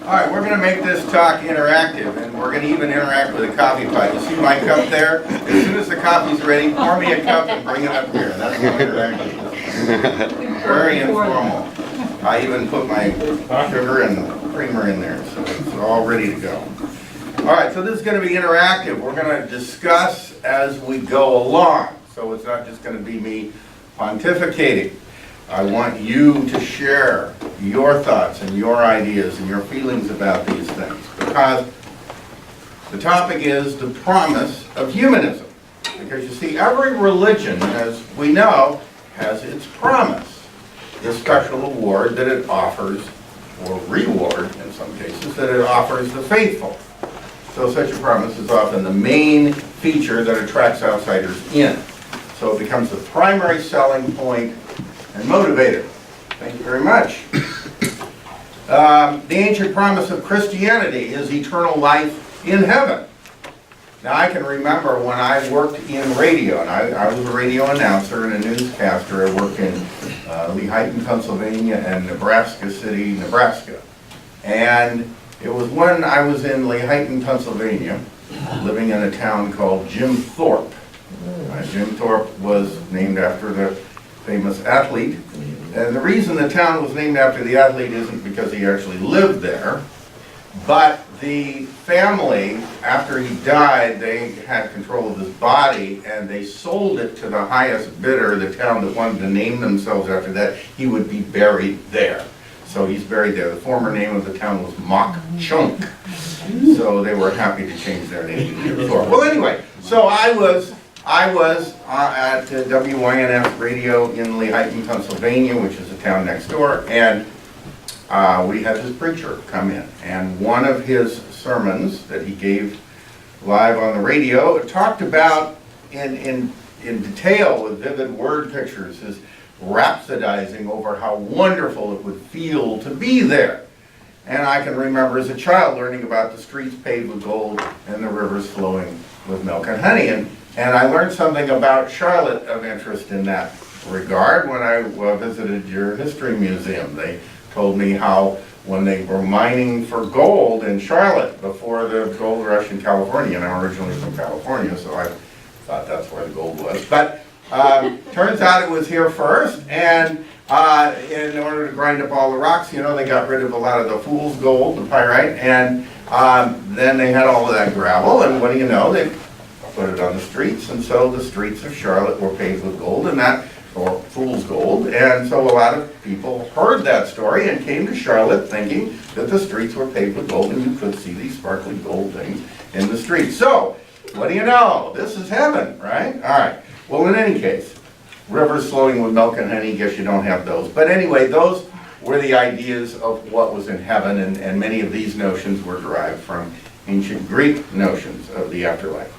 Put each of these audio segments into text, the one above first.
All right, we're going to make this talk interactive, and we're going to even interact with a coffee pot. You see my cup there? As soon as the coffee's ready, pour me a cup and bring it up here. That's how interactive this is. Very informal. I even put my sugar and creamer in there, so it's all ready to go. All right, so this is going to be interactive. We're going to discuss as we go along, so it's not just going to be me pontificating. I want you to share your thoughts and your ideas and your feelings about these things, because the topic is the promise of humanism. Because you see, every religion, as we know, has its promise, the special award that it offers, or reward in some cases, that it offers the faithful. So such a promise is often the main feature that attracts outsiders in. So it becomes the primary selling point and motivator. Thank you very much. The ancient promise of Christianity is eternal life in heaven. Now I can remember when I worked in radio, and I was a radio announcer and a newscaster. I worked in Lehighton, Pennsylvania and Nebraska City, Nebraska. And it was when I was in Lehighton, Pennsylvania, living in a town called Jim Thorpe. Jim Thorpe was named after the famous athlete. And the reason the town was named after the athlete isn't because he actually lived there, but the family, after he died, they had control of his body and they sold it to the highest bidder, the town that wanted to name themselves after that. He would be buried there. So he's buried there. The former name of the town was Mock Chunk. So they were happy to change their name to Jim Thorpe. Well, anyway, so I was at WYNF radio in Lehighton, Pennsylvania, which is a town next door, and we had this preacher come in, and one of his sermons that he gave live on the radio talked about in detail with vivid word pictures his rhapsodizing over how wonderful it would feel to be there. And I can remember as a child learning about the streets paved with gold and the rivers flowing with milk and honey. And I learned something about Charlotte of interest in that regard when I visited your history museum. They told me how when they were mining for gold in Charlotte before the gold rush in California, and I'm originally from California, so I thought that's where the gold was. But turns out it was here first, and in order to grind up all the rocks, you know, they got rid of a lot of the fool's gold, the pyrite, and then they had all of that gravel, and what do you know, they put it on the streets, and so the streets of Charlotte were paved with gold, and that, or fool's gold, and so a lot of people heard that story and came to Charlotte thinking that the streets were paved with gold, and you could see these sparkly gold things in the streets. So, what do you know? This is heaven, right? All right. Well, in any case, rivers flowing with milk and honey, guess you don't have those. But anyway, those were the ideas of what was in heaven, and many of these notions were derived from ancient Greek notions of the afterlife.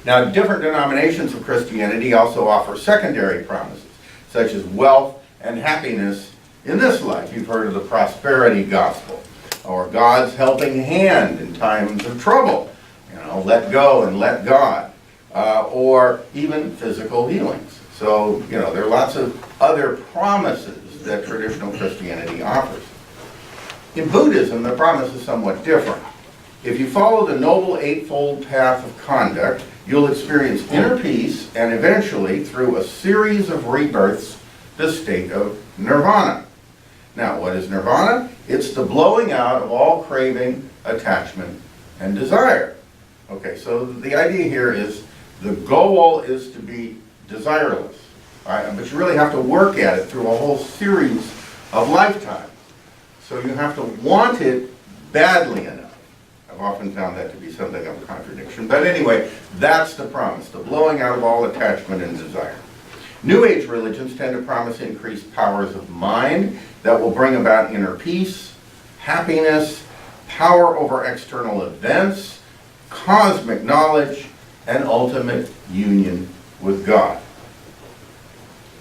Now, different denominations of Christianity also offer secondary promises, such as wealth and happiness in this life. You've heard of the prosperity gospel, or God's helping hand in times of trouble. You know, let go and let God. Or even physical healings. So, you know, there are lots of other promises that traditional Christianity offers. In Buddhism, the promise is somewhat different. If you follow the Noble Eightfold Path of Conduct, you'll experience inner peace and eventually, through a series of rebirths, the state of nirvana. Now, what is nirvana? It's the blowing out of all craving, attachment, and desire. Okay, so the idea here is the goal is to be desireless, right? But you really have to work at it through a whole series of lifetimes. So you have to want it badly enough. I've often found that to be something of a contradiction. But anyway, that's the promise, the blowing out of all attachment and desire. New Age religions tend to promise increased powers of mind that will bring about inner peace, happiness, power over external events, cosmic knowledge, and ultimate union with God.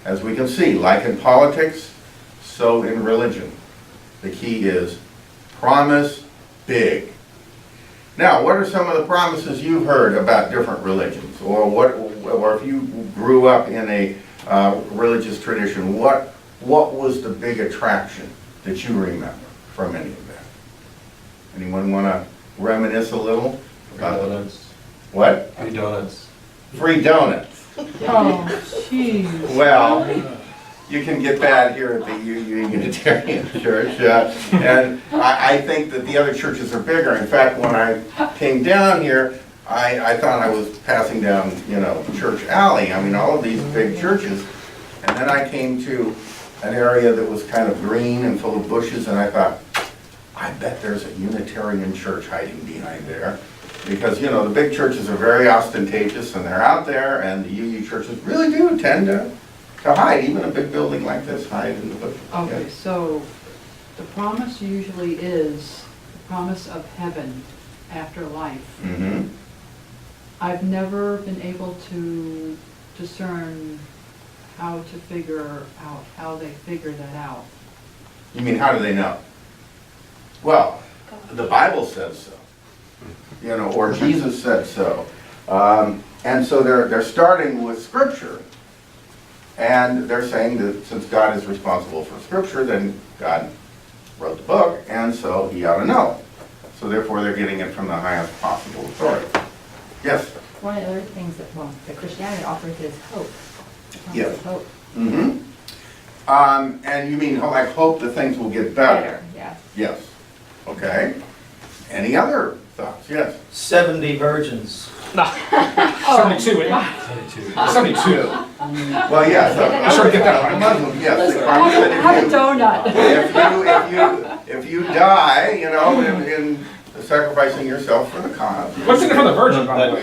As we can see, like in politics, so in religion. The key is promise big. Now, what are some of the promises you've heard about different religions? Or if you grew up in a religious tradition, what was the big attraction that you remember from any of that? Anyone want to reminisce a little? Free donuts. What? Free donuts. Free donuts. Oh, jeez. Well, you can get that here at the Unitarian Church. And I think that the other churches are bigger. In fact, when I came down here, I thought I was passing down, Church Alley. I mean, all of these big churches. And then I came to an area that was kind of green and full of bushes, and I thought, I bet there's a Unitarian church hiding behind there. Because, the big churches are very ostentatious, and they're out there, and the UU churches really do tend to hide. Even a big building like this, hide in the bushes. Okay, Yeah. so the promise usually is the promise of heaven after life. Mm-hmm. I've never been able to discern how to figure out how they figure that out. You mean, how do they know? Well, the Bible says so. Or Jesus said so. And so they're starting with Scripture. And they're saying that since God is responsible for Scripture, then God wrote the book, and so he ought to know. So therefore they're getting it from the highest possible authority. Yes? One of the other things that Christianity offers is hope. Yes. Hope. Mm-hmm. And you mean like hope that things will get better? Yeah. Yes. Okay. Any other thoughts? Yes. 70 virgins. 72, wait. 72. Well, yes. I'm sure to get that The one. Muslims, yes. The promise Have a that donut. if you die, in sacrificing yourself for the cause. What's in it for the virgin, by the way?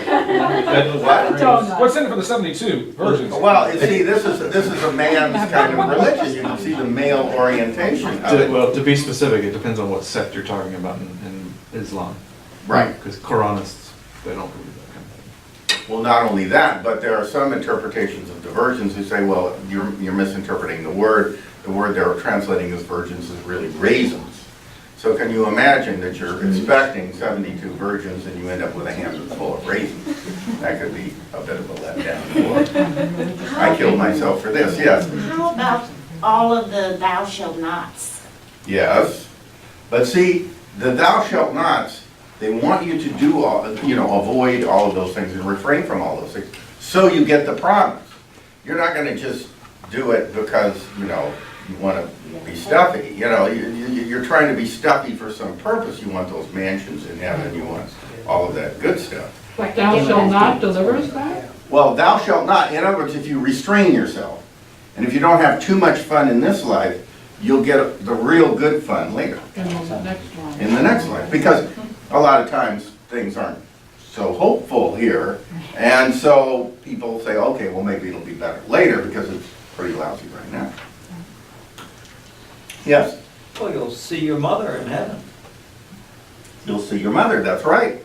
What? Donut. What's in it for the 72 virgins? Well, you see, this is a man's kind of religion. You can see the male orientation of it. Well, to be specific, it depends on what sect you're talking about in Islam. Right. Because Quranists, they don't believe that kind of thing. Well, not only that, but there are some interpretations of the virgins who say, well, you're misinterpreting the word. The word they're translating as virgins is really raisins. So can you imagine that you're expecting 72 virgins and you end up with a handful full of raisins? That could be a bit of a letdown. I killed myself for this, yes. How about all of the thou shalt nots? Yes. But see, the thou shalt nots, they want you to do all, avoid all of those things and refrain from all those things. So you get the promise. You're not going to just do it because, you want to be stuffy. You're trying to be stuffy for some purpose. You want those mansions in heaven. You want all of that good stuff. But thou shalt not deliver us back? Well, thou shalt not. In other words, if you restrain yourself, and if you don't have too much fun in this life, you'll get the real good fun later. In the next one. In the next life. Because a lot of times things aren't so hopeful here. And so people say, okay, well maybe it'll be better later because it's pretty lousy right now. Yes? Well, you'll see your mother in heaven. You'll see your mother, that's right.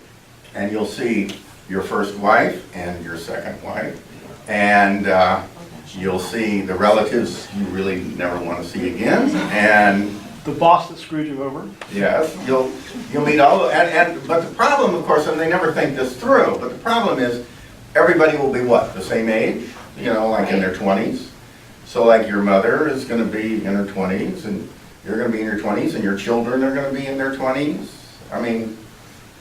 And you'll see your first wife and your second wife. And you'll see the relatives you really never want to see again. And The boss that screwed you over. yes, you'll meet all, but the problem, of course, and they never think this through, but the problem is everybody will be what? The same age? Like in their 20s. So like your mother is going to be in her 20s, and you're going to be in your 20s, and your children are going to be in their 20s. I mean,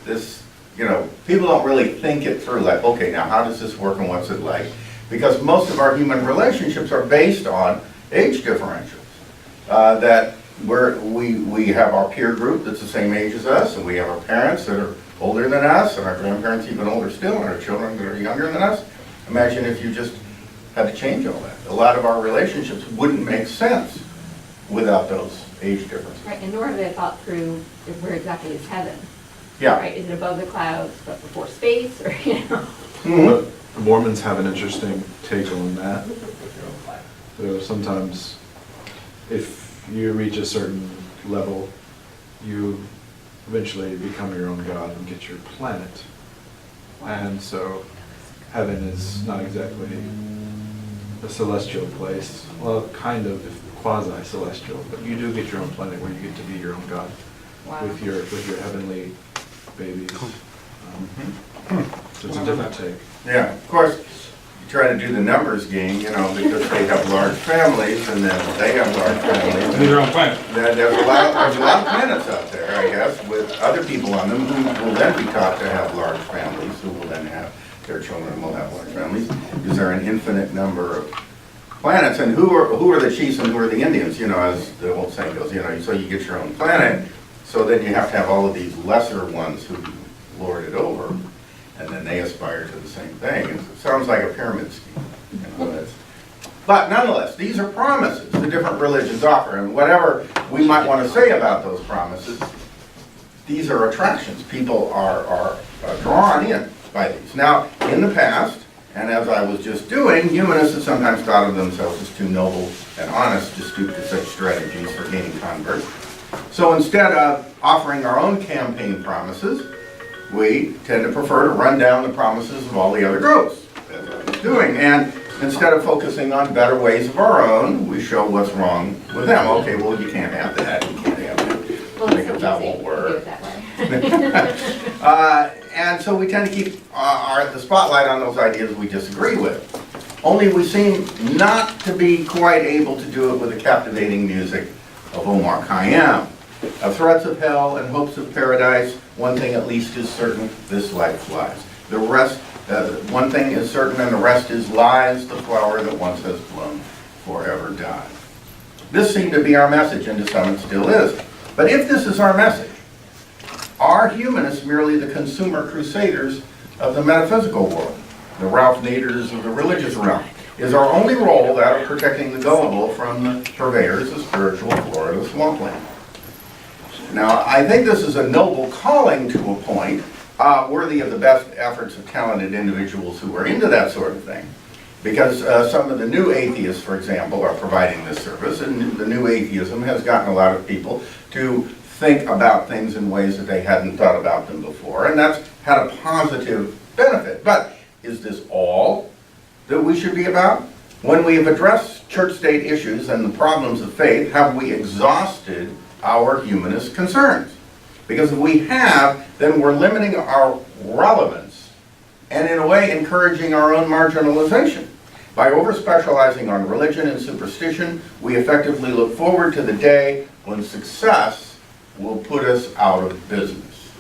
this, people don't really think it through, like, okay, now how does this work and what's it like? Because most of our human relationships are based on age differentials. That we have our peer group that's the same age as us, and we have our parents that are older than us, and our grandparents even older still, and our children that are younger than us. Imagine if you just had to change all that. A lot of our relationships wouldn't make sense without those age differences. Right, and nor have they thought through where exactly is heaven. Yeah. Right, is it above the clouds but before space, or, Mhm. But the Mormons have an interesting take on that. So sometimes if you reach a certain level, you eventually become your own god and get your planet. And so heaven is not exactly a celestial place. Well, kind of quasi-celestial, but you do get your own planet where you get to be your own god wow. with your heavenly babies. So it's a different take. Yeah, of course, try to do the numbers game, you know, because they have large families and then they have large families. To their own planet. There's a lot of planets out there, I guess, with other people on them who will then be taught to have large families, who will then have, their children will have large families. Is there an infinite number of planets? And who are the chiefs and who are the Indians, you know, as the old saying goes, you know, so you get your own planet, so then you have to have all of these lesser ones who lord it over, and then they aspire to the same thing. It sounds like a pyramid scheme, you know, but nonetheless, these are promises the different religions offer, and whatever we might want to say about those promises, these are attractions. People are drawn in by these. Now, in the past, and as I was just doing, humanists have sometimes thought of themselves as too noble and honest to stoop to such strategies for gaining converts. So instead of offering our own campaign promises, we tend to prefer to run down the promises of all the other groups, as I was doing. And instead of focusing on better ways of our own, we show what's wrong with them. Okay, well, you can't have that, you can't have that. Well, Because it's that so easy won't to do work. it that way. And so we tend to keep the spotlight on those ideas we disagree with. Only we seem not to be quite able to do it with the captivating music of Omar Khayyam. Of threats of hell and hopes of paradise, one thing at least is certain, this life flies. The rest, one thing is certain and the rest is lies, the flower that once has blown forever dies. This seemed to be our message, and to some it still is. But if this is our message, are humanists merely the consumer crusaders of the metaphysical world, the Ralph Naders of the religious realm? Is our only role that of protecting the gullible from the purveyors of spiritual Florida swampland? Now, I think this is a noble calling to a point, worthy of the best efforts of talented individuals who are into that sort of thing. Because some of the new atheists, for example, are providing this service, and the new atheism has gotten a lot of people to think about things in ways that they hadn't thought about them before, and that's had a positive benefit. But is this all that we should be about? When we have addressed church-state issues and the problems of faith, have we exhausted our humanist concerns? Because if we have, then we're limiting our relevance and in a way encouraging our own marginalization. By over-specializing on religion and superstition, we effectively look forward to the day when success will put us out of business.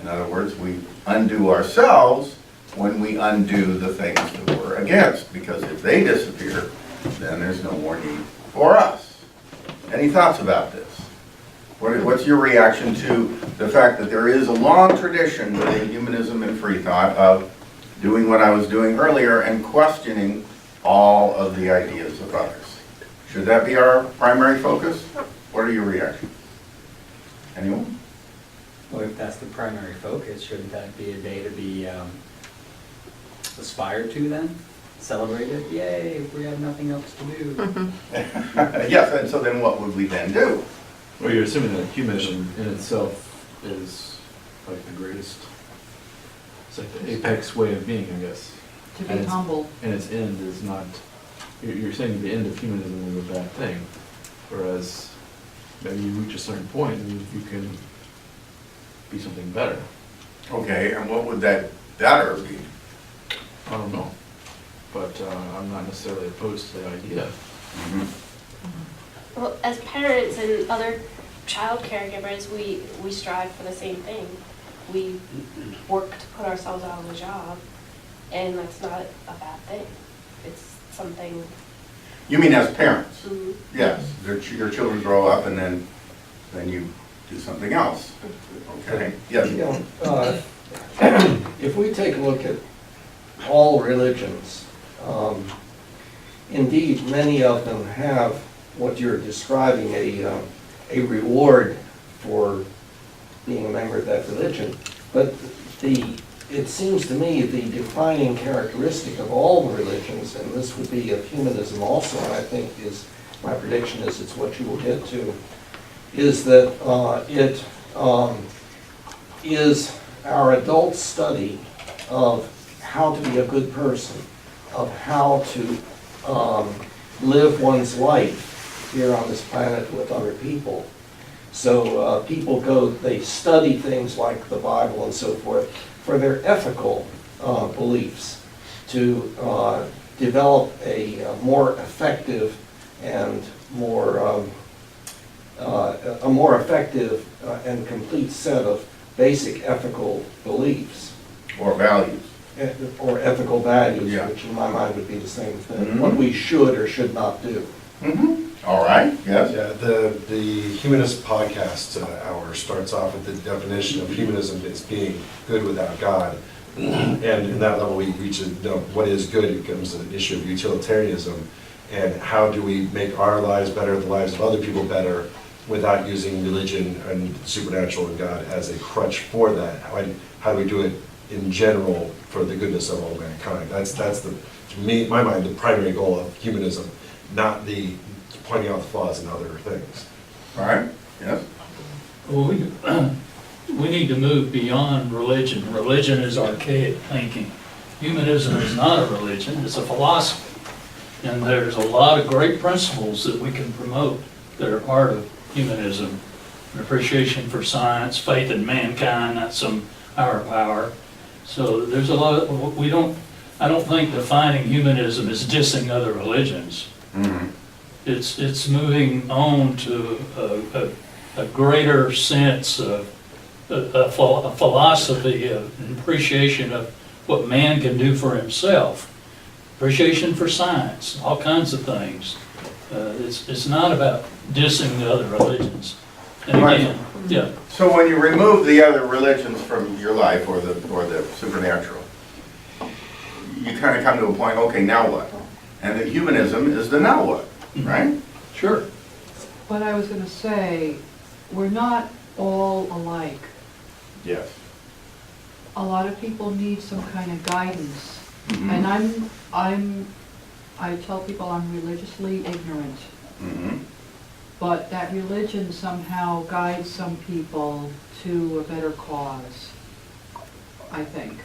In other words, we undo ourselves when we undo the things that we're against, because if they disappear, then there's no more need for us. Any thoughts about this? What's your reaction to the fact that there is a long tradition within humanism and free thought of doing what I was doing earlier and questioning all of the ideas of others? Should that be our primary focus? What are your reactions? Anyone? Well, if that's the primary focus, shouldn't that be a day to be aspired to then? Celebrated? Yay, we have nothing else to do. Yes, and so then what would we then do? Well, you're assuming that humanism in itself is like the greatest, it's like the apex way of being, I guess. To be And it's- humble. And its end is not, you're saying the end of humanism is a bad thing, whereas maybe you reach a certain point and you can be something better. Okay, and what would that better be? I don't know, but I'm not necessarily opposed to the idea. Well, as parents and other child caregivers, we strive for the same thing. We work to put ourselves out on the job, and that's not a bad thing. It's something. You mean as parents? Mhm. Yes, your children grow up and then you do something else. Okay, yes. You know, if we take a look at all religions, indeed, many of them have what you're describing, a reward for being a member of that religion. But it seems to me the defining characteristic of all the religions, and this would be of humanism also, and I think my prediction is it's what you will get to, is that it is our adult study of how to be a good person, of how to live one's life here on this planet with other people. So people they study things like the Bible and so forth for their ethical beliefs, to develop a more effective and a more effective and complete set of basic ethical beliefs. Or values. Or ethical values, Yeah. which in my mind would be the same thing, Mhm. what we should or should not do. All right, yes? Yeah, the Humanist podcast hour starts off with the definition of humanism as being good without God. And in that level, we reach what is good becomes an issue of utilitarianism. And how do we make our lives better, the lives of other people better, without using religion and supernatural and God as a crutch for that? How do we do it in general for the goodness of all mankind? That's the, to me, in my mind, the primary goal of humanism, not the pointing out the flaws in other things. All right, yes? Well, we need to move beyond religion. Religion is archaic thinking. Humanism is not a religion, it's a philosophy. And there's a lot of great principles that we can promote that are part of humanism. An appreciation for science, faith in mankind, not some higher power. So there's a lot of, I don't think defining humanism is dissing other religions. Mhm. It's moving on to a greater sense of a philosophy of an appreciation of what man can do for himself, appreciation for science, all kinds of things. It's not about dissing the other religions. And again, yeah. So when you remove the other religions from your life, or the supernatural, you kind of come to a point, okay, now what? And the humanism is the now what, right? Sure. But I was gonna say, we're not all alike. Yes. A lot of people need some kind of guidance. Mhm. And I tell people I'm religiously ignorant, Mhm. but that religion somehow guides some people to a better cause, I think.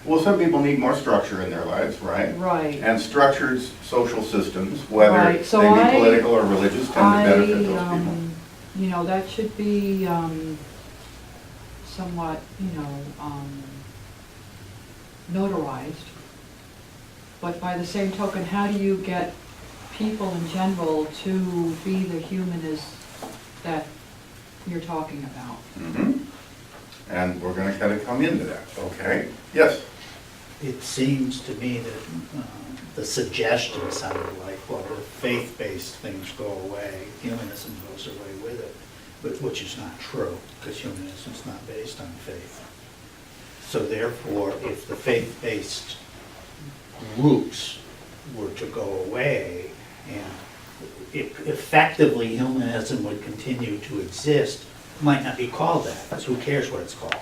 Well, some people need more structure in their lives, right? Right. And structured social systems, whether Right, so they be I- political or religious, tend to benefit those people. You know, that should be somewhat, notarized. But by the same token, how do you get people in general to be the humanists that you're talking about? Mhm. And we're going to kind of come into that, okay? Yes? It seems to me that the suggestion sounded like, well, the faith-based things go away, humanism goes away with it, but which is not true, because humanism is not based on faith. So therefore, if the faith-based groups were to go away, and effectively humanism would continue to exist, it might not be called that, because who cares what it's called?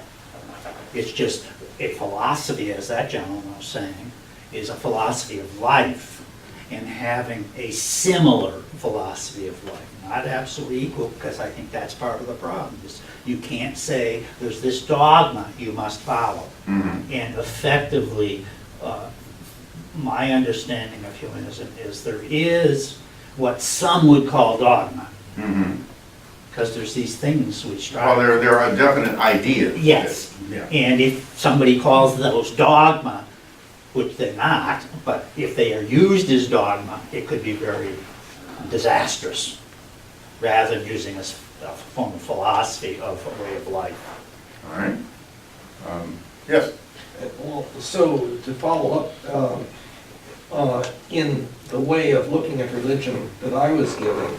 It's just a philosophy, as that gentleman was saying, is a philosophy of life, and having a similar philosophy of life, not absolutely equal, because I think that's part of the problem. Is you can't say there's this dogma you must follow, Mhm. and effectively, my understanding of humanism is there is what some would call dogma, Mhm. because there's these things which Well, drive. there are definite ideas. Yes. Yeah. And if somebody calls those dogma, which they're not, but if they are used as dogma, it could be very disastrous, rather than using a form of philosophy of a way of life. All right. Yes? Well, so to follow up, in the way of looking at religion that I was giving,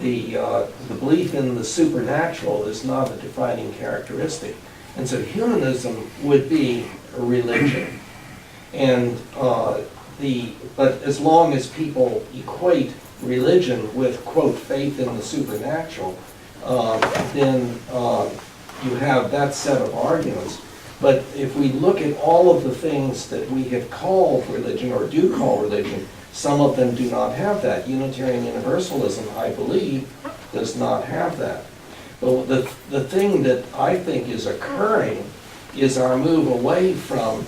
the belief in the supernatural is not a defining characteristic. And so humanism would be a religion. And but as long as people equate religion with, quote, faith in the supernatural, then you have that set of arguments. But if we look at all of the things that we have called religion, or do call religion, some of them do not have that. Unitarian Universalism, I believe, does not have that. But the thing that I think is occurring is our move away from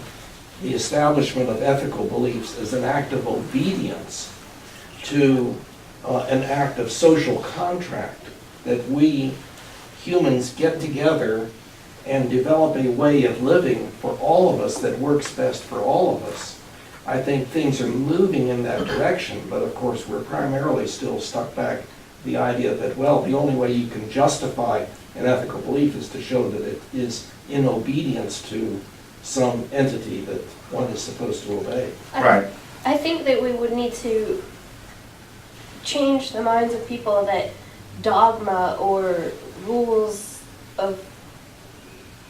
the establishment of ethical beliefs as an act of obedience to an act of social contract, that we humans get together and develop a way of living for all of us that works best for all of us, I think things are moving in that direction, but of course we're primarily still stuck back the idea that, well, the only way you can justify an ethical belief is to show that it is in obedience to some entity that one is supposed to obey. Right. I think that we would need to change the minds of people that dogma or rules of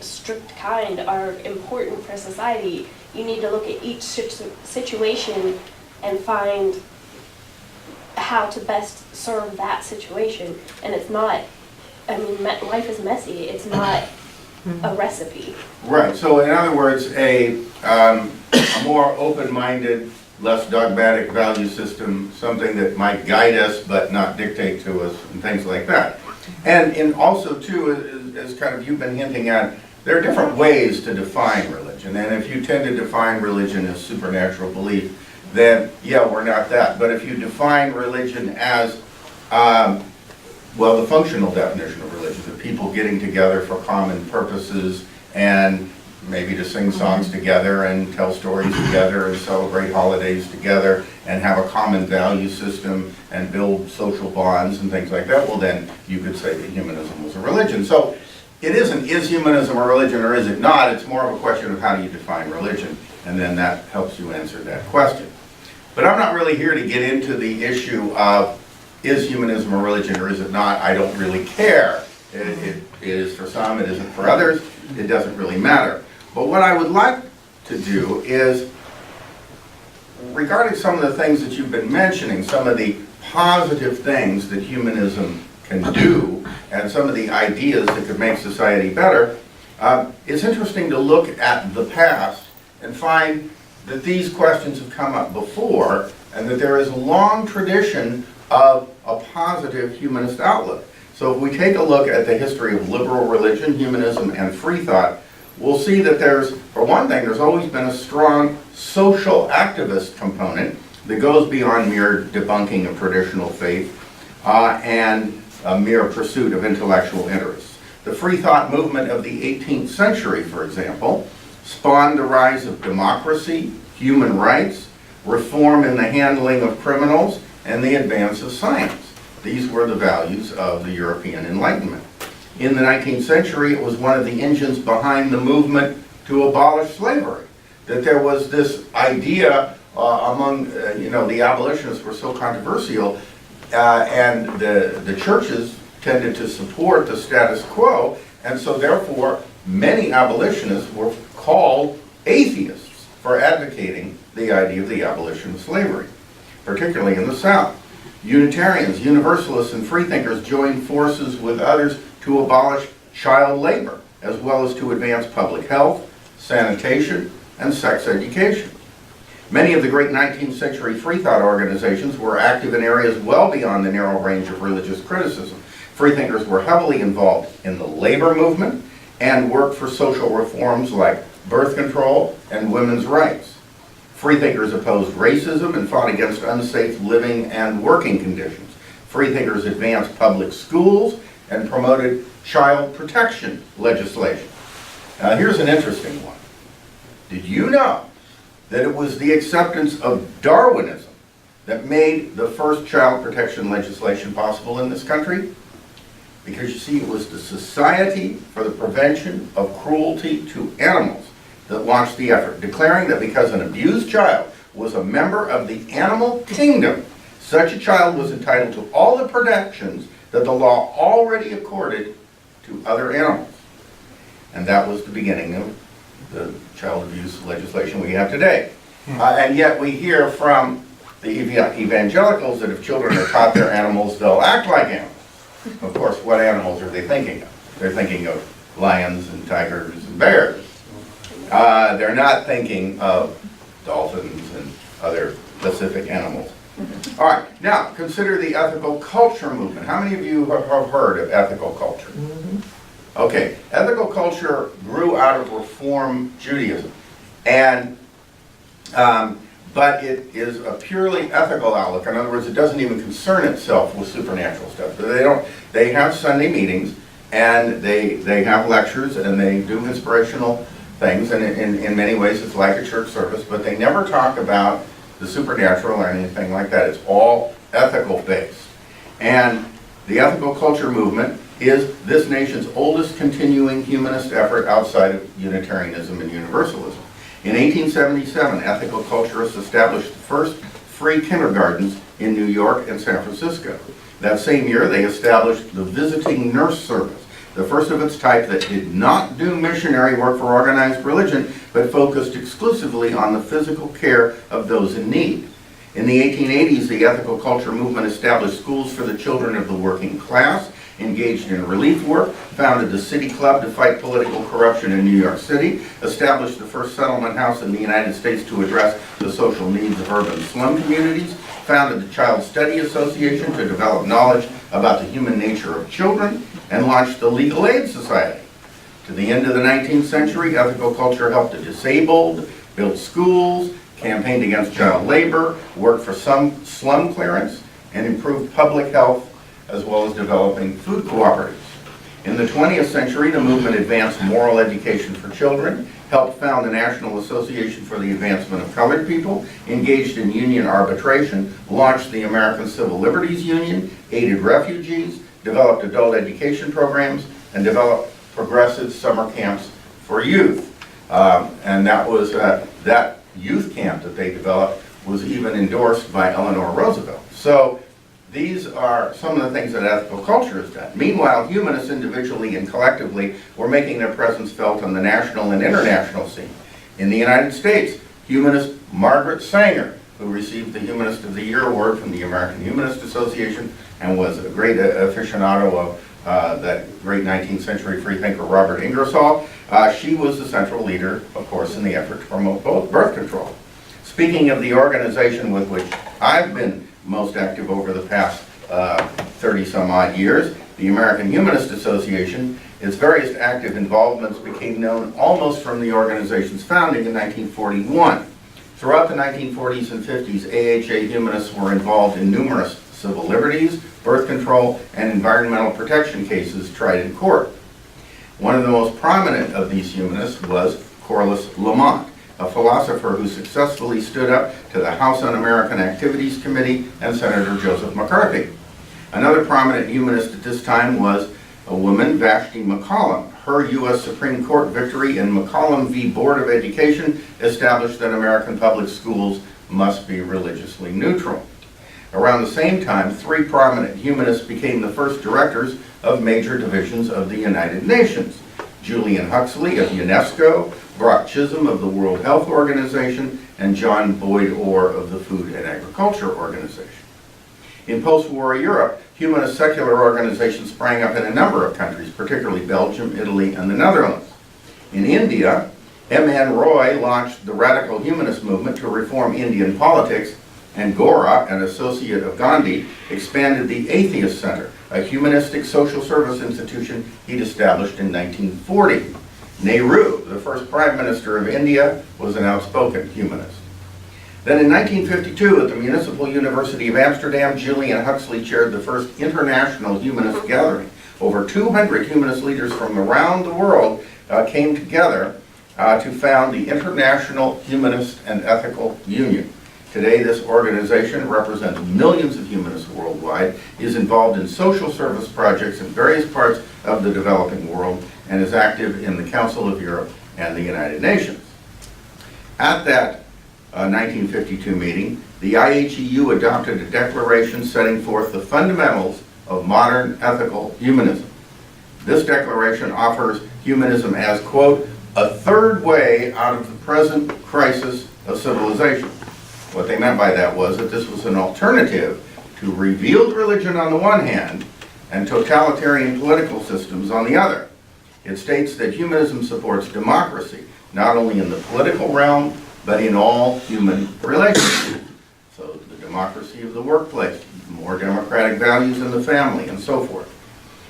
strict kind are important for society. You need to look at each situation and find how to best serve that situation. And it's not, I mean, life is messy. It's not a recipe. Right, so in other words, a more open-minded, less dogmatic value system, something that might guide us but not dictate to us, and things like that. And also, too, as kind of you've been hinting at, there are different ways to define religion. And if you tend to define religion as supernatural belief, then, yeah, we're not that. But if you define religion as, well, the functional definition of religion, the people getting together for common purposes and maybe to sing songs together and tell stories together and celebrate holidays together and have a common value system and build social bonds and things like that, well then you could say that humanism was a religion. So it isn't, is humanism a religion or is it not? It's more of a question of how do you define religion, and then that helps you answer that question. But I'm not really here to get into the issue of is humanism a religion or is it not? I don't really care. It is for some, it isn't for others. It doesn't really matter. But what I would like to do is, regarding some of the things that you've been mentioning, some of the positive things that humanism can do, and some of the ideas that could make society better, it's interesting to look at the past and find that these questions have come up before, and that there is a long tradition of a positive humanist outlook. So if we take a look at the history of liberal religion, humanism, and free thought, we'll see that there's, for one thing, there's always been a strong social activist component that goes beyond mere debunking of traditional faith and a mere pursuit of intellectual interests. The free thought movement of the 18th century, for example, spawned the rise of democracy, human rights, reform in the handling of criminals, and the advance of science. These were the values of the European Enlightenment. In the 19th century, it was one of the engines behind the movement to abolish slavery. That there was this idea among, the abolitionists were so controversial, and the churches tended to support the status quo, and so therefore many abolitionists were called atheists for advocating the idea of the abolition of slavery, particularly in the South. Unitarians, Universalists, and freethinkers joined forces with others to abolish child labor, as well as to advance public health, sanitation, and sex education. Many of the great 19th century free thought organizations were active in areas well beyond the narrow range of religious criticism. Freethinkers were heavily involved in the labor movement and worked for social reforms like birth control and women's rights. Freethinkers opposed racism and fought against unsafe living and working conditions. Freethinkers advanced public schools and promoted child protection legislation. Now here's an interesting one. Did you know that it was the acceptance of Darwinism that made the first child protection legislation possible in this country? Because you see, it was the Society for the Prevention of Cruelty to Animals that launched the effort, declaring that because an abused child was a member of the animal kingdom, such a child was entitled to all the protections that the law already accorded to other animals. And that was the beginning of the child abuse legislation we have today. And yet we hear from the evangelicals that if children are taught they're animals, they'll act like animals. Of course, what animals are they thinking of? They're thinking of lions and tigers and bears. They're not thinking of dolphins and other Pacific animals. All right, now consider the ethical culture movement. How many of you have heard of ethical culture? Okay, ethical culture grew out of Reform Judaism, and but it is a purely ethical outlook. In other words, it doesn't even concern itself with supernatural stuff. They have Sunday meetings, and they have lectures and they do inspirational things, and in many ways it's like a church service, but they never talk about the supernatural or anything like that. It's all ethical based. And the ethical culture movement is this nation's oldest continuing humanist effort outside of Unitarianism and Universalism. In 1877, ethical culturists established the first free kindergartens in New York and San Francisco. That same year, they established the visiting nurse service, the first of its type that did not do missionary work for organized religion, but focused exclusively on the physical care of those in need. In the 1880s, the ethical culture movement established schools for the children of the working class, engaged in relief work, founded the City Club to fight political corruption in New York City, established the first settlement house in the United States to address the social needs of urban slum communities, founded the Child Study Association to develop knowledge about the human nature of children, and launched the Legal Aid Society. To the end of the 19th century, ethical culture helped the disabled, built schools, campaigned against child labor, worked for some slum clearance, and improved public health, as well as developing food cooperatives. In the 20th century, the movement advanced moral education for children, helped found the National Association for the Advancement of Colored People, engaged in union arbitration, launched the American Civil Liberties Union, aided refugees, developed adult education programs, and developed progressive summer camps for youth. And that was that youth camp that they developed was even endorsed by Eleanor Roosevelt. So these are some of the things that ethical culture has done. Meanwhile, humanists individually and collectively were making their presence felt on the national and international scene. In the United States, humanist Margaret Sanger, who received the Humanist of the Year award from the American Humanist Association and was a great aficionado of that great 19th century freethinker Robert Ingersoll, she was the central leader, of course, in the effort to promote birth control. Speaking of the organization with which I've been most active over the past 30-some-odd years, the American Humanist Association, its various active involvements became known almost from the organization's founding in 1941. Throughout the 1940s and 50s, AHA humanists were involved in numerous civil liberties, birth control, and environmental protection cases tried in court. One of the most prominent of these humanists was Corliss Lamont, a philosopher who successfully stood up to the House Un-American Activities Committee and Senator Joseph McCarthy. Another prominent humanist at this time was a woman, Vashti McCollum. Her U.S. Supreme Court victory in McCollum v. Board of Education established that American public schools must be religiously neutral. Around the same time, three prominent humanists became the first directors of major divisions of the United Nations. Julian Huxley of UNESCO, Brock Chisholm of the World Health Organization, and John Boyd Orr of the Food and Agriculture Organization. In post-war Europe, humanist secular organizations sprang up in a number of countries, particularly Belgium, Italy, and the Netherlands. In India, M.N. Roy launched the radical humanist movement to reform Indian politics, and Gora, an associate of Gandhi, expanded the Atheist Center, a humanistic social service institution he'd established in 1940. Nehru, the first Prime Minister of India, was an outspoken humanist. Then in 1952, at the Municipal University of Amsterdam, Julian Huxley chaired the first international humanist gathering. Over 200 humanist leaders from around the world came together to found the International Humanist and Ethical Union. Today, this organization represents millions of humanists worldwide, is involved in social service projects in various parts of the developing world, and is active in the Council of Europe and the United Nations. At that 1952 meeting, the IHEU adopted a declaration setting forth the fundamentals of modern ethical humanism. This declaration offers humanism as, quote, a third way out of the present crisis of civilization. What they meant by that was that this was an alternative to revealed religion on the one hand and totalitarian political systems on the other. It states that humanism supports democracy, not only in the political realm, but in all human relationships. So the democracy of the workplace, more democratic values in the family, and so forth.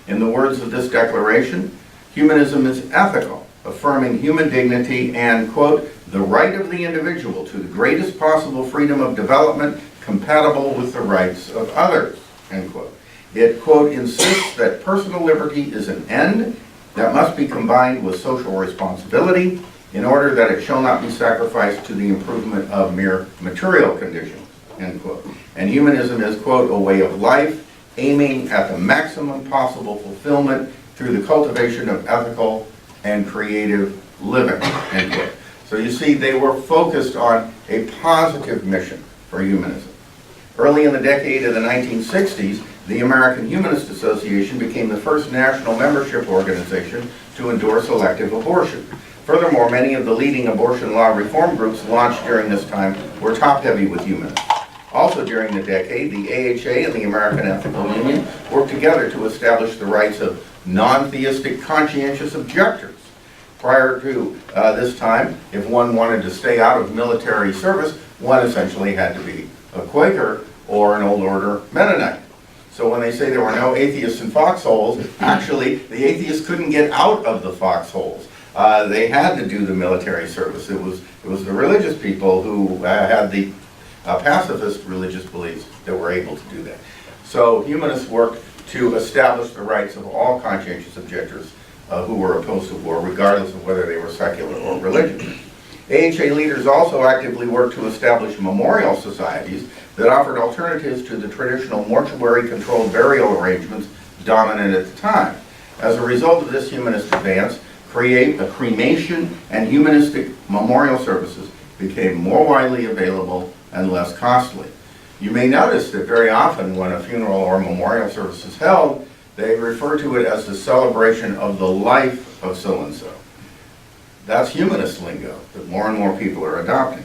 In the words of this declaration, humanism is ethical, affirming human dignity and, quote, the right of the individual to the greatest possible freedom of development compatible with the rights of others, end quote. It, quote, insists that personal liberty is an end that must be combined with social responsibility in order that it shall not be sacrificed to the improvement of mere material conditions, end quote. And humanism is, quote, a way of life aiming at the maximum possible fulfillment through the cultivation of ethical and creative living, end quote. So you see, they were focused on a positive mission for humanism. Early in the decade of the 1960s, the American Humanist Association became the first national membership organization to endorse elective abortion. Furthermore, many of the leading abortion law reform groups launched during this time were top-heavy with humanists. Also during the decade, the AHA and the American Ethical Union worked together to establish the rights of non-theistic conscientious objectors. Prior to this time, if one wanted to stay out of military service, one essentially had to be a Quaker or an Old Order Mennonite. So when they say there were no atheists in foxholes, actually the atheists couldn't get out of the foxholes. They had to do the military service. It was the religious people who had the pacifist religious beliefs that were able to do that. So humanists worked to establish the rights of all conscientious objectors who were opposed to war, regardless of whether they were secular or religious. AHA leaders also actively worked to establish memorial societies that offered alternatives to the traditional mortuary-controlled burial arrangements dominant at the time. As a result of this humanist advance, cremation and humanistic memorial services became more widely available and less costly. You may notice that very often when a funeral or memorial service is held, they refer to it as the celebration of the life of so-and-so. That's humanist lingo that more and more people are adopting.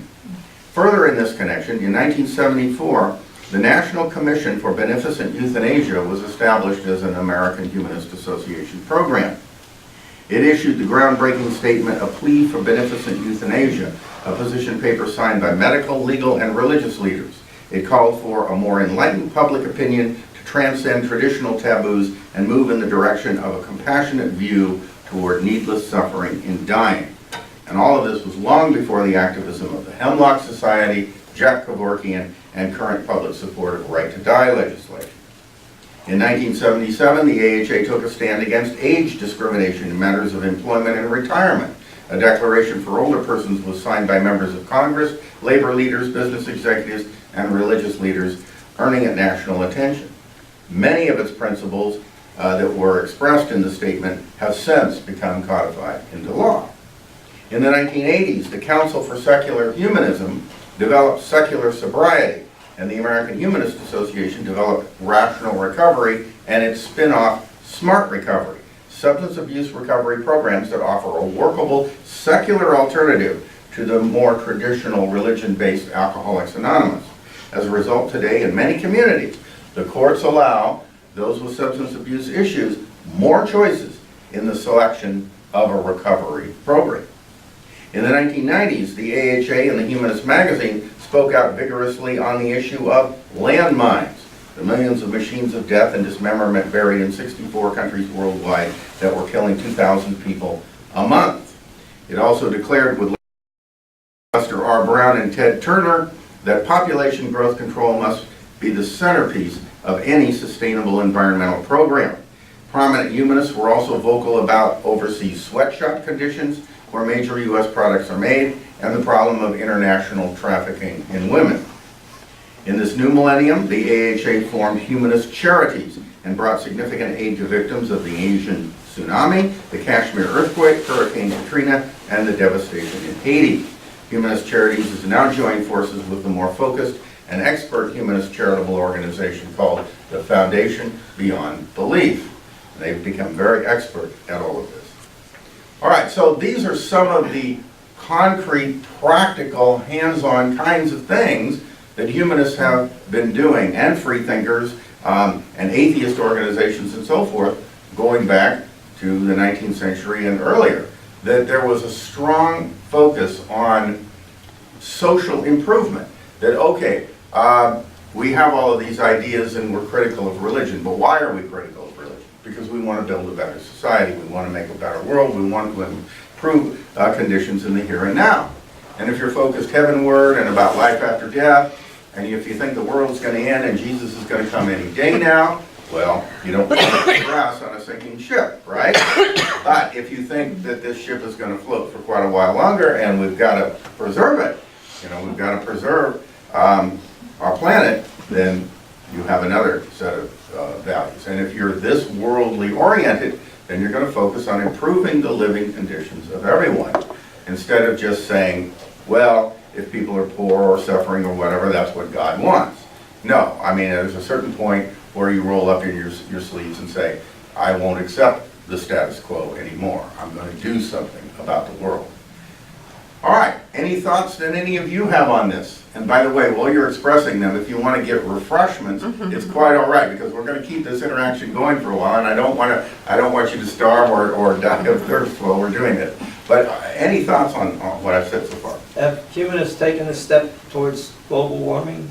Further in this connection, in 1974, the National Commission for Beneficent Euthanasia was established as an American Humanist Association program. It issued the groundbreaking statement, A Plea for Beneficent Euthanasia, a position paper signed by medical, legal, and religious leaders. It called for a more enlightened public opinion to transcend traditional taboos and move in the direction of a compassionate view toward needless suffering in dying. And all of this was long before the activism of the Hemlock Society, Jack Kevorkian, and current public support of right to die legislation. In 1977, the AHA took a stand against age discrimination in matters of employment and retirement. A declaration for older persons was signed by members of Congress, labor leaders, business executives, and religious leaders, earning it national attention. Many of its principles that were expressed in the statement have since become codified into law. In the 1980s, the Council for Secular Humanism developed secular sobriety, and the American Humanist Association developed rational recovery and its spin-off smart recovery, substance abuse recovery programs that offer a workable secular alternative to the more traditional religion-based Alcoholics Anonymous. As a result, today in many communities, the courts allow those with substance abuse issues more choices in the selection of a recovery program. In the 1990s, the AHA and the Humanist magazine spoke out vigorously on the issue of landmines, the millions of machines of death and dismemberment buried in 64 countries worldwide that were killing 2,000 people a month. It also declared with Lester R. Brown and Ted Turner that population growth control must be the centerpiece of any sustainable environmental program. Prominent humanists were also vocal about overseas sweatshop conditions where major U.S. products are made and the problem of international trafficking in women. In this new millennium, the AHA formed humanist charities and brought significant aid to victims of the Asian tsunami, the Kashmir earthquake, Hurricane Katrina, and the devastation in Haiti. Humanist Charities has now joined forces with the more focused and expert humanist charitable organization called the Foundation Beyond Belief. And they've become very expert at all of this. All right, so these are some of the concrete, practical, hands-on kinds of things that humanists have been doing, and free thinkers, and atheist organizations and so forth, going back to the 19th century and earlier. That there was a strong focus on social improvement. That, okay, we have all of these ideas and we're critical of religion, but why are we critical of religion? Because we want to build a better society, we want to make a better world, we want to improve conditions in the here and now. And if you're focused heavenward and about life after death, and if you think the world's going to end and Jesus is going to come any day now, Well, you don't put grass on a sinking ship, right? But if you think that this ship is going to float for quite a while longer and we've got to preserve it, we've got to preserve our planet, then you have another set of values. And if you're this worldly oriented, then you're going to focus on improving the living conditions of everyone, instead of just saying, well, if people are poor or suffering or whatever, that's what God wants. No, I mean, there's a certain point where you roll up in your sleeves and say, I won't accept the status quo anymore. I'm going to do something about the world. All right, any thoughts that any of you have on this? And by the way, while you're expressing them, if you want to get refreshments, it's quite all right, because we're going to keep this interaction going for a while, and I don't want you to starve or die of thirst while we're doing it. But any thoughts on what I've said so far? Have humanists taken a step towards global warming?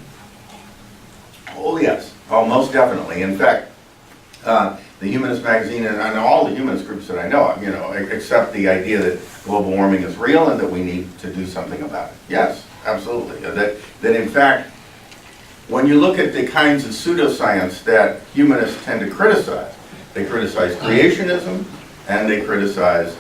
Oh, yes. Oh, most definitely. In fact, the Humanist magazine and all the humanist groups that I know of, accept the idea that global warming is real and that we need to do something about it. Yes, absolutely. That in fact, when you look at the kinds of pseudoscience that humanists tend to criticize, they criticize creationism and they criticize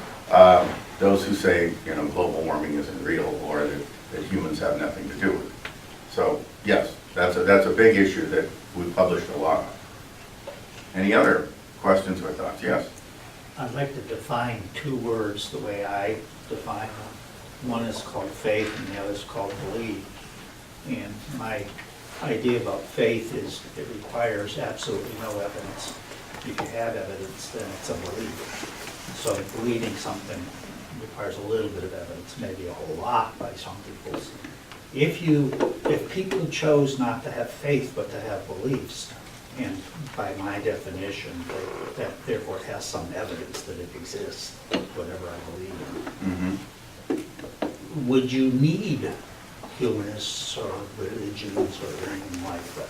those who say, global warming isn't real or that humans have nothing to do with it. So, yes, that's a big issue that we published a lot on. Any other questions or thoughts? Yes? I'd like to define two words the way I define them. One is called faith and the other is called belief. And my idea about faith is it requires absolutely no evidence. If you have evidence, then it's a belief. So believing something requires a little bit of evidence, maybe a whole lot by some people. If people chose not to have faith but to have beliefs, and by my definition, that therefore has some evidence that it exists, whatever I believe in. Would you need humanists or religions or anything like that?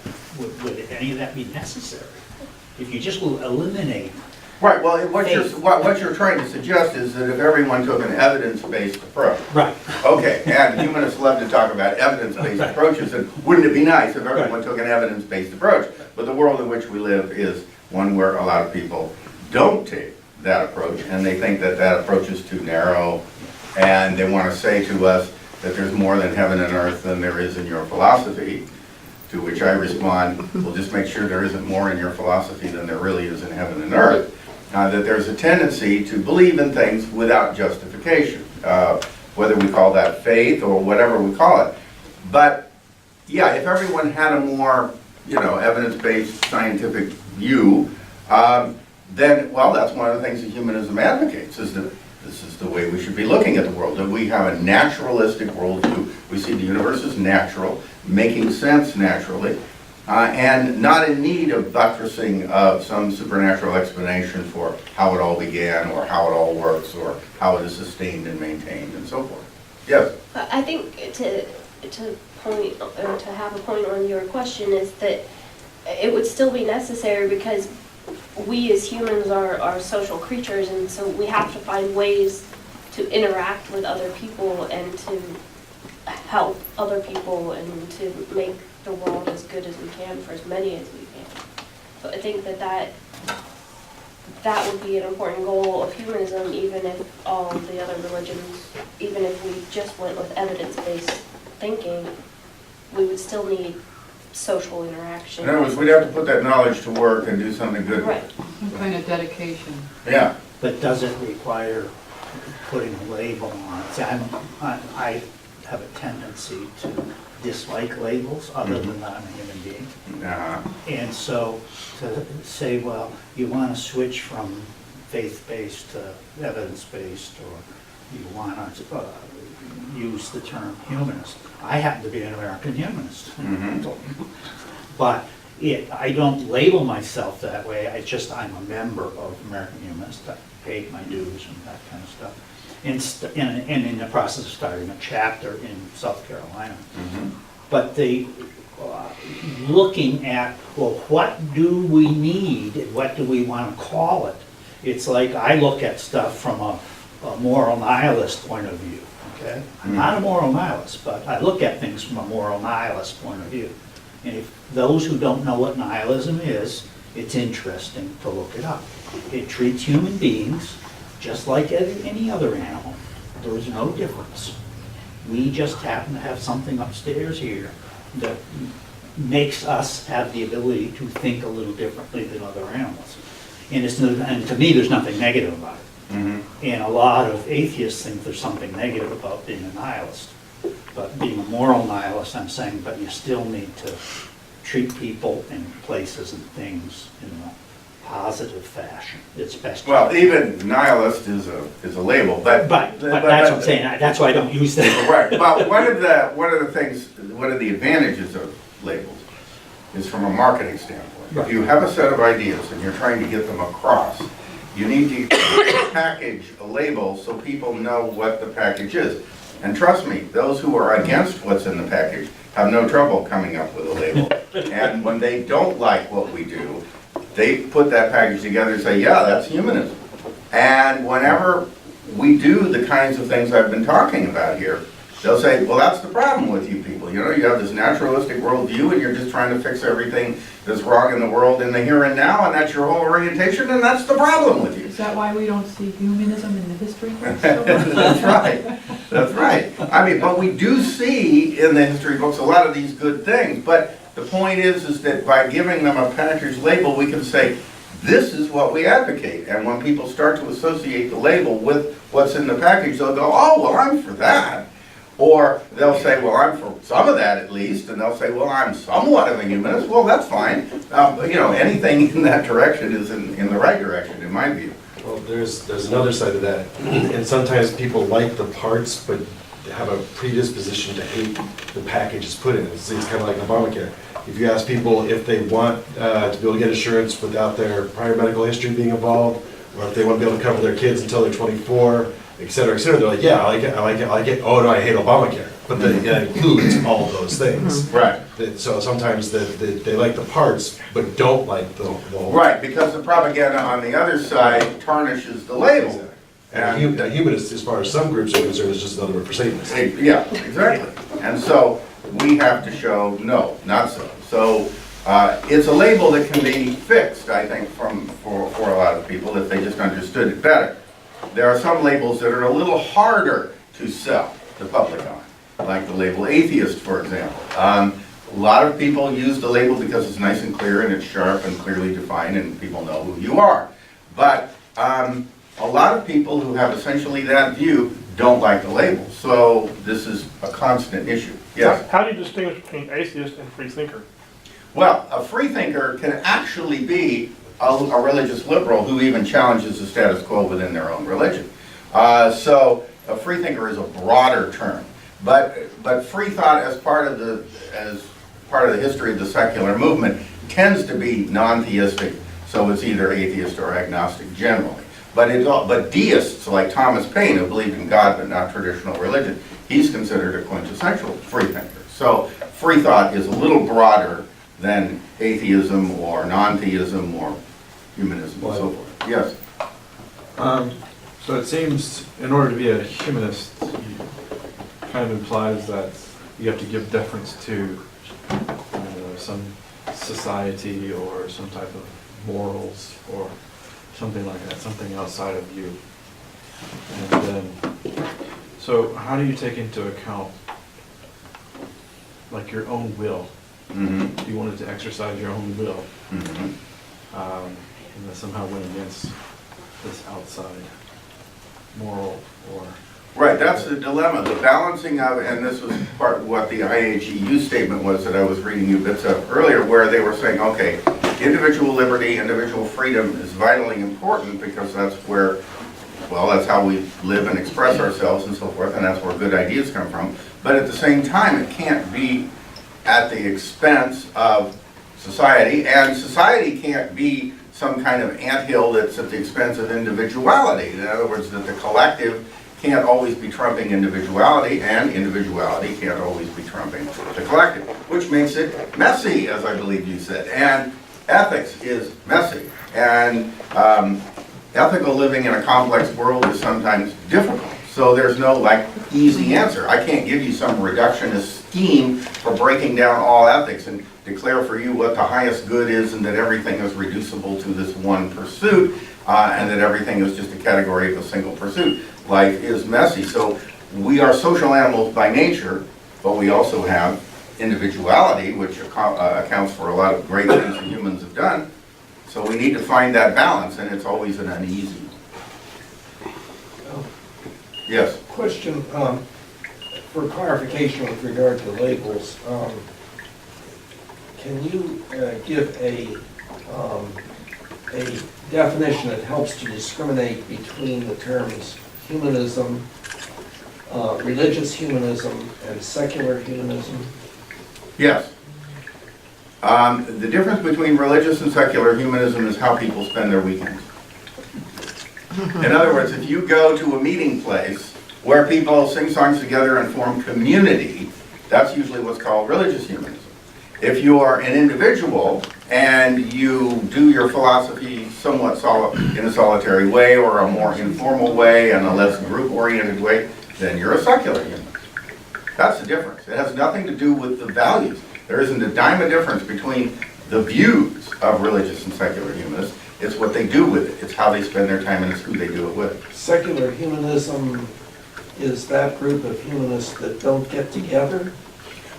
Would any of that be necessary? If you just will eliminate Right, well, what you're trying to suggest is that if everyone took an evidence-based approach. Right. Okay, and humanists love to talk about evidence-based approaches, and wouldn't it be nice if everyone took an evidence-based approach? But the world in which we live is one where a lot of people don't take that approach, and they think that that approach is too narrow, and they want to say to us that there's more than heaven and earth than there is in your philosophy. To which I respond, well, just make sure there isn't more in your philosophy than there really is in heaven and earth. That there's a tendency to believe in things without justification, whether we call that faith or whatever we call it. But yeah, if everyone had a more, evidence-based scientific view, then, well, that's one of the things that humanism advocates, is that this is the way we should be looking at the world, that we have a naturalistic worldview. We see the universe as natural, making sense naturally, and not in need of buttressing of some supernatural explanation for how it all began, or how it all works, or how it is sustained and maintained, and so forth. Yes? I think to have a point on your question is that it would still be necessary because we as humans are social creatures, and so we have to find ways to interact with other people and to help other people and to make the world as good as we can for as many as we can. So I think that would be an important goal of humanism, even if all of the other religions, even if we just went with evidence-based thinking, we would still need social interaction. In other words, we'd have to put that knowledge to work and do something good with it. Some kind of dedication. Yeah. But does it require putting a label on it? See, I have a tendency to dislike labels, other than that I'm a human being. And so to say, well, you want to switch from faith-based to evidence-based, or you want to use the term humanist. I happen to be an American humanist. But I don't label myself that way. I'm a member of American Humanists. I paid my dues and that kind of stuff. And in the process of starting a chapter in South Carolina. But looking at, well, what do we need and what do we want to call it? It's like I look at stuff from a moral nihilist point of view. Okay? I'm not a moral nihilist, but I look at things from a moral nihilist point of view. And if those who don't know what nihilism is, it's interesting to look it up. It treats human beings just like any other animal. There is no difference. We just happen to have something upstairs here that makes us have the ability to think a little differently than other animals. And to me, there's nothing negative about it. And a lot of atheists think there's something negative about being a nihilist. But being a moral nihilist, I'm saying, but you still need to treat people and places and things in a positive fashion. It's best. Well, even nihilist is a label, but But that's what I'm saying, that's why I don't use that. right. But one of the advantages of labels is from a marketing standpoint. If you have a set of ideas and you're trying to get them across, you need to package a label so people know what the package is. And trust me, those who are against what's in the package have no trouble coming up with a label. And when they don't like what we do, they put that package together and say, yeah, that's humanism. And whenever we do the kinds of things I've been talking about here, they'll say, well, that's the problem with you people. You know, you have this naturalistic worldview and you're just trying to fix everything that's wrong in the world in the here and now, and that's your whole orientation, and that's the problem with you. Is that why we don't see humanism in the history books? That's right. That's right. I mean, but we do see in the history books a lot of these good things, but the point is that by giving them a package label, we can say, this is what we advocate. And when people start to associate the label with what's in the package, they'll go, oh, well, I'm for that. Or they'll say, well, I'm for some of that at least, and they'll say, well, I'm somewhat of a humanist. Well, that's fine. You know, anything in that direction is in the right direction, in my view. Well, there's another side of that, and sometimes people like the parts, but have a predisposition to hate the package it's put in. It's kind of like Obamacare. If you ask people if they want to be able to get insurance without their prior medical history being involved, or if they want to be able to cover their kids until they're 24, et cetera, they're like, yeah, I like it. Oh, no, I hate Obamacare. But that includes all those things. Right. So sometimes they like the parts, but don't like the whole. Right, because the propaganda on the other side tarnishes the label. Exactly. And a humanist, as far as some groups are concerned, is just another word for Satanist. Yeah, exactly. And so we have to show, no, not so. So it's a label that can be fixed, I think, for a lot of people if they just understood it better. There are some labels that are a little harder to sell the public on, like the label atheist, for example. A lot of people use the label because it's nice and clear and it's sharp and clearly defined and people know who you are. But a lot of people who have essentially that view don't like the label. So this is a constant issue. Yes? How do you distinguish between atheist and free thinker? Well, a free thinker can actually be a religious liberal who even challenges the status quo within their own religion. So a free thinker is a broader term. But free thought as part of the history of the secular movement tends to be non-theistic, so it's either atheist or agnostic generally. But deists like Thomas Paine, who believed in God but not traditional religion, he's considered a quintessential free thinker. So free thought is a little broader than atheism or non-theism or humanism and so forth. Yes? So it seems in order to be a humanist, kind of implies that you have to give deference to some society or some type of morals or something like that, something outside of you. And then, so how do you take into account like your own will? You wanted to exercise your own will, and that somehow went against this outside moral or... Right, that's the dilemma, the balancing of, and this was part of what the IHEU statement was that I was reading you bits of earlier, where they were saying, okay, individual liberty, individual freedom is vitally important because that's where, well, that's how we live and express ourselves and so forth, and that's where good ideas come from. But at the same time, it can't be at the expense of society, and society can't be some kind of anthill that's at the expense of individuality. In other words, that the collective can't always be trumping individuality, and individuality can't always be trumping the collective, which makes it messy, as I believe you said. And ethics is messy, and ethical living in a complex world is sometimes difficult. So there's no like easy answer. I can't give you some reductionist scheme for breaking down all ethics and declare for you what the highest good is and that everything is reducible to this one pursuit, and that everything is just a category of a single pursuit. Life is messy. So we are social animals by nature, but we also have individuality, which accounts for a lot of great things that humans have done. So we need to find that balance, and it's always an uneasy. Yes? Question, for clarification with regard to labels, can you give a definition that helps to discriminate between the terms humanism, religious humanism, and secular humanism? Yes. The difference between religious and secular humanism is how people spend their weekends. In other words, if you go to a meeting place where people sing songs together and form community, that's usually what's called religious humanism. If you are an individual and you do your philosophy somewhat in a solitary way or a more informal way and a less group-oriented way, then you're a secular humanist. That's the difference. It has nothing to do with the values. There isn't a dime of difference between the views of religious and secular humanists. It's what they do with it. It's how they spend their time and it's who they do it with. Secular humanism is that group of humanists that don't get together?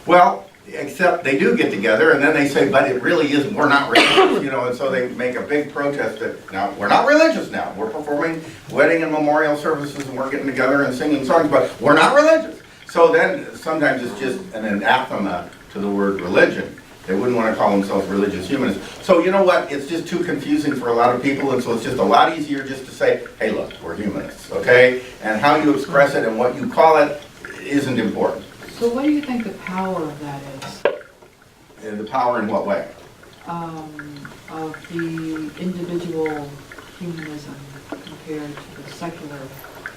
Well, except they do get together and then they say, but it really isn't, we're not religious, you know, and so they make a big protest that, now, we're not religious now. We're performing wedding and memorial services and we're getting together and singing songs, but we're not religious. So then sometimes it's just an anathema to the word religion. They wouldn't want to call themselves religious humanists. So you know what, it's just too confusing for a lot of people, and so it's just a lot easier just to say, hey look, we're humanists, okay? And how you express it and what you call it isn't important. So what do you think the power of that is? And the power in what way? Of the individual humanism compared to the secular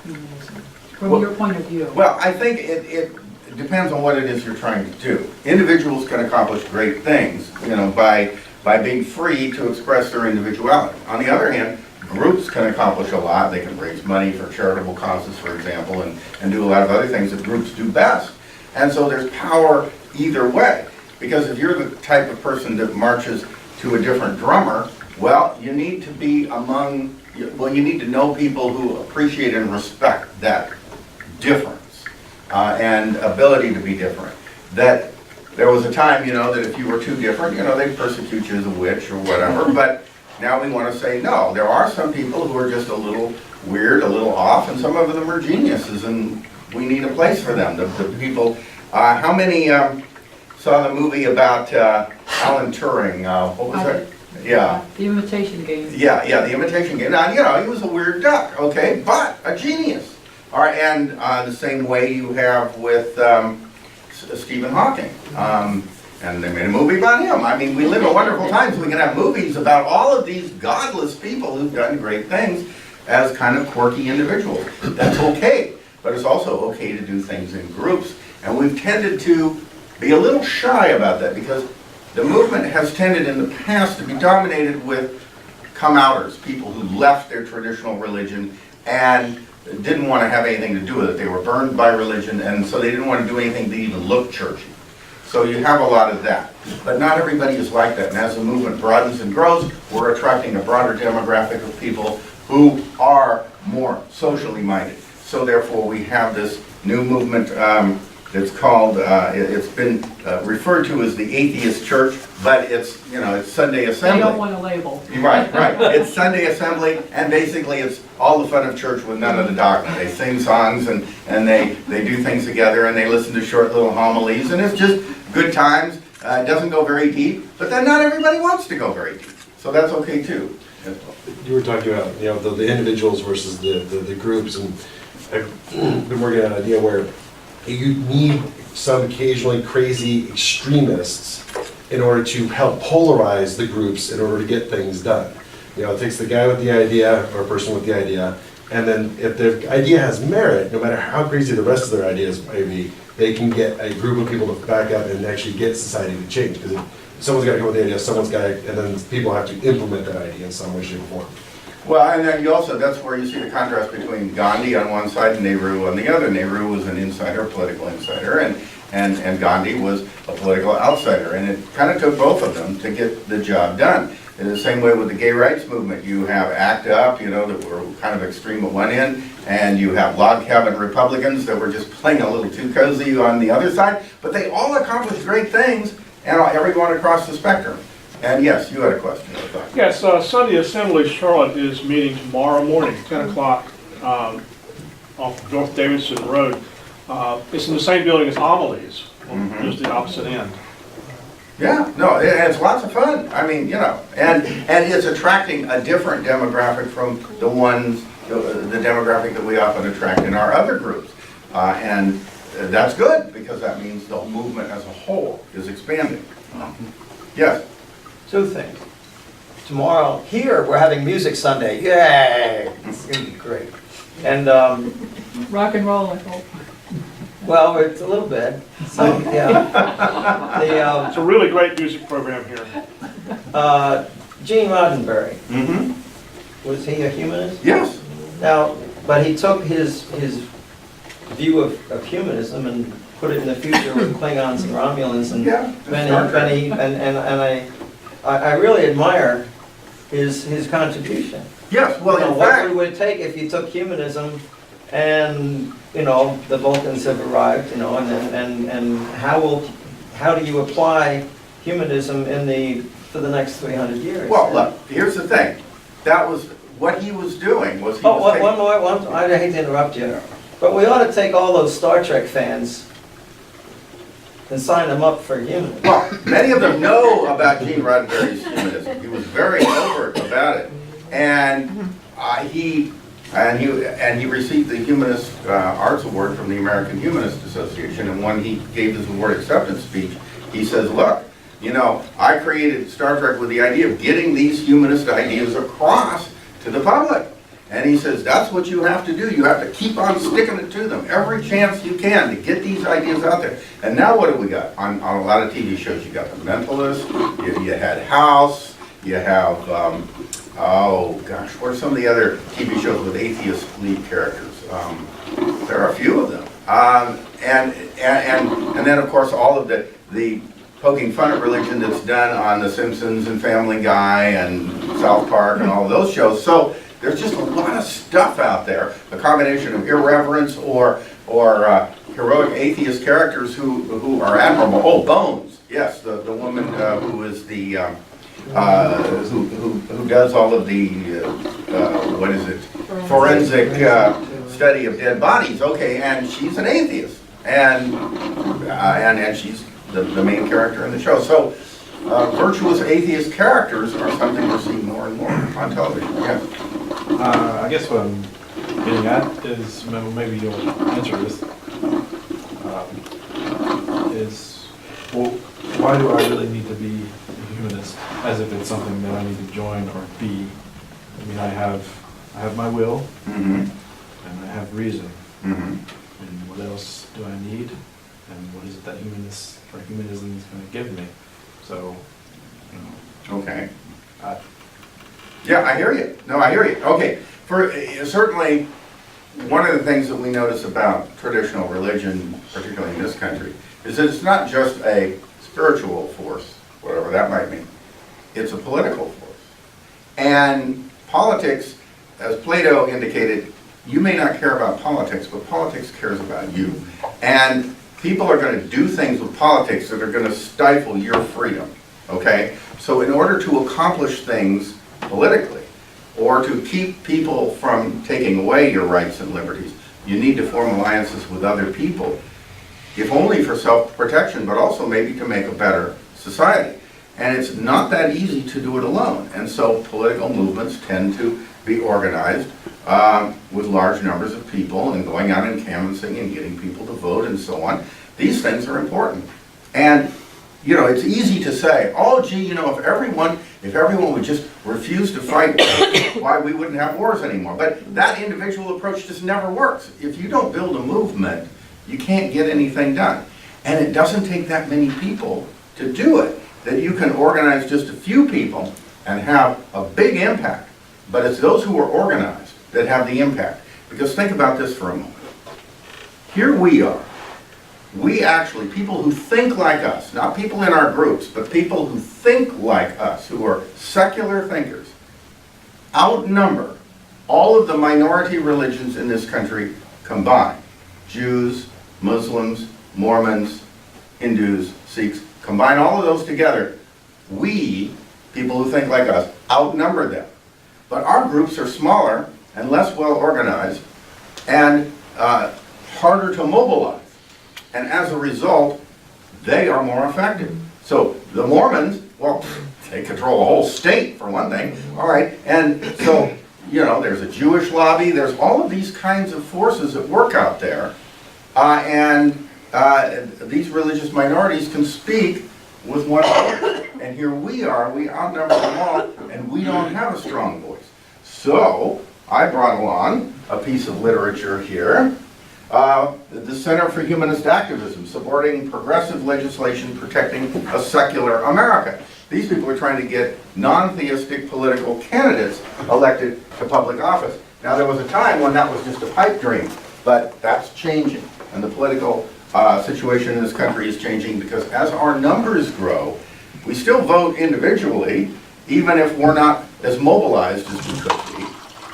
humanism, from your point of view? Well, I think it depends on what it is you're trying to do. Individuals can accomplish great things, you know, by being free to express their individuality. On the other hand, groups can accomplish a lot. They can raise money for charitable causes, for example, and do a lot of other things that groups do best. And so there's power either way. Because if you're the type of person that marches to a different drummer, well, you need to be among, well, you need to know people who appreciate and respect that difference. And ability to be different. That there was a time, you know, that if you were too different, you know, they'd persecute you as a witch or whatever, but now we want to say, no, there are some people who are just a little weird, a little off, and some of them are geniuses, and we need a place for them. The people, how many saw the movie about Alan Turing? What was it? Yeah. The Imitation Game. Yeah, The Imitation Game. Now, you know, he was a weird duck, okay, but a genius. All right, and the same way you have with Stephen Hawking. And they made a movie about him. I mean, we live in wonderful times. We can have movies about all of these godless people who've done great things as kind of quirky individuals. That's okay, but it's also okay to do things in groups. And we've tended to be a little shy about that because the movement has tended in the past to be dominated with come-outers, people who left their traditional religion and didn't want to have anything to do with it. They were burned by religion, and so they didn't want to do anything that even looked churchy. So you have a lot of that. But not everybody is like that, and as the movement broadens and grows, we're attracting a broader demographic of people who are more socially minded. So therefore, we have this new movement that's called, it's been referred to as the Atheist Church, but it's, you know, it's Sunday Assembly. They don't want a label. Right. It's Sunday Assembly, and basically it's all the fun of church with none of the dogma. They sing songs, and they do things together, and they listen to short little homilies, and it's just good times. It doesn't go very deep, but then not everybody wants to go very deep. So that's okay too. You were talking about, you know, the individuals versus the groups, and I've been working on an idea where you need some occasionally crazy extremists in order to help polarize the groups in order to get things done. You know, it takes the guy with the idea or person with the idea, and then if the idea has merit, no matter how crazy the rest of their ideas may be, they can get a group of people to back up and actually get society to change. Because someone's got to come with the idea, someone's got to, and then people have to implement that idea in some way, shape, or form. Well, and then you also, that's where you see the contrast between Gandhi on one side and Nehru on the other. Nehru was an insider, political insider, and and Gandhi was a political outsider, and it kind of took both of them to get the job done. In the same way with the gay rights movement, you have ACT UP, you know, that were kind of extreme at one end, and you have log cabin Republicans that were just playing a little too cozy on the other side, but they all accomplished great things, and everyone across the spectrum. And yes, you had a question, I thought. Yes, Sunday Assembly Charlotte is meeting tomorrow morning, 10 o'clock, off North Davidson Road. It's in the same building as Amelie's, on just the opposite end. Yeah, no, it's lots of fun. I mean, you know, and it's attracting a different demographic from the ones, the demographic that we often attract in our other groups. And that's good, because that means the movement as a whole is expanding. Yes? Two things. Tomorrow, here, we're having Music Sunday. Yay! It's going to be great. And, Rock and roll, I hope. well, it's a little bit. So, yeah. It's a really great music program here. Gene Roddenberry, Mm-hmm. was he a humanist? Yes. Now, but he took his view of humanism and put it in the future with Klingons and Romulans and Yeah. Benny, and I really admire his contribution. Yes, well, You know, in what fact, would it take if you took humanism and, you know, the Vulcans have arrived, you know, and how do you apply humanism for the next 300 years? well, look, here's the thing. That was, what he was doing was he Oh, was taking... one more, I hate to interrupt you, but we ought to take all those Star Trek fans and sign them up for humanism. Well, many of them know about Gene Roddenberry's humanism. He was very overt about it, and he received the Humanist Arts Award from the American Humanist Association. And when he gave his award acceptance speech, he says, "Look, you know, I created Star Trek with the idea of getting these humanist ideas across to the public." And he says, that's what you have to do. You have to keep on sticking it to them every chance you can to get these ideas out there. And now what do we got? On a lot of TV shows, you got The Mentalist, you had House, you have, oh gosh, what are some of the other TV shows with atheist lead characters? There are a few of them. And then, of course, all of the poking fun at religion that's done on The Simpsons and Family Guy and South Park and all of those shows. So there's just a lot of stuff out there, a combination of irreverence or heroic atheist characters who are admirable. Oh, Bones, yes, the woman who is the who does all of the what is it, forensic study of dead bodies. Okay, and she's an atheist, and she's the main character in the show. So virtuous atheist characters are something we're seeing more and more on television. Yes. I guess what I'm getting at is, maybe you'll answer this, is, well, why do I really need to be a humanist, as if it's something that I need to join or be? I mean, I have my will, and I have reason, and what else do I need, and what is it that humanism is going to give me? So, you know. Okay. Yeah, I hear you. No, I hear you. Okay. Certainly, one of the things that we notice about traditional religion, particularly in this country, is that it's not just a spiritual force, whatever that might mean. It's a political force. And politics, as Plato indicated, you may not care about politics, but politics cares about you. And people are going to do things with politics that are going to stifle your freedom. Okay? So in order to accomplish things politically, or to keep people from taking away your rights and liberties, you need to form alliances with other people, if only for self-protection, but also maybe to make a better society. And it's not that easy to do it alone. And so political movements tend to be organized with large numbers of people and going out and canvassing and getting people to vote and so on. These things are important. And you know, it's easy to say, oh, gee, you know, if everyone would just refuse to fight, why we wouldn't have wars anymore. But that individual approach just never works. If you don't build a movement, you can't get anything done. And it doesn't take that many people to do it, that you can organize just a few people and have a big impact. But it's those who are organized that have the impact. Because think about this for a moment. Here we are, we actually, people who think like us, not people in our groups, but people who think like us, who are secular thinkers, outnumber all of the minority religions in this country combined. Jews, Muslims, Mormons, Hindus, Sikhs, combine all of those together, we, people who think like us, outnumber them. But our groups are smaller and less well organized and harder to mobilize. And as a result, they are more effective. So the Mormons, well, they control the whole state for one thing, all right? And so, you know, there's a Jewish lobby, there's all of these kinds of forces at work out there. These religious minorities can speak with one voice. And here we are, we outnumber them all, and we don't have a strong voice. So, I brought along a piece of literature here. The Center for Humanist Activism, supporting progressive legislation protecting a secular America. These people are trying to get non-theistic political candidates elected to public office. Now, there was a time when that was just a pipe dream, but that's changing. And the political situation in this country is changing because as our numbers grow, we still vote individually, even if we're not as mobilized as we could be.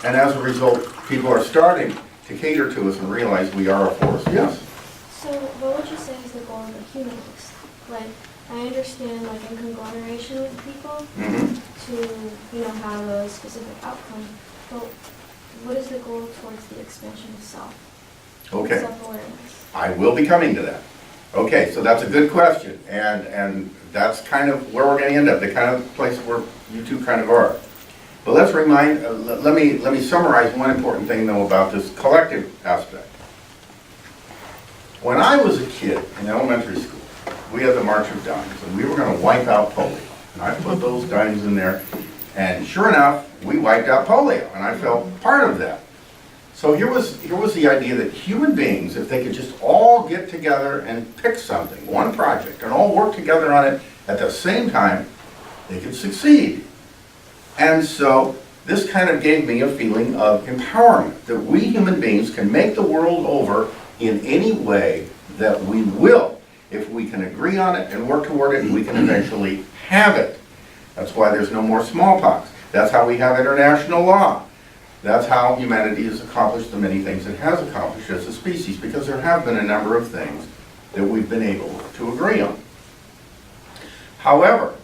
And as a result, people are starting to cater to us and realize we are a force. Yes? So what would you say is the goal of a humanist? Like, I understand like in conglomeration with people to, you know, have a specific outcome, but what is the goal towards the expansion of self? Okay. Self-awareness. I will be coming to that. Okay, so that's a good question, and that's kind of where we're going to end up, the kind of place where you two kind of are. But let's remind, let me summarize one important thing though about this collective aspect. When I was a kid in elementary school, we had the March of Dimes, and we were going to wipe out polio. And I put those dimes in there, and sure enough, we wiped out polio, and I felt part of that. So here was the idea that human beings, if they could just all get together and pick something, one project, and all work together on it at the same time, they could succeed. And so this kind of gave me a feeling of empowerment, that we human beings can make the world over in any way that we will. If we can agree on it and work toward it, we can eventually have it. That's why there's no more smallpox. That's how we have international law. That's how humanity has accomplished the many things it has accomplished as a species, because there have been a number of things that we've been able to agree on. However,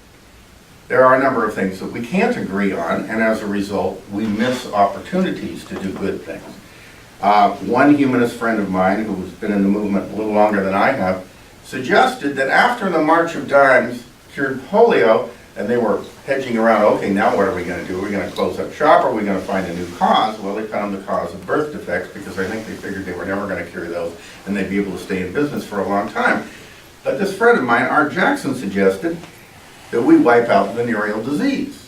there are a number of things that we can't agree on, and as a result, we miss opportunities to do good things. One humanist friend of mine, who's been in the movement a little longer than I have, suggested that after the March of Dimes cured polio, and they were hedging around, okay, now what are we going to do? Are we going to close up shop, or are we going to find a new cause? Well, they found the cause of birth defects, because I think they figured they were never going to cure those, and they'd be able to stay in business for a long time. But this friend of mine, Art Jackson, suggested that we wipe out venereal disease.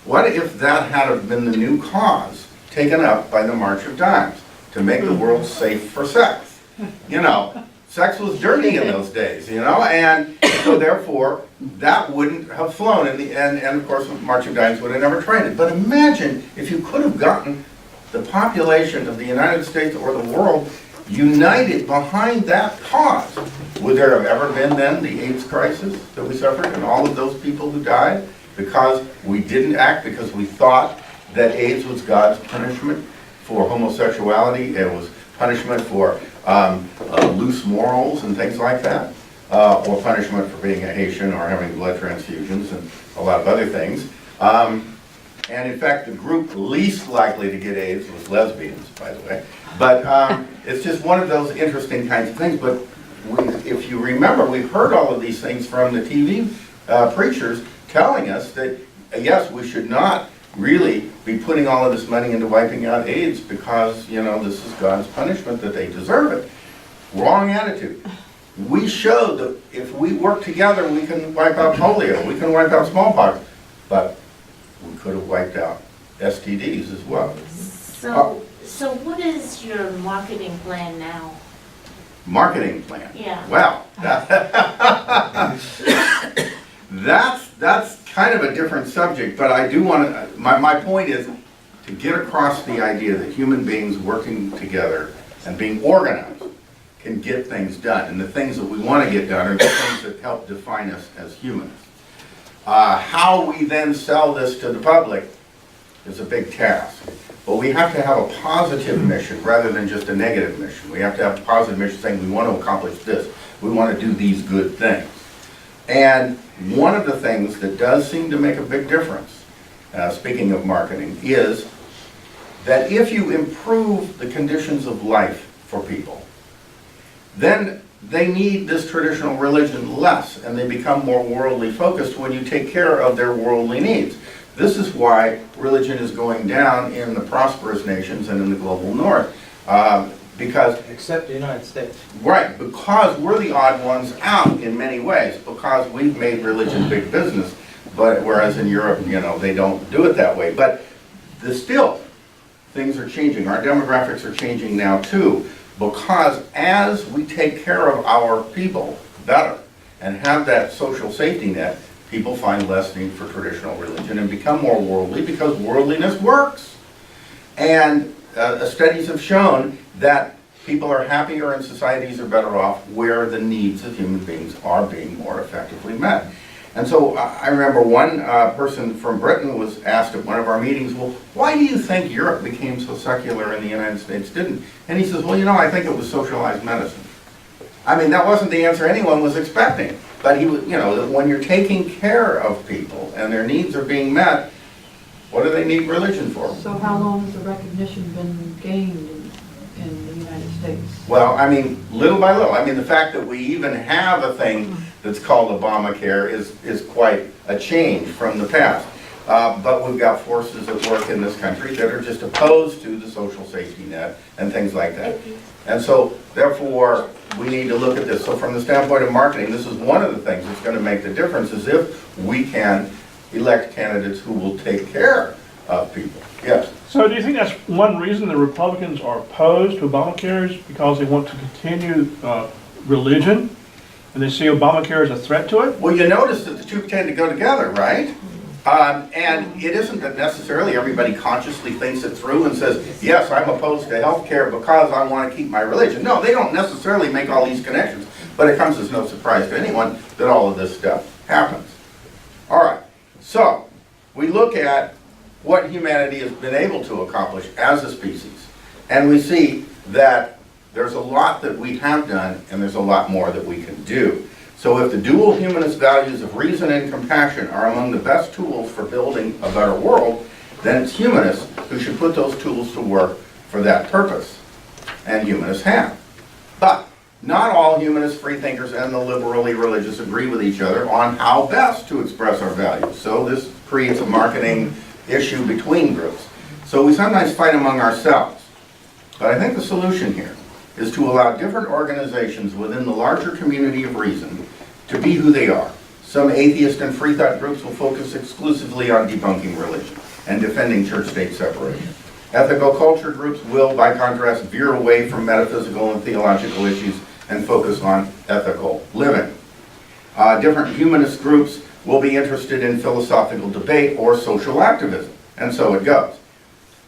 What if that had been the new cause taken up by the March of Dimes to make the world safe for sex? You know, sex was dirty in those days, you know, and so therefore that wouldn't have flown in the end, and of course the March of Dimes would have never tried it. But imagine if you could have gotten the population of the United States or the world united behind that cause. Would there have ever been then the AIDS crisis that we suffered and all of those people who died because we didn't act, because we thought that AIDS was God's punishment for homosexuality, it was punishment for loose morals and things like that, or punishment for being a Haitian or having blood transfusions and a lot of other things. And in fact, the group least likely to get AIDS was lesbians, by the way. But it's just one of those interesting kinds of things. But if you remember, we've heard all of these things from the TV preachers telling us that, yes, we should not really be putting all of this money into wiping out AIDS because, you know, this is God's punishment, that they deserve it. Wrong attitude. We showed that if we work together, we can wipe out polio, we can wipe out smallpox, but we could have wiped out STDs as well. So what is your marketing plan now? Marketing plan? Yeah. Well, that's kind of a different subject, but I do want to, my point is to get across the idea that human beings working together and being organized can get things done. And the things that we want to get done are the things that help define us as humanists. How we then sell this to the public is a big task. But we have to have a positive mission rather than just a negative mission. We have to have a positive mission saying we want to accomplish this. We want to do these good things. And one of the things that does seem to make a big difference, speaking of marketing, is that if you improve the conditions of life for people, then they need this traditional religion less, and they become more worldly focused when you take care of their worldly needs. This is why religion is going down in the prosperous nations and in the global north, because... Except the United States. Right, because we're the odd ones out in many ways, because we've made religion big business, but whereas in Europe, you know, they don't do it that way. But still, things are changing. Our demographics are changing now too, because as we take care of our people better and have that social safety net, people find less need for traditional religion and become more worldly because worldliness works. And studies have shown that people are happier and societies are better off where the needs of human beings are being more effectively met. And so I remember one person from Britain was asked at one of our meetings, well, why do you think Europe became so secular and the United States didn't? And he says, well, you know, I think it was socialized medicine. I mean, that wasn't the answer anyone was expecting. But he was, you know, when you're taking care of people and their needs are being met, what do they need religion for? So how long has the recognition been gained in the United States? Well, I mean, little by little. I mean, the fact that we even have a thing that's called Obamacare is quite a change from the past. But we've got forces at work in this country that are just opposed to the social safety net and things like that. And so, therefore, we need to look at this. So from the standpoint of marketing, this is one of the things that's going to make the difference, is if we can elect candidates who will take care of people. Yes? So do you think that's one reason the Republicans are opposed to Obamacare, is because they want to continue religion, and they see Obamacare as a threat to it? Well, you notice that the two tend to go together, right? And it isn't that necessarily everybody consciously thinks it through and says, yes, I'm opposed to health care because I want to keep my religion. No, they don't necessarily make all these connections, but it comes as no surprise to anyone that all of this stuff happens. All right, so we look at what humanity has been able to accomplish as a species, and we see that there's a lot that we have done and there's a lot more that we can do. So if the dual humanist values of reason and compassion are among the best tools for building a better world, then it's humanists who should put those tools to work for that purpose. And humanists have. But not all humanist freethinkers and the liberally religious agree with each other on how best to express our values. So this creates a marketing issue between groups. So we sometimes fight among ourselves. But I think the solution here is to allow different organizations within the larger community of reason to be who they are. Some atheist and free thought groups will focus exclusively on debunking religion and defending church-state separation. Ethical culture groups will, by contrast, veer away from metaphysical and theological issues and focus on ethical living. Different humanist groups will be interested in philosophical debate or social activism, and so it goes.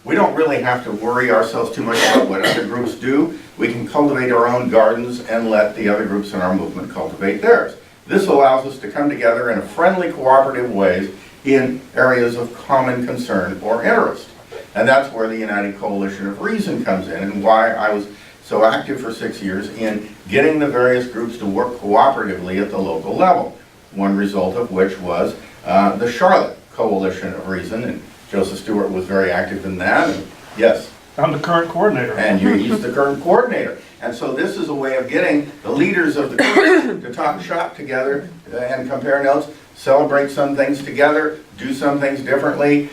We don't really have to worry ourselves too much about what other groups do. We can cultivate our own gardens and let the other groups in our movement cultivate theirs. This allows us to come together in a friendly, cooperative ways in areas of common concern or interest. And that's where the United Coalition of Reason comes in, and why I was so active for 6 years in getting the various groups to work cooperatively at the local level. One result of which was the Charlotte Coalition of Reason, and Joseph Stewart was very active in that. And yes. I'm the current coordinator. And he's the current coordinator. And so this is a way of getting the leaders of the group to talk shop together and compare notes, celebrate some things together, do some things differently,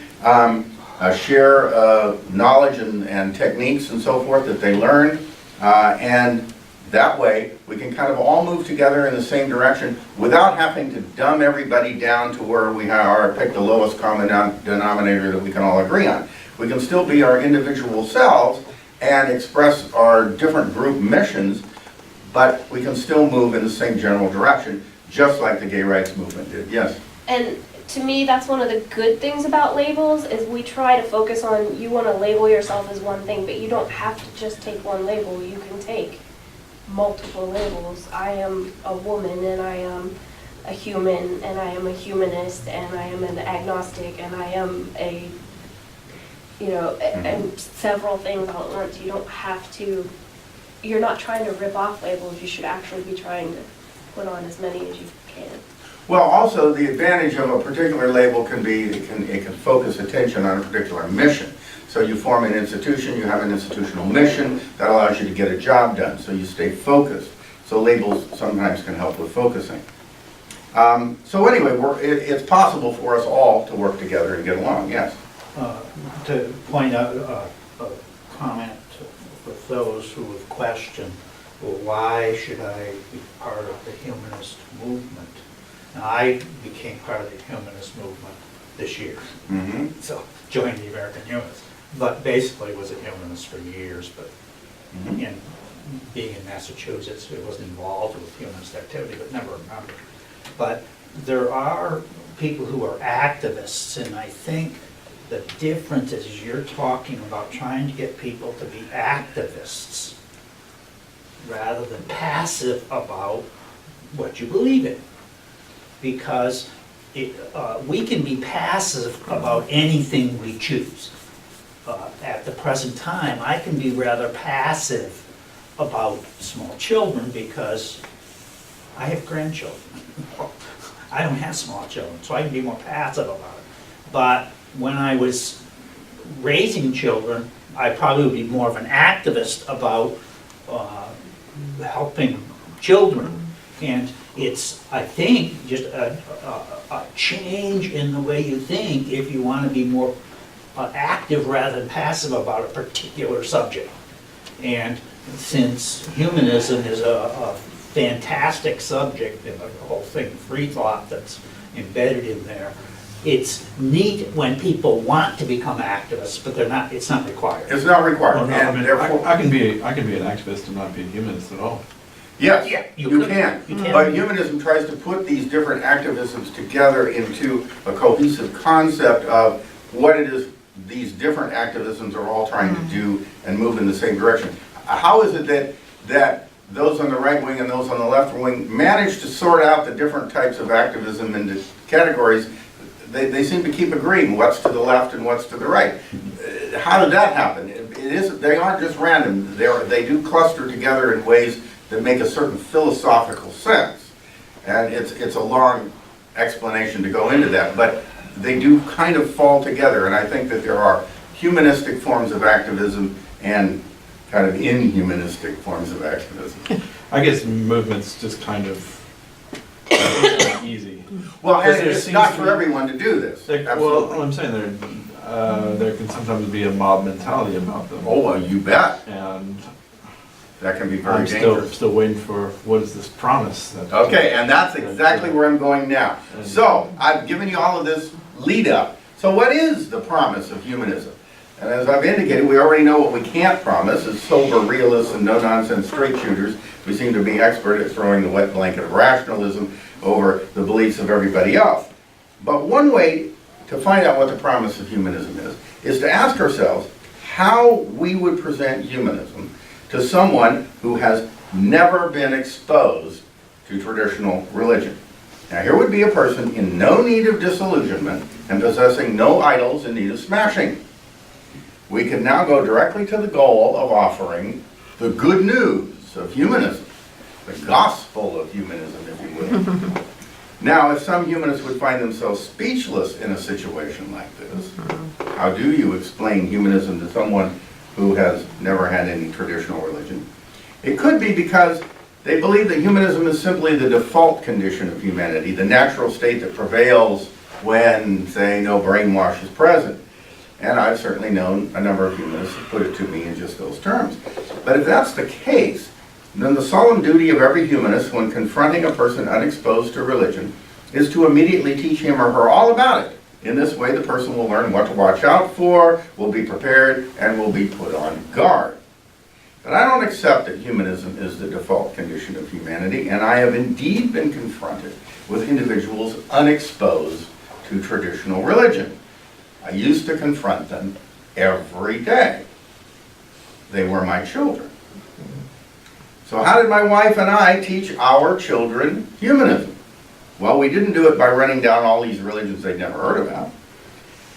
share knowledge and techniques and so forth that they learn. And that way we can kind of all move together in the same direction without having to dumb everybody down to where we pick the lowest common denominator that we can all agree on. We can still be our individual selves and express our different group missions, but we can still move in the same general direction, just like the gay rights movement did. Yes? And to me, that's one of the good things about labels, is we try to focus on, you want to label yourself as one thing, but you don't have to just take one label. You can take multiple labels. I am a woman, and I am a human, and I am a humanist, and I am an agnostic, and I am a, and several things all at once. You don't have to, you're not trying to rip off labels. You should actually be trying to put on as many as you can. Well, also, the advantage of a particular label can be, it can focus attention on a particular mission. So you form an institution, you have an institutional mission that allows you to get a job done, so you stay focused. So labels sometimes can help with focusing. So anyway, it's possible for us all to work together and get along, yes. To point out a comment with those who have questioned, well, why should I be part of the humanist movement? And I became part of the humanist movement this year. Mm-hmm. So joined the American Humanists, but basically was a humanist for years, but in being in Massachusetts, it was involved with humanist activity, but never a member. But there are people who are activists, and I think the difference is you're talking about trying to get people to be activists rather than passive about what you believe in. Because we can be passive about anything we choose. At the present time, I can be rather passive about small children because I have grandchildren. I don't have small children, so I can be more passive about it. But when I was raising children, I probably would be more of an activist about helping children. And it's, I think, just a change in the way you think if you want to be more active rather than passive about a particular subject. And since humanism is a fantastic subject and the whole thing, free thought that's embedded in there, it's neat when people want to become activists, but they're not. It's not required. It's not required. Well, no, And I mean, therefore, I can be an activist and not be a humanist at all. yes, Yeah, you you can. can. But humanism tries to put these different activisms together into a cohesive concept of what it is these different activisms are all trying to do and move in the same direction. How is it that those on the right wing and those on the left wing manage to sort out the different types of activism into categories? They seem to keep agreeing what's to the left and what's to the right. How did that happen? They aren't just random. They do cluster together in ways that make a certain philosophical sense. And it's a long explanation to go into that, but they do kind of fall together. And I think that there are humanistic forms of activism and kind of inhumanistic forms of activism. I guess movements just kind of easy. Well, Because and there it's seems not to for be- everyone to do this. Well, Absolutely. I'm saying there can sometimes be a mob mentality about them. Oh, well, you bet. And That can be very I'm dangerous. still waiting for, what is this promise? That Okay, and that's exactly where I'm going now. So, I've given you all of this lead up. So what is the promise of humanism? And as I've indicated, we already know what we can't promise as sober realists and no-nonsense straight shooters. We seem to be expert at throwing the wet blanket of rationalism over the beliefs of everybody else. But one way to find out what the promise of humanism is to ask ourselves how we would present humanism to someone who has never been exposed to traditional religion. Now here would be a person in no need of disillusionment and possessing no idols in need of smashing. We can now go directly to the goal of offering the good news of humanism, the gospel of humanism, if you will. Now, if some humanists would find themselves speechless in a situation like this, how do you explain humanism to someone who has never had any traditional religion? It could be because they believe that humanism is simply the default condition of humanity, the natural state that prevails when, say, no brainwash is present. And I've certainly known a number of humanists who put it to me in just those terms. But if that's the case, then the solemn duty of every humanist when confronting a person unexposed to religion is to immediately teach him or her all about it. In this way, the person will learn what to watch out for, will be prepared, and will be put on guard. But I don't accept that humanism is the default condition of humanity, and I have indeed been confronted with individuals unexposed to traditional religion. I used to confront them every day. They were my children. So how did my wife and I teach our children humanism? Well, we didn't do it by running down all these religions they'd never heard about.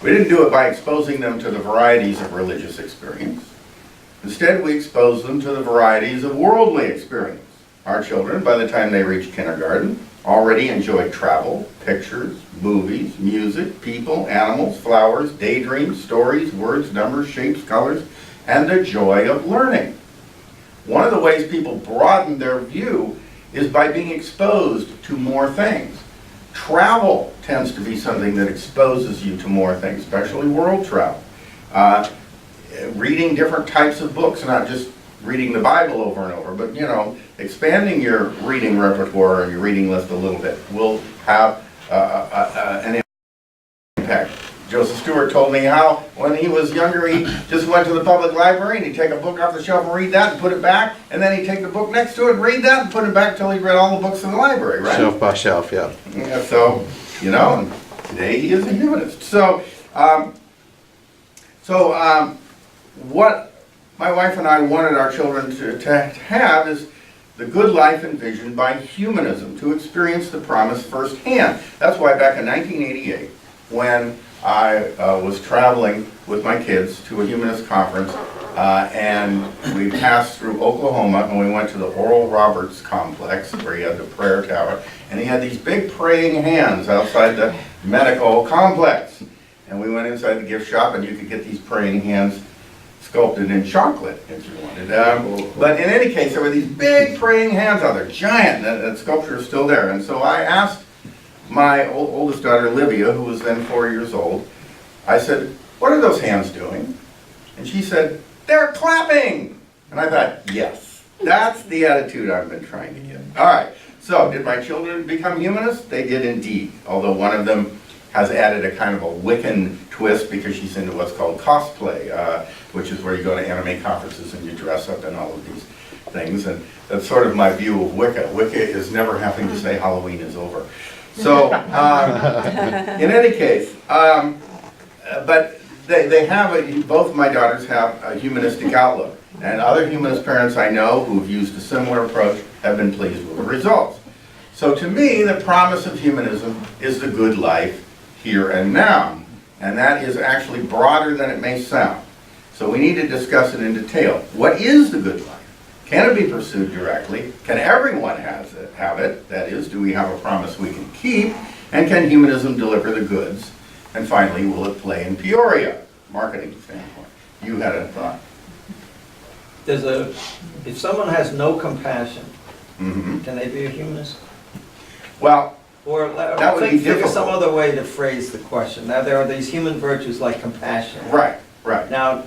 We didn't do it by exposing them to the varieties of religious experience. Instead, we exposed them to the varieties of worldly experience. Our children, by the time they reached kindergarten, already enjoyed travel, pictures, movies, music, people, animals, flowers, daydreams, stories, words, numbers, shapes, colors, and the joy of learning. One of the ways people broaden their view is by being exposed to more things. Travel tends to be something that exposes you to more things, especially world travel. Reading different types of books, not just reading the Bible over and over, but, you know, expanding your reading repertoire or your reading list a little bit will have an impact. Joseph Stewart told me how when he was younger he just went to the public library and he'd take a book off the shelf and read that and put it back, and then he'd take the book next to it and read that and put it back till he read all the books in the library, right? Shelf by shelf, yeah. Yeah, so, you know, and today he is a humanist. So, what my wife and I wanted our children to have is the good life envisioned by humanism, to experience the promise firsthand. That's why back in 1988, when I was traveling with my kids to a humanist conference, and we passed through Oklahoma, and we went to the Oral Roberts complex, where he had the prayer tower, and he had these big praying hands outside the medical complex. And we went inside the gift shop, and you could get these praying hands sculpted in chocolate, if you wanted. But in any case, there were these big praying hands out there, giant, that sculpture is still there. And so I asked my oldest daughter, Livia, who was then 4 years old, I said, "What are those hands doing?" And she said, "They're clapping." And I thought, yes, that's the attitude I've been trying to get. All right, so did my children become humanists? They did indeed, although one of them has added a kind of a Wiccan twist because she's into what's called cosplay, which is where you go to anime conferences and you dress up in all of these things. And that's sort of my view of Wicca. Wicca is never having to say Halloween is over. So, in any case, but they have, both my daughters have a humanistic outlook. And other humanist parents I know who've used a similar approach have been pleased with the results. So to me, the promise of humanism is the good life here and now. And that is actually broader than it may sound. So we need to discuss it in detail. What is the good life? Can it be pursued directly? Can everyone have it? That is, do we have a promise we can keep? And can humanism deliver the goods? And finally, will it play in Peoria? Marketing standpoint. You had a thought. If someone has no compassion, Mm-hmm. can they be a humanist? Well, Or that would be figure difficult. some other way to phrase the question. Now, there are these human virtues like compassion. Right, right. Now,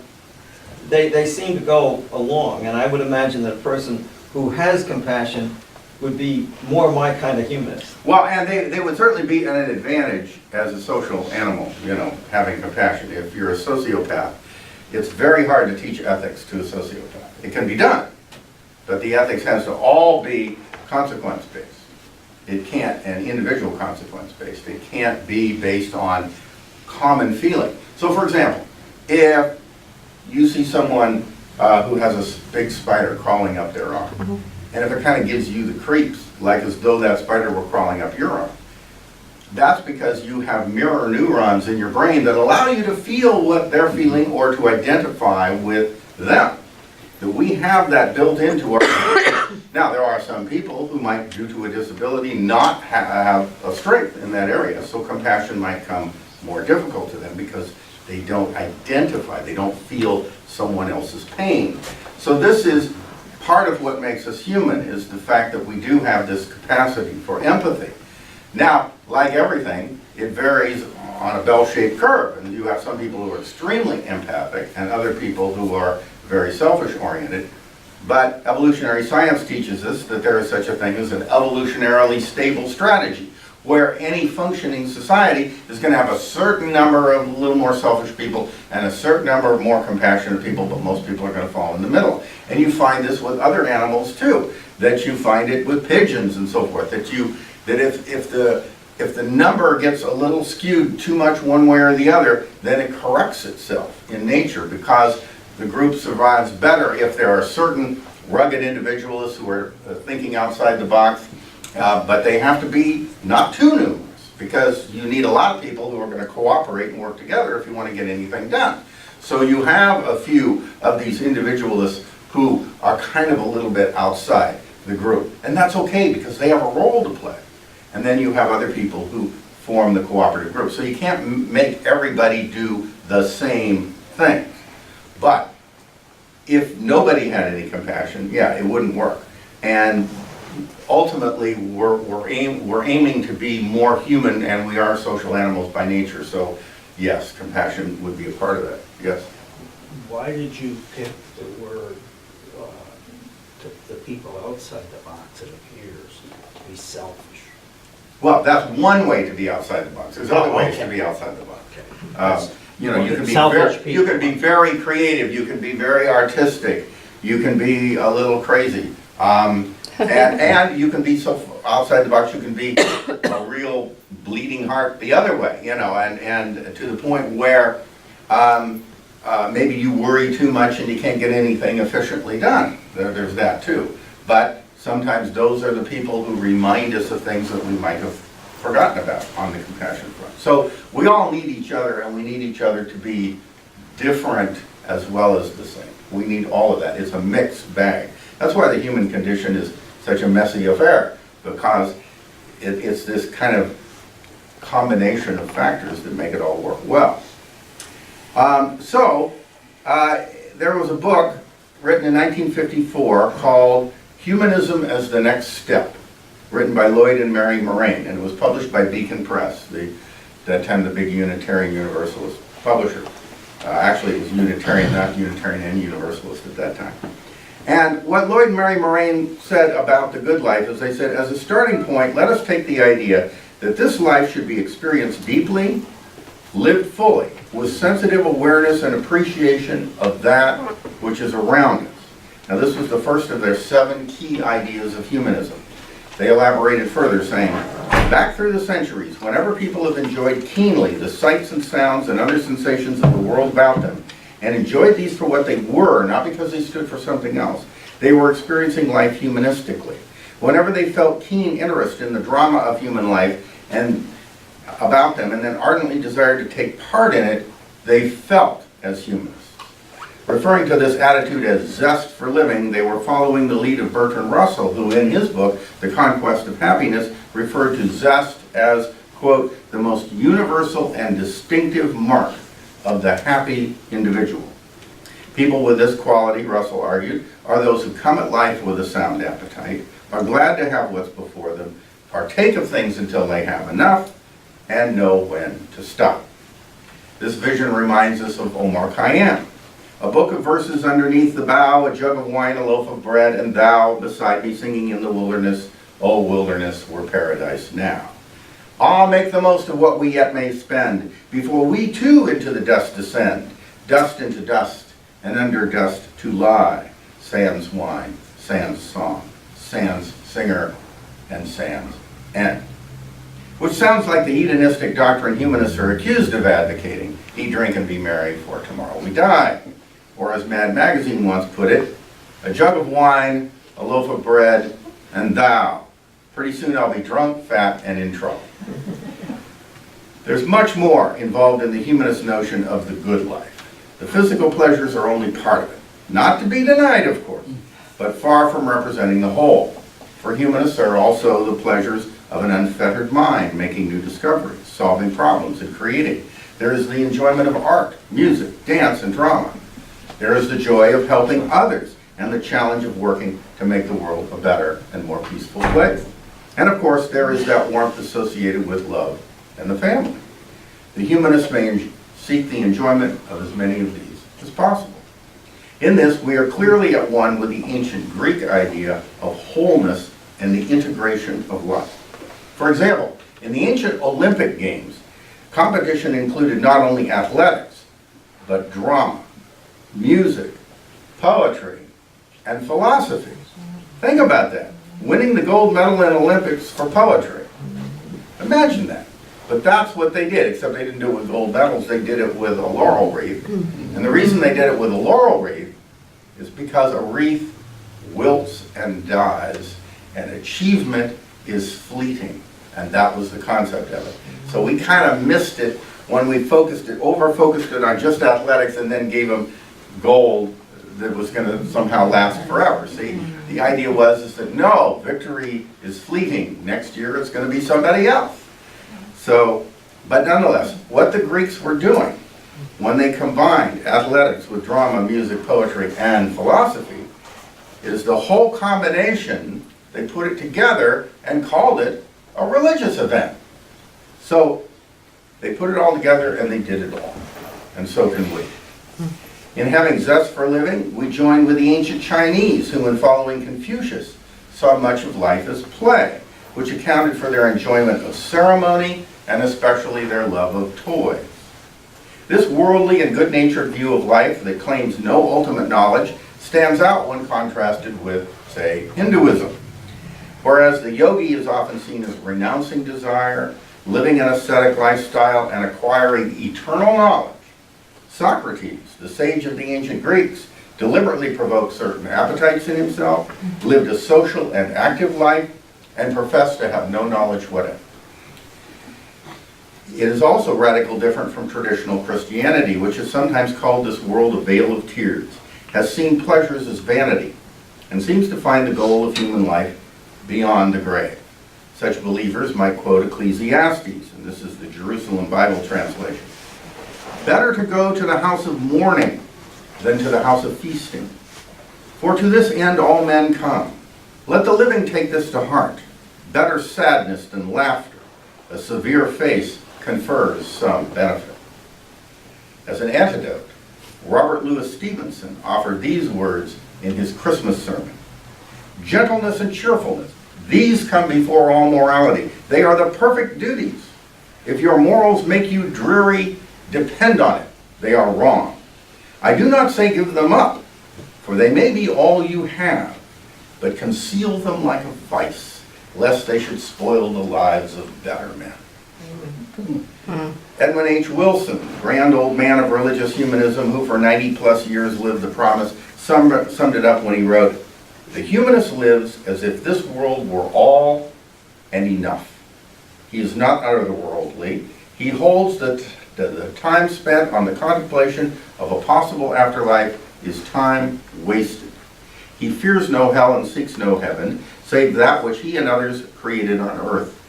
they seem to go along, and I would imagine that a person who has compassion would be more my kind of humanist. Well, and they would certainly be an advantage as a social animal, you know, having compassion. If you're a sociopath, it's very hard to teach ethics to a sociopath. It can be done, but the ethics has to all be consequence-based. It can't, and individual consequence-based. It can't be based on common feeling. So, for example, if you see someone who has a big spider crawling up their arm, and if it kind of gives you the creeps, like as though that spider were crawling up your arm, that's because you have mirror neurons in your brain that allow you to feel what they're feeling or to identify with them. That we have that built into our Now, there are some people who might, due to a disability, not have a strength in that area, so compassion might come more difficult to them because they don't identify, they don't feel someone else's pain. So this is part of what makes us human, is the fact that we do have this capacity for empathy. Now, like everything, it varies on a bell-shaped curve, and you have some people who are extremely empathic and other people who are very selfish-oriented. But evolutionary science teaches us that there is such a thing as an evolutionarily stable strategy, where any functioning society is going to have a certain number of a little more selfish people and a certain number of more compassionate people, but most people are going to fall in the middle. And you find this with other animals too, that you find it with pigeons and so forth, that if the number gets a little skewed too much one way or the other, then it corrects itself in nature, because the group survives better if there are certain rugged individualists who are thinking outside the box, but they have to be not too numerous, because you need a lot of people who are going to cooperate and work together if you want to get anything done. So you have a few of these individualists who are kind of a little bit outside the group, and that's okay because they have a role to play. And then you have other people who form the cooperative group. So you can't make everybody do the same thing. But if nobody had any compassion, yeah, it wouldn't work. And ultimately, we're aiming to be more human, and we are social animals by nature. So yes, compassion would be a part of that. Yes. Why did you pick the word, the people outside the box, it appears, to be selfish? Well, that's one way to be outside the box. There's other ways to be outside the box. You know, you can be very creative. You can be very artistic. You can be a little crazy. And you can be so outside the box, you can be a real bleeding heart the other way, you know, and to the point where maybe you worry too much and you can't get anything efficiently done. There's that too. But sometimes those are the people who remind us of things that we might have forgotten about on the compassion front. So we all need each other, and we need each other to be different as well as the same. We need all of that. It's a mixed bag. That's why the human condition is such a messy affair, because it's this kind of combination of factors that make it all work well. There was a book written in 1954 called Humanism as the Next Step, written by Lloyd and Mary Moraine, and it was published by Beacon Press, that time the big Unitarian Universalist publisher. Actually, it was Unitarian, not Unitarian and Universalist at that time. And what Lloyd and Mary Moraine said about the good life is they said, as a starting point, let us take the idea that this life should be experienced deeply, lived fully, with sensitive awareness and appreciation of that which is around us. Now, this was the first of their 7 key ideas of humanism. They elaborated further, saying, back through the centuries, whenever people have enjoyed keenly the sights and sounds and other sensations of the world about them, and enjoyed these for what they were, not because they stood for something else, they were experiencing life humanistically. Whenever they felt keen interest in the drama of human life and about them, and then ardently desired to take part in it, they felt as humanists. Referring to this attitude as zest for living, they were following the lead of Bertrand Russell, who in his book, The Conquest of Happiness, referred to zest as, quote, the most universal and distinctive mark of the happy individual. People with this quality, Russell argued, are those who come at life with a sound appetite, are glad to have what's before them, partake of things until they have enough, and know when to stop. This vision reminds us of Omar Khayyam. A book of verses underneath the bough, a jug of wine, a loaf of bread, and thou beside me singing in the wilderness, O wilderness, were paradise now. Ah, make the most of what we yet may spend, before we too into the dust descend, dust into dust, and under dust to lie, sans wine, sans song, sans singer, and sans end. Which sounds like the hedonistic doctrine humanists are accused of advocating. Eat, drink, and be merry, for tomorrow we die. Or as Mad Magazine once put it, a jug of wine, a loaf of bread, and thou. Pretty soon I'll be drunk, fat, and in trouble. There's much more involved in the humanist notion of the good life. The physical pleasures are only part of it. Not to be denied, of course, but far from representing the whole. For humanists are also the pleasures of an unfettered mind, making new discoveries, solving problems, and creating. There is the enjoyment of art, music, dance, and drama. There is the joy of helping others and the challenge of working to make the world a better and more peaceful place. And of course, there is that warmth associated with love and the family. The humanist may seek the enjoyment of as many of these as possible. In this, we are clearly at one with the ancient Greek idea of wholeness and the integration of life. For example, in the ancient Olympic Games, competition included not only athletics, but drama, music, poetry, and philosophy. Think about that. Winning the gold medal in Olympics for poetry. Imagine that. But that's what they did, except they didn't do it with gold medals, they did it with a laurel wreath. And the reason they did it with a laurel wreath is because a wreath wilts and dies, and achievement is fleeting. And that was the concept of it. So we kind of missed it when we over-focused it on just athletics and then gave them gold that was going to somehow last forever. See, the idea is that no, victory is fleeting. Next year it's going to be somebody else. So, but nonetheless, what the Greeks were doing when they combined athletics with drama, music, poetry, and philosophy is the whole combination, they put it together and called it a religious event. So they put it all together and they did it all. And so can we. In having zest for living, we join with the ancient Chinese who, in following Confucius, saw much of life as play, which accounted for their enjoyment of ceremony and especially their love of toys. This worldly and good-natured view of life that claims no ultimate knowledge stands out when contrasted with, say, Hinduism. Whereas the yogi is often seen as renouncing desire, living an ascetic lifestyle, and acquiring eternal knowledge, Socrates, the sage of the ancient Greeks, deliberately provoked certain appetites in himself, lived a social and active life, and professed to have no knowledge whatever. It is also radically different from traditional Christianity, which is sometimes called this world a vale of tears, has seen pleasures as vanity, and seems to find the goal of human life beyond the grave. Such believers might quote Ecclesiastes, and this is the Jerusalem Bible translation. Better to go to the house of mourning than to the house of feasting. For to this end all men come. Let the living take this to heart. Better sadness than laughter. A severe face confers some benefit. As an antidote, Robert Louis Stevenson offered these words in his Christmas sermon. Gentleness and cheerfulness, these come before all morality. They are the perfect duties. If your morals make you dreary, depend on it, they are wrong. I do not say give them up, for they may be all you have, but conceal them like a vice, lest they should spoil the lives of better men. Edwin H. Wilson, grand old man of religious humanism who for 90 plus years lived the promise, summed it up when he wrote, "The humanist lives as if this world were all and enough. He is not otherworldly. He holds that the time spent on the contemplation of a possible afterlife is time wasted. He fears no hell and seeks no heaven, save that which he and others created on earth.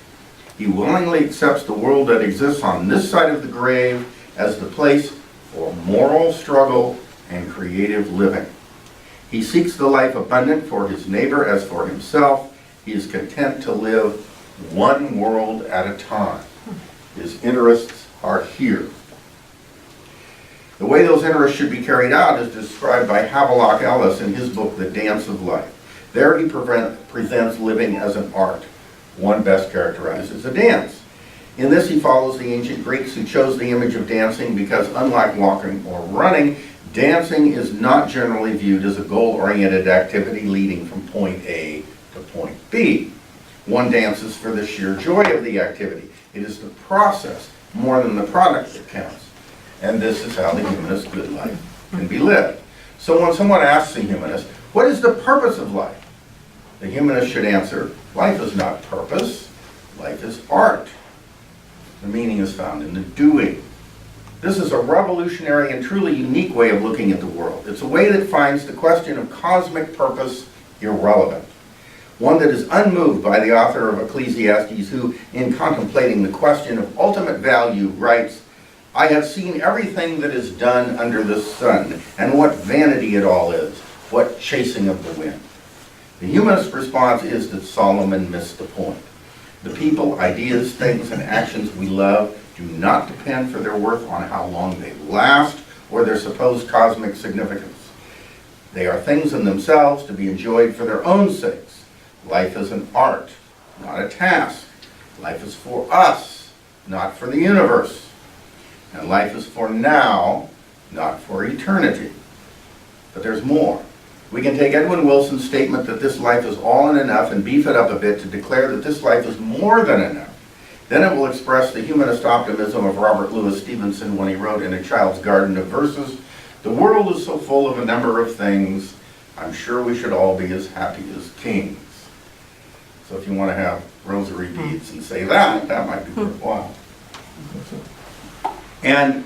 He willingly accepts the world that exists on this side of the grave as the place for moral struggle and creative living. He seeks the life abundant for his neighbor as for himself. He is content to live one world at a time. His interests are here." The way those interests should be carried out is described by Havelock Ellis in his book, The Dance of Life. There he presents living as an art, one best characterized as a dance. In this he follows the ancient Greeks who chose the image of dancing because unlike walking or running, dancing is not generally viewed as a goal-oriented activity leading from point A to point B. One dances for the sheer joy of the activity. It is the process more than the product that counts. And this is how the humanist good life can be lived. So when someone asks a humanist, what is the purpose of life? The humanist should answer, life is not purpose, life is art. The meaning is found in the doing. This is a revolutionary and truly unique way of looking at the world. It's a way that finds the question of cosmic purpose irrelevant. One that is unmoved by the author of Ecclesiastes who, in contemplating the question of ultimate value, writes, I have seen everything that is done under the sun, and what vanity it all is, what chasing of the wind. The humanist response is that Solomon missed the point. The people, ideas, things, and actions we love do not depend for their worth on how long they last or their supposed cosmic significance. They are things in themselves to be enjoyed for their own sakes. Life is an art, not a task. Life is for us, not for the universe. And life is for now, not for eternity. But there's more. We can take Edwin Wilson's statement that this life is all and enough and beef it up a bit to declare that this life is more than enough. Then it will express the humanist optimism of Robert Louis Stevenson when he wrote in A Child's Garden of Verses, the world is so full of a number of things, I'm sure we should all be as happy as kings. So if you want to have rosary beads and say that, that might be worthwhile. And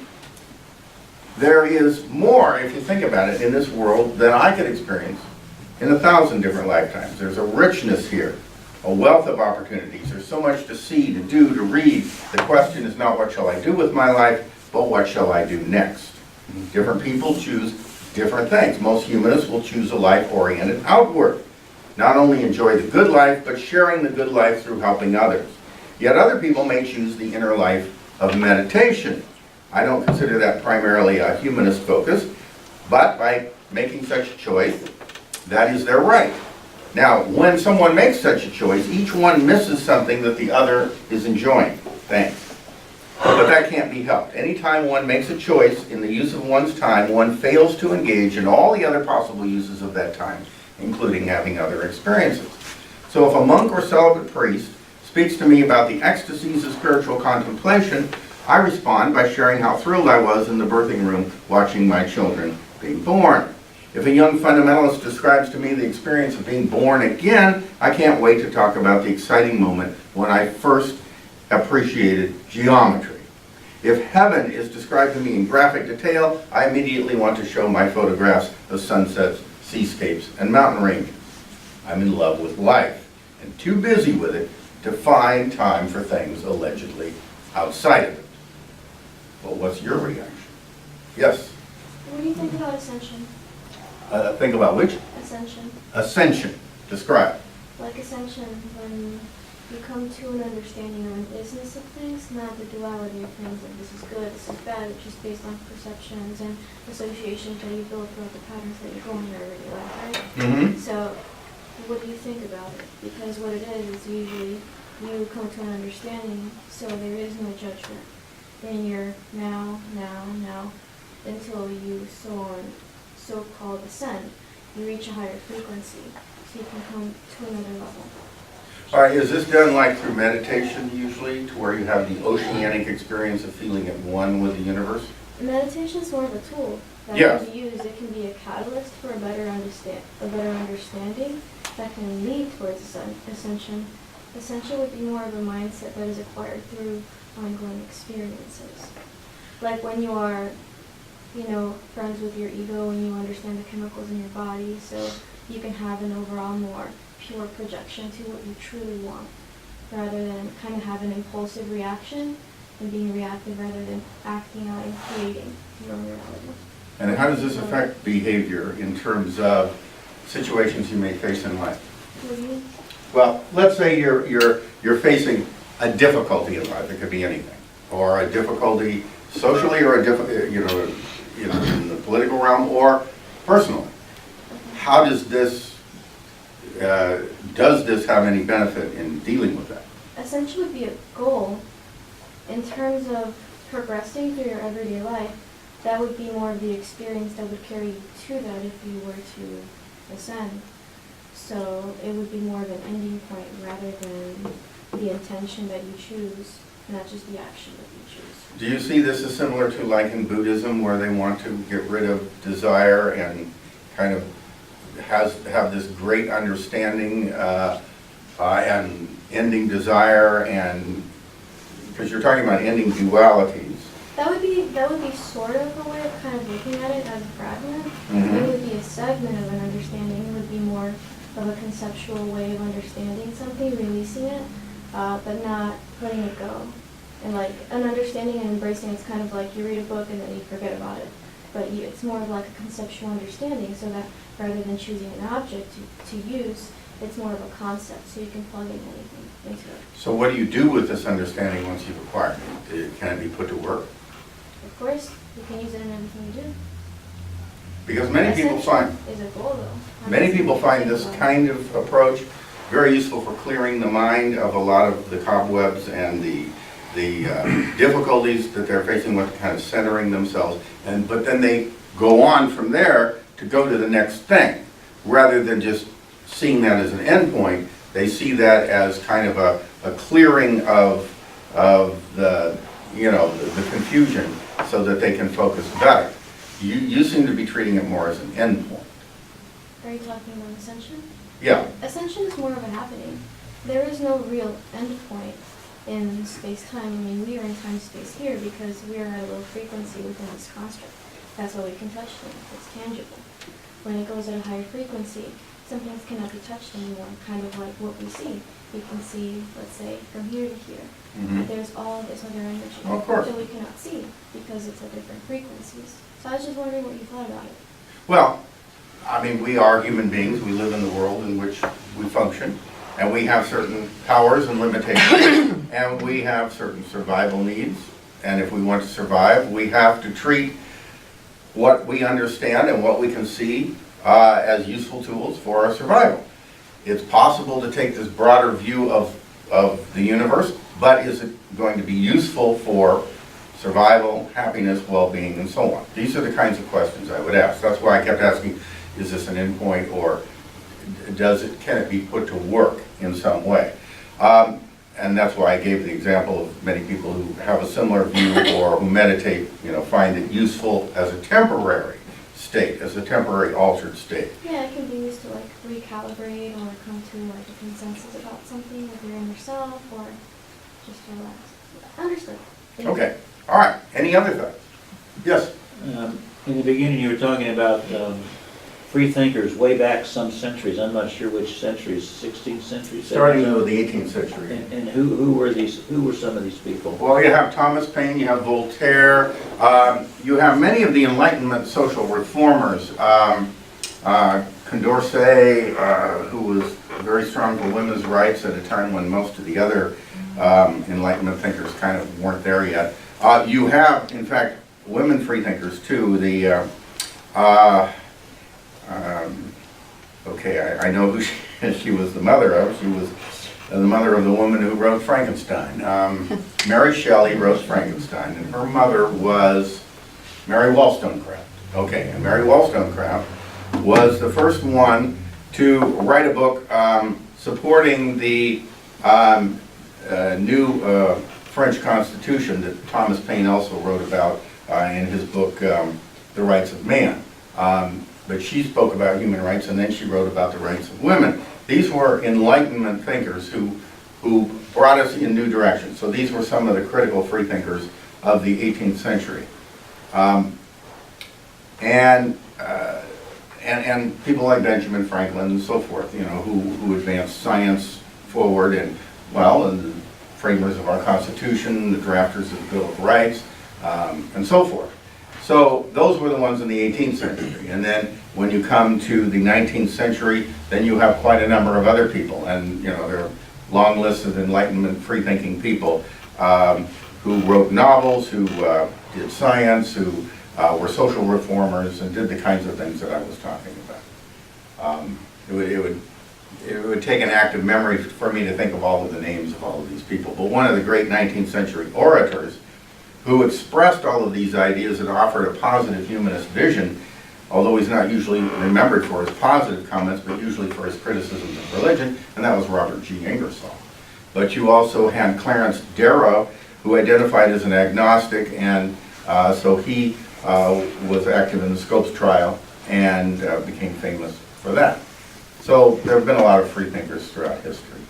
there is more, if you think about it, in this world than I could experience in 1,000 different lifetimes. There's a richness here, a wealth of opportunities. There's so much to see, to do, to read. The question is not what shall I do with my life, but what shall I do next? Different people choose different things. Most humanists will choose a life oriented outward. Not only enjoy the good life, but sharing the good life through helping others. Yet other people may choose the inner life of meditation. I don't consider that primarily a humanist focus, but by making such a choice, that is their right. Now, when someone makes such a choice, each one misses something that the other is enjoying. Thanks. But that can't be helped. Anytime one makes a choice in the use of one's time, one fails to engage in all the other possible uses of that time, including having other experiences. So if a monk or celibate priest speaks to me about the ecstasies of spiritual contemplation, I respond by sharing how thrilled I was in the birthing room watching my children being born. If a young fundamentalist describes to me the experience of being born again, I can't wait to talk about the exciting moment when I first appreciated geometry. If heaven is described to me in graphic detail, I immediately want to show my photographs of sunsets, seascapes, and mountain ranges. I'm in love with life and too busy with it to find time for things allegedly outside of it. Well, what's your reaction? Yes? What do you think about ascension? Think about which? Ascension. Ascension. Describe. Like ascension, when you come to an understanding of the isness of things, not the duality of things, like this is good, this is bad, it's just based on perceptions and associations that you build throughout the patterns that you go in your everyday life, right? Mm-hmm. So, what do you think about it? Because what it is usually you come to an understanding, so there is no judgment in your now, until you so-called ascend. You reach a higher frequency, so you can come to another level. All right, is this done like through meditation usually, to where you have the oceanic experience of feeling at one with the universe? Meditation is more of a tool that Yes. can be used. It can be a catalyst for a better understanding that can lead towards ascension. Ascension would be more of a mindset that is acquired through ongoing experiences. Like when you are, friends with your ego and you understand the chemicals in your body, so you can have an overall more pure projection to what you truly want, rather than kind of have an impulsive reaction and being reactive rather than acting out and creating your own reality. And how does this affect behavior in terms of situations you may face in life? What do you? Well, let's say you're facing a difficulty in life. It could be anything, or a difficulty socially, or a in the political realm, or personally. How does this have any benefit in dealing with that? Ascension would be a goal in terms of progressing through your everyday life. That would be more of the experience that would carry you to that if you were to ascend. So it would be more of an ending point rather than the intention that you choose, not just the action that you choose. Do you see this as similar to like in Buddhism, where they want to get rid of desire and kind of have this great understanding and ending desire, and because you're talking about ending dualities? That would be sort of a way of kind of looking at it as a fragment. Mhm. It would be a segment of an understanding. It would be more of a conceptual way of understanding something, releasing it, but not letting it go. And like an understanding and embracing, it's kind of like you read a book and then you forget about it. But it's more of like a conceptual understanding, so that rather than choosing an object to use, it's more of a concept, so you can plug in anything into it. So what do you do with this understanding once you've acquired it? Can it be put to work? Of course, you can use it in everything you do. Because many people find Is a goal though. Many people find this kind of approach very useful for clearing the mind of a lot of the cobwebs and the difficulties that they're facing with kind of centering themselves. But then they go on from there to go to the next thing. Rather than just seeing that as an end point, they see that as kind of a clearing of the confusion so that they can focus better. You seem to be treating it more as an end point. Are you talking about ascension? Yeah, Ascension is more of a happening. There is no real end point in space-time. I mean, we are in time-space here because we are at a low frequency within this construct. That's why we can touch things. It's tangible. When it goes at a higher frequency, some things cannot be touched anymore, kind of like what we see. We can see, let's say, from here to here. Mhm. But there's all this other energy Of course. that we cannot see because it's at different frequencies. So I was just wondering what you thought about it. well, I mean, we are human beings, we live in the world in which we function, and we have certain powers and limitations, and we have certain survival needs, and if we want to survive, we have to treat what we understand and what we can see as useful tools for our survival. It's possible to take this broader view of the universe, but is it going to be useful for survival, happiness, well-being, and so on? These are the kinds of questions I would ask. That's why I kept asking, is this an endpoint, or can it be put to work in some way? And that's why I gave the example of many people who have a similar view or who meditate, find it useful as a temporary state, as a temporary altered state. Yeah, it can be used to like recalibrate or come to like a consensus about something with your inner self or just relax. Understood. Thank you. Okay, all right. Any other thoughts? Yes? In the beginning, you were talking about free thinkers way back some centuries. I'm not sure which centuries, 16th century? Starting with the 18th century. And who were these? Who were some of these people? Well, you have Thomas Paine, you have Voltaire, you have many of the Enlightenment social reformers. Condorcet, who was very strong for women's rights at a time when most of the other Enlightenment thinkers kind of weren't there yet. You have, in fact, women freethinkers too. I know who she was the mother of. She was the mother of the woman who wrote Frankenstein. Mary Shelley wrote Frankenstein, and her mother was Mary Wollstonecraft. Okay, and Mary Wollstonecraft was the first one to write a book supporting the new French Constitution that Thomas Paine also wrote about in his book, The Rights of Man. But she spoke about human rights, and then she wrote about the rights of women. These were Enlightenment thinkers who brought us in new directions. So these were some of the critical freethinkers of the 18th century. And people like Benjamin Franklin and so forth, who advanced science forward, and the framers of our Constitution, the drafters of the Bill of Rights, and so forth. So those were the ones in the 18th century. And then when you come to the 19th century, then you have quite a number of other people. And, there are long lists of Enlightenment free-thinking people who wrote novels, who did science, who were social reformers, and did the kinds of things that I was talking about. It would take an active memory for me to think of all of the names of all of these people. But one of the great 19th century orators who expressed all of these ideas and offered a positive humanist vision, although he's not usually remembered for his positive comments, but usually for his criticisms of religion, and that was Robert G. Ingersoll. But you also had Clarence Darrow, who identified as an agnostic, and so he was active in the Scopes trial and became famous for that. So there have been a lot of freethinkers throughout history.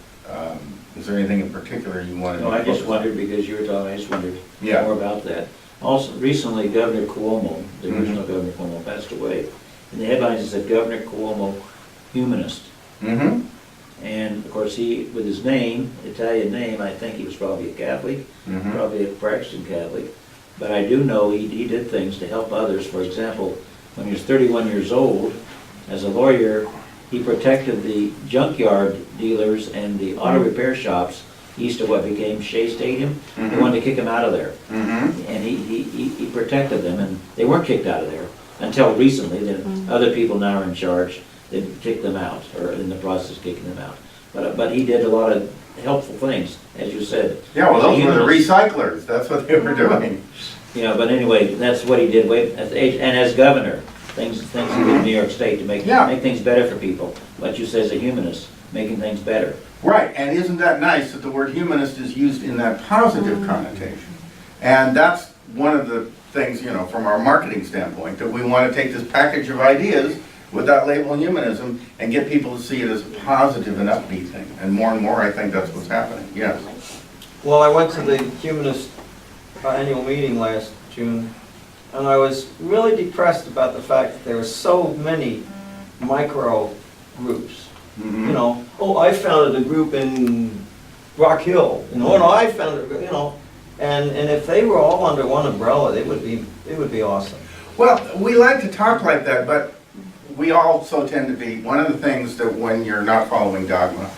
Is there anything in particular you wanted to No, I just focus on? wondered, because you were talking, I just wondered Yeah. more about that. Also, recently, Governor Cuomo, the Mhm. original Governor Cuomo, passed away. In the headlines, it said, Governor Cuomo, humanist. Mm-hmm. And of course, he, with his name, Italian name, I think he was probably a Catholic, Mm-hmm. probably a practicing Catholic. But I do know he did things to help others. For example, when he was 31 years old, as a lawyer, he protected the junkyard dealers and the auto repair shops east of what became Shea Stadium. They Mhm. wanted to kick him out of there. Mm-hmm. And he protected them, and they weren't kicked out of there until recently. Then other people now are in charge. They kicked them out, or in the process of kicking them out. But he did a lot of helpful things, as you said. Yeah, well, those were the Humanist. recyclers. That's what they were doing. Yeah, but anyway, that's what he did at the age, and as governor, things he did in New York State to make things better for people. What you say as a humanist, making things better. Right, and isn't that nice that the word humanist is used in that positive connotation? And that's one of the things, from our marketing standpoint, that we want to take this package of ideas with that label humanism and get people to see it as a positive and upbeat thing. And more, I think that's what's happening, yes. Well, I went to the Humanist annual meeting last June, and I was really depressed about the fact that there were so many micro groups. You know, oh, I founded a group in Rock Hill, you know, and I founded, you know, and if they were all under one umbrella, it would be awesome. Well, we like to talk like that, but we also tend to be, one of the things that when you're not following dogma,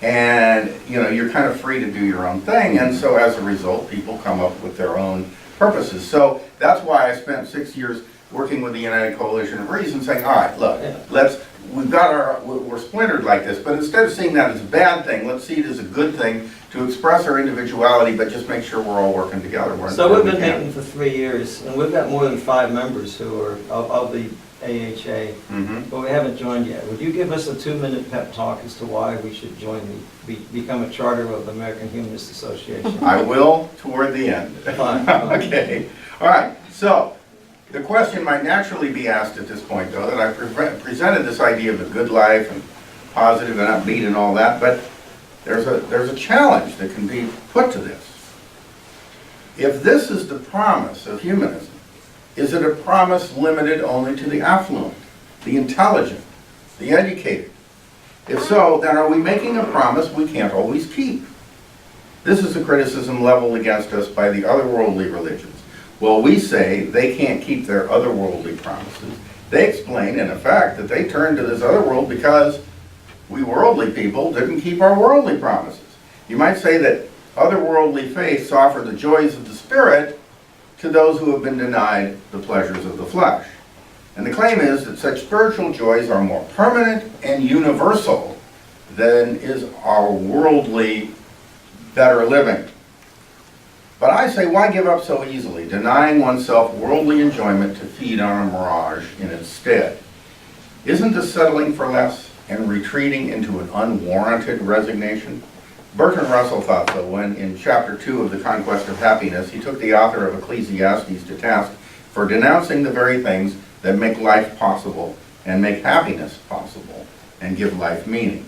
and you know, you're kind of free to do your own thing, and so as a result, people come up with their own purposes. So that's why I spent 6 years working with the United Coalition of Reason, saying, all right, look, we're splintered like this, but instead of seeing that as a bad thing, let's see it as a good thing to express our individuality, but just make sure we're all working together. So we've been meeting for 3 years, and we've got more than 5 members who are of the AHA, but we haven't joined yet. Would you give us a 2-minute pep talk as to why we should become a charter of the American Humanist Association? I will toward the end. Fine. Okay. All right. So the question might naturally be asked at this point, though, that I presented this idea of the good life and positive and upbeat and all that, but there's a challenge that can be put to this. If this is the promise of humanism, is it a promise limited only to the affluent, the intelligent, the educated? If so, then are we making a promise we can't always keep? This is a criticism leveled against us by the otherworldly religions. Well, we say they can't keep their otherworldly promises. They explain, in effect, that they turned to this other world because we worldly people didn't keep our worldly promises. You might say that otherworldly faiths offer the joys of the spirit to those who have been denied the pleasures of the flesh. And the claim is that such spiritual joys are more permanent and universal than is our worldly better living. But I say, why give up so easily, denying oneself worldly enjoyment to feed on a mirage in its stead? Isn't this settling for less and retreating into an unwarranted resignation? Bertrand Russell thought so when, in Chapter 2 of The Conquest of Happiness, he took the author of Ecclesiastes to task for denouncing the very things that make life possible and make happiness possible and give life meaning.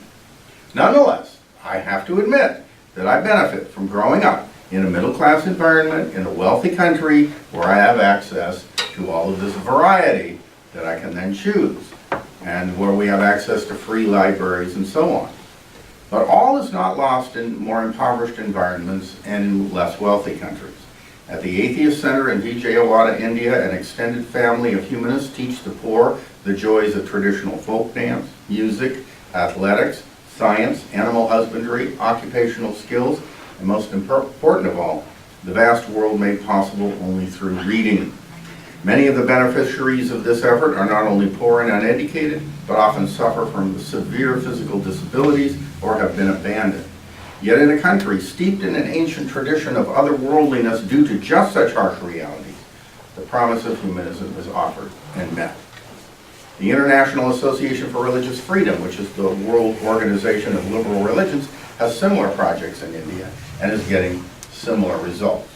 Nonetheless, I have to admit that I benefit from growing up in a middle-class environment in a wealthy country where I have access to all of this variety that I can then choose, and where we have access to free libraries and so on. But all is not lost in more impoverished environments and in less wealthy countries. At the Atheist Center in Vijayawada, India, an extended family of humanists teach the poor the joys of traditional folk dance, music, athletics, science, animal husbandry, occupational skills, and most important of all, the vast world made possible only through reading. Many of the beneficiaries of this effort are not only poor and uneducated, but often suffer from severe physical disabilities or have been abandoned. Yet in a country steeped in an ancient tradition of otherworldliness due to just such harsh realities, the promise of humanism is offered and met. The International Association for Religious Freedom, which is the world organization of liberal religions, has similar projects in India and is getting similar results.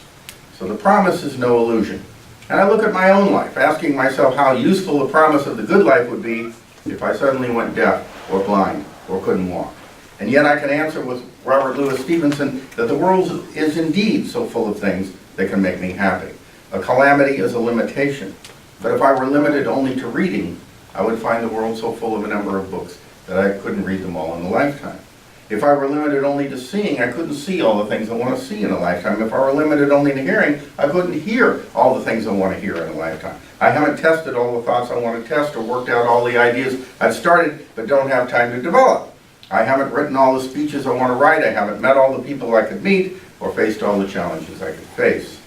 So the promise is no illusion. And I look at my own life, asking myself how useful the promise of the good life would be if I suddenly went deaf or blind or couldn't walk. And yet I can answer with Robert Louis Stevenson that the world is indeed so full of things that can make me happy. A calamity is a limitation. But if I were limited only to reading, I would find the world so full of a number of books that I couldn't read them all in a lifetime. If I were limited only to seeing, I couldn't see all the things I want to see in a lifetime. If I were limited only to hearing, I couldn't hear all the things I want to hear in a lifetime. I haven't tested all the thoughts I want to test or worked out all the ideas I've started but don't have time to develop. I haven't written all the speeches I want to write. I haven't met all the people I could meet or faced all the challenges I could face.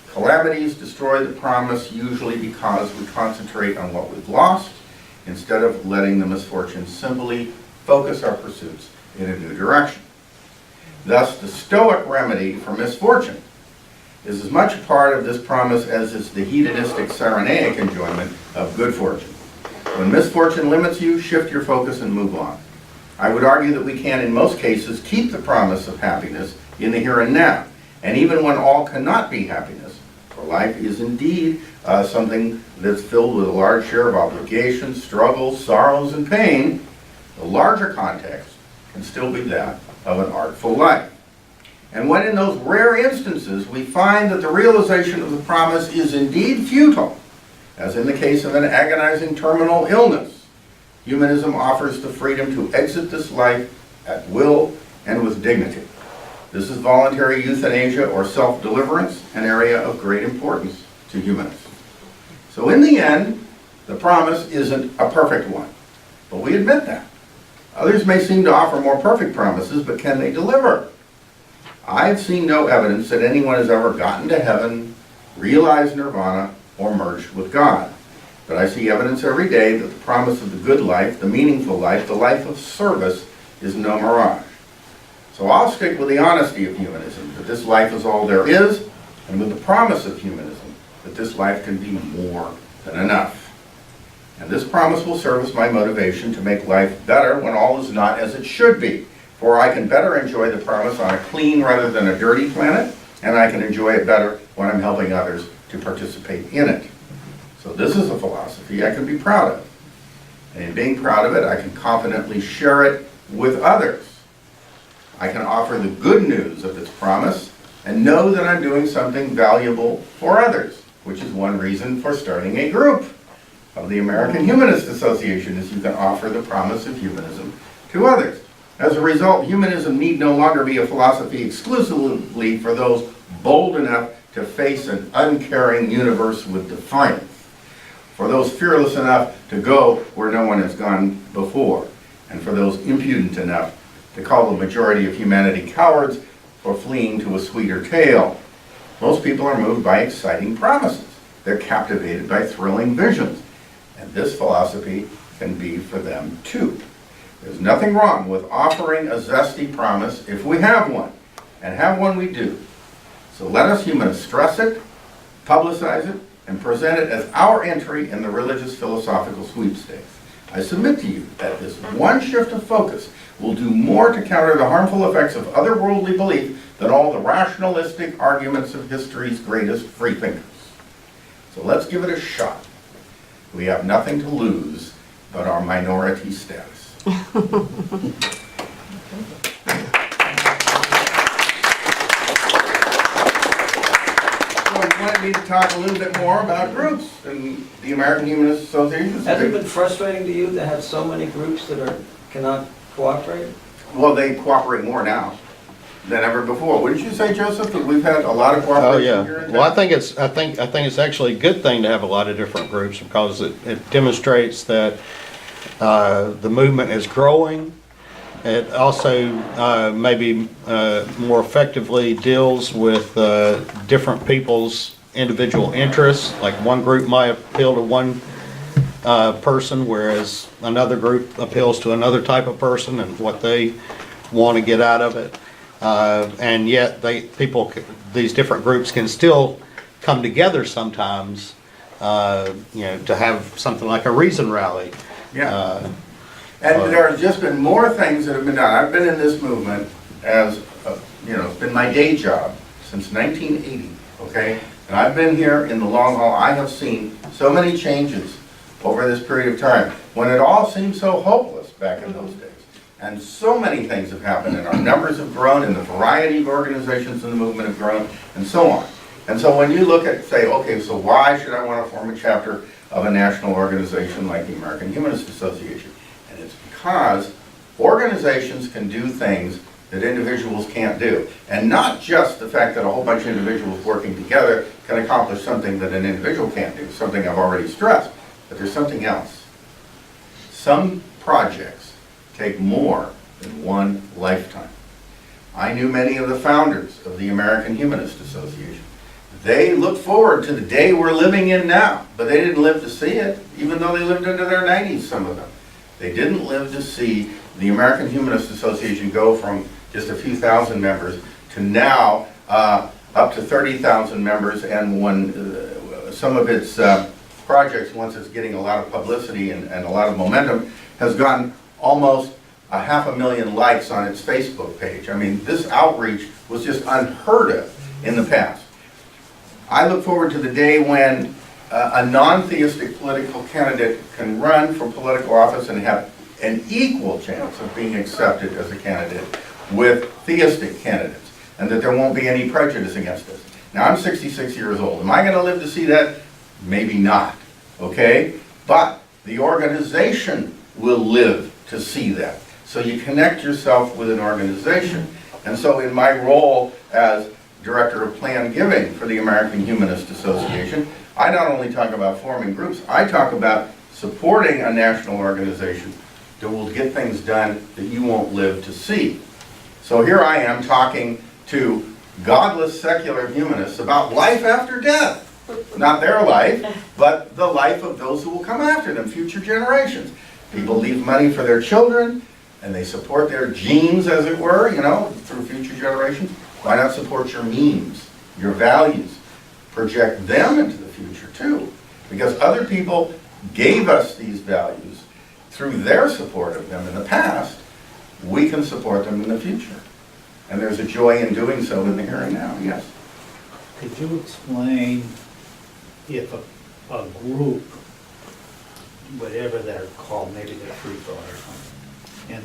Calamities destroy the promise usually because we concentrate on what we've lost instead of letting the misfortune simply focus our pursuits in a new direction. Thus, the Stoic remedy for misfortune is as much a part of this promise as is the hedonistic Cyrenaic enjoyment of good fortune. When misfortune limits you, shift your focus and move on. I would argue that we can, in most cases, keep the promise of happiness in the here and now. And even when all cannot be happiness, For life is indeed something that's filled with a large share of obligations, struggles, sorrows, and pain. The larger context can still be that of an artful life. And when in those rare instances we find that the realization of the promise is indeed futile, as in the case of an agonizing terminal illness, humanism offers the freedom to exit this life at will and with dignity. This is voluntary euthanasia or self-deliverance, an area of great importance to humanists. So in the end, the promise isn't a perfect one, but we admit that. Others may seem to offer more perfect promises, but can they deliver? I've seen no evidence that anyone has ever gotten to heaven, realized nirvana, or merged with God. But I see evidence every day that the promise of the good life, the meaningful life, the life of service is no mirage. So I'll stick with the honesty of humanism, that this life is all there is, and with the promise of humanism, that this life can be more than enough. And this promise will serve as my motivation to make life better when all is not as it should be. For I can better enjoy the promise on a clean rather than a dirty planet, and I can enjoy it better when I'm helping others to participate in it. So this is a philosophy I can be proud of. And in being proud of it, I can confidently share it with others. I can offer the good news of its promise and know that I'm doing something valuable for others, which is one reason for starting a group of the American Humanist Association, is you can offer the promise of humanism to others. As a result, humanism need no longer be a philosophy exclusively for those bold enough to face an uncaring universe with defiance, for those fearless enough to go where no one has gone before, and for those impudent enough to call the majority of humanity cowards for fleeing to a sweeter tale. Most people are moved by exciting promises. They're captivated by thrilling visions. And this philosophy can be for them too. There's nothing wrong with offering a zesty promise if we have one, and have one we do. So let us humanists stress it, publicize it, and present it as our entry in the religious philosophical sweepstakes. I submit to you that this one shift of focus will do more to counter the harmful effects of otherworldly belief than all the rationalistic arguments of history's greatest freethinkers. So let's give it a shot. We have nothing to lose but our minority status. You wanted me to talk a little bit more about groups and the American Humanist Association. Has it been frustrating to you to have so many groups that cannot cooperate? Well, they cooperate more now than ever before. Wouldn't you say, Joseph, that we've had a lot of cooperation here in town? Well, I think it's actually a good thing to have a lot of different groups, because it demonstrates that the movement is growing. It also maybe more effectively deals with different people's individual interests. Like one group might appeal to one person, whereas another group appeals to another type of person and what they want to get out of it. And yet these different groups can still come together sometimes, to have something like a reason rally. Yeah. And there have just been more things that have been done. I've been in this movement as, it's been my day job since 1980, okay? And I've been here in the long haul. I have seen so many changes over this period of time, when it all seemed so hopeless back in those days. And so many things have happened, and our numbers have grown, and the variety of organizations in the movement have grown, and so on. And so when you look at, say, okay, so why should I want to form a chapter of a national organization like the American Humanist Association? And it's because organizations can do things that individuals can't do. And not just the fact that a whole bunch of individuals working together can accomplish something that an individual can't do, something I've already stressed, but there's something else. Some projects take more than one lifetime. I knew many of the founders of the American Humanist Association. They looked forward to the day we're living in now, but they didn't live to see it, even though they lived into their 90s, some of them. They didn't live to see the American Humanist Association go from just a few thousand members to now up to 30,000 members, and some of its projects, once it's getting a lot of publicity and a lot of momentum, has gotten almost 500,000 likes on its Facebook page. I mean, this outreach was just unheard of in the past. I look forward to the day when a non-theistic political candidate can run for political office and have an equal chance of being accepted as a candidate with theistic candidates, and that there won't be any prejudice against us. Now, I'm 66 years old. Am I going to live to see that? Maybe not, okay? But the organization will live to see that. So you connect yourself with an organization. And so in my role as Director of Plan Giving for the American Humanist Association, I not only talk about forming groups, I talk about supporting a national organization that will get things done that you won't live to see. So here I am talking to godless secular humanists about life after death. Not their life, but the life of those who will come after them, future generations. People leave money for their children, and they support their genes, as it were, you know, through future generations. Why not support your memes, your values? Project them into the future, too. Because other people gave us these values through their support of them in the past. We can support them in the future. And there's a joy in doing so in the here and now, yes. Could you explain if a group, whatever they're called, maybe they're free thought or something, and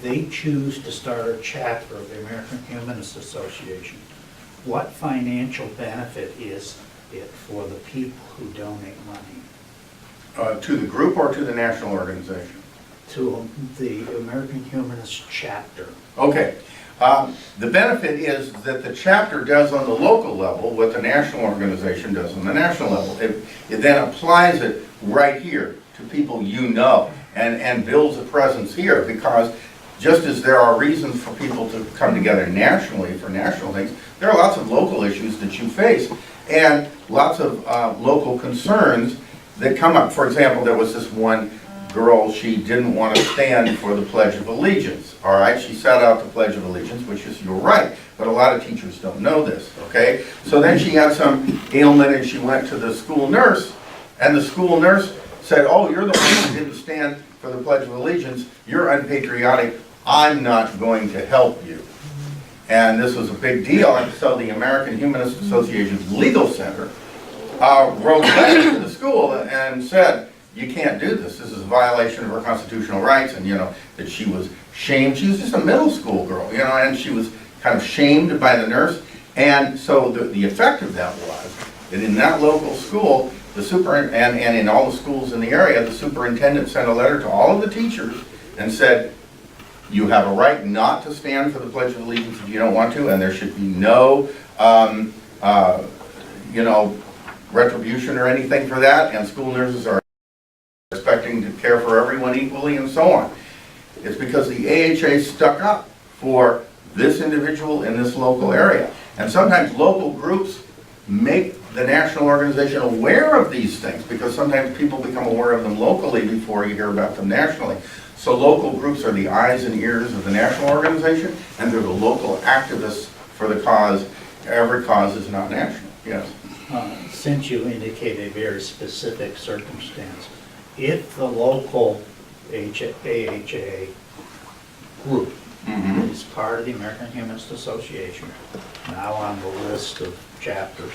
they choose to start a chapter of the American Humanist Association, what financial benefit is it for the people who donate money? To the group or to the national organization? To the American Humanist chapter. Okay. The benefit is that the chapter does on the local level what the national organization does on the national level. It then applies it right here to people you know and builds a presence here, because just as there are reasons for people to come together nationally for national things, there are lots of local issues that you face and lots of local concerns that come up. For example, there was this one girl, she didn't want to stand for the Pledge of Allegiance, all right? She sat out the Pledge of Allegiance, which is, you're right, but a lot of teachers don't know this, okay? So then she had some ailment and she went to the school nurse, and the school nurse said, oh, you're the one who didn't stand for the Pledge of Allegiance, you're unpatriotic, I'm not going to help you. And this was a big deal, and so the American Humanist Association's Legal Center wrote a letter to the school and said, you can't do this. This is a violation of her constitutional rights, and, you know, that she was shamed. She was just a middle school girl, you know, and she was kind of shamed by the nurse. And so the effect of that was that in that local school, and in all the schools in the area, the superintendent sent a letter to all of the teachers and said, you have a right not to stand for the Pledge of Allegiance if you don't want to, and there should be no, you know, retribution or anything for that, and school nurses are expecting to care for everyone equally, and so on. It's because the AHA stuck up for this individual in this local area. And sometimes local groups make the national organization aware of these things, because sometimes people become aware of them locally before you hear about them nationally. So local groups are the eyes and ears of the national organization, and they're the local activists for the cause. Every cause is not national, yes. Since you indicate a very specific circumstance, if the local AHA group is part of the American Humanist Association, now on the list of chapters,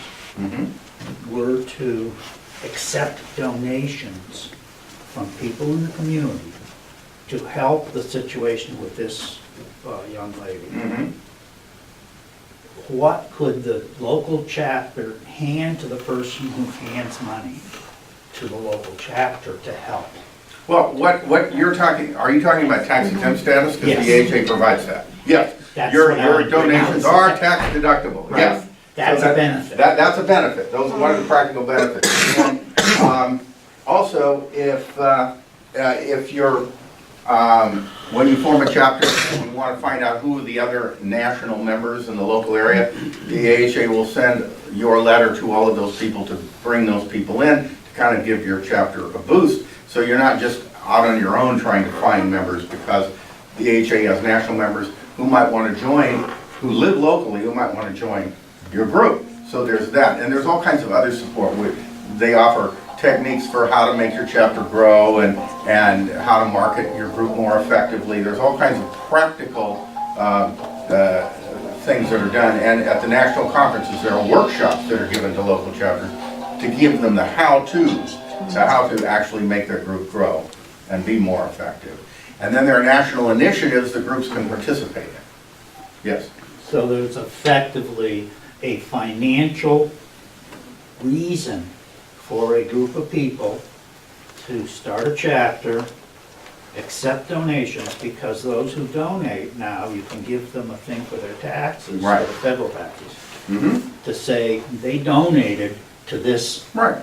were to accept donations from people in the community to help the situation with this young lady, what could the local chapter hand to the person who hands money to the local chapter to help? Well, what you're talking, are you talking about tax exempt status? Because Yes. the AHA provides that. Yes. That's Your what I'm- donations are tax deductible, Right. yes. That's So a benefit. That's a benefit. Those are one of the practical benefits. And, also, if you're, when you form a chapter and you want to find out who the other national members in the local area, the AHA will send your letter to all of those people to bring those people in to kind of give your chapter a boost. So you're not just out on your own trying to find members, because the AHA has national members who might want to join, who live locally, who might want to join your group. So there's that, and there's all kinds of other support. They offer techniques for how to make your chapter grow and how to market your group more effectively. There's all kinds of practical things that are done, and at the national conferences, there are workshops that are given to local chapters to give them the how-tos, how to actually make their group grow and be more effective. And then there are national initiatives that groups can participate in. Yes? So there's effectively a financial reason for a group of people to start a chapter, accept donations, because those who donate now, you can give them a thing for their taxes, Right. for the federal taxes, Mm-hmm. to say they donated to this Right.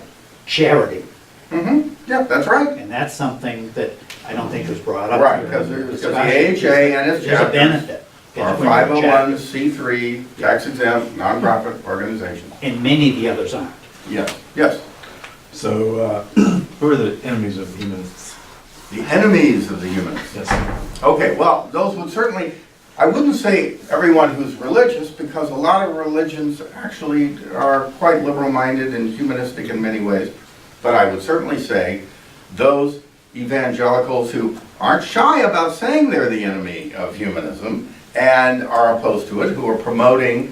charity. Mm-hmm. Yeah, that's right. And that's something that I don't think was brought up. Right, here because in the the discussion. AHA and its There's a chapters benefit. are when you're a chapter. 501c3 tax exempt nonprofit organizations. And many of the others aren't. Yes, yes. So, who are the enemies of humanists? The enemies of the humanists. Yes. Okay, well, those would certainly, I wouldn't say everyone who's religious, because a lot of religions actually are quite liberal-minded and humanistic in many ways. But I would certainly say those evangelicals who aren't shy about saying they're the enemy of humanism and are opposed to it, who are promoting,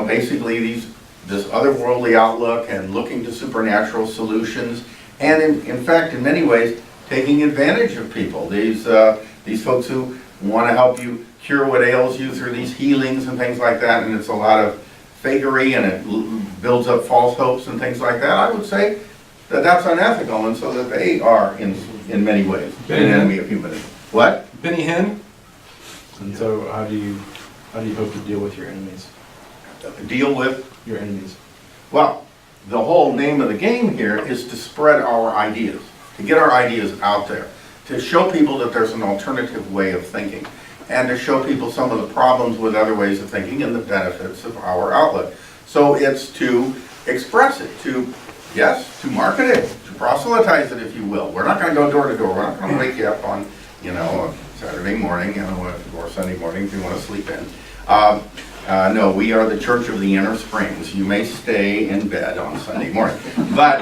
basically this otherworldly outlook and looking to supernatural solutions, and in fact, in many ways, taking advantage of people. These folks who want to help you cure what ails you through these healings and things like that, and it's a lot of fakery and it builds up false hopes and things like that. I would say that that's unethical, and so that they are in many ways an enemy of humanism. What? Benny Hinn? And so how do you hope to deal with your enemies? Deal with? Your enemies. Well, the whole name of the game here is to spread our ideas, to get our ideas out there, to show people that there's an alternative way of thinking, and to show people some of the problems with other ways of thinking and the benefits of our outlook. So it's to express it, to market it, to proselytize it, if you will. We're not going to go door to door. We're not going to wake you up on, a Saturday morning, or Sunday morning if you want to sleep in. No, we are the Church of the Inner Springs. You may stay in bed on Sunday morning. But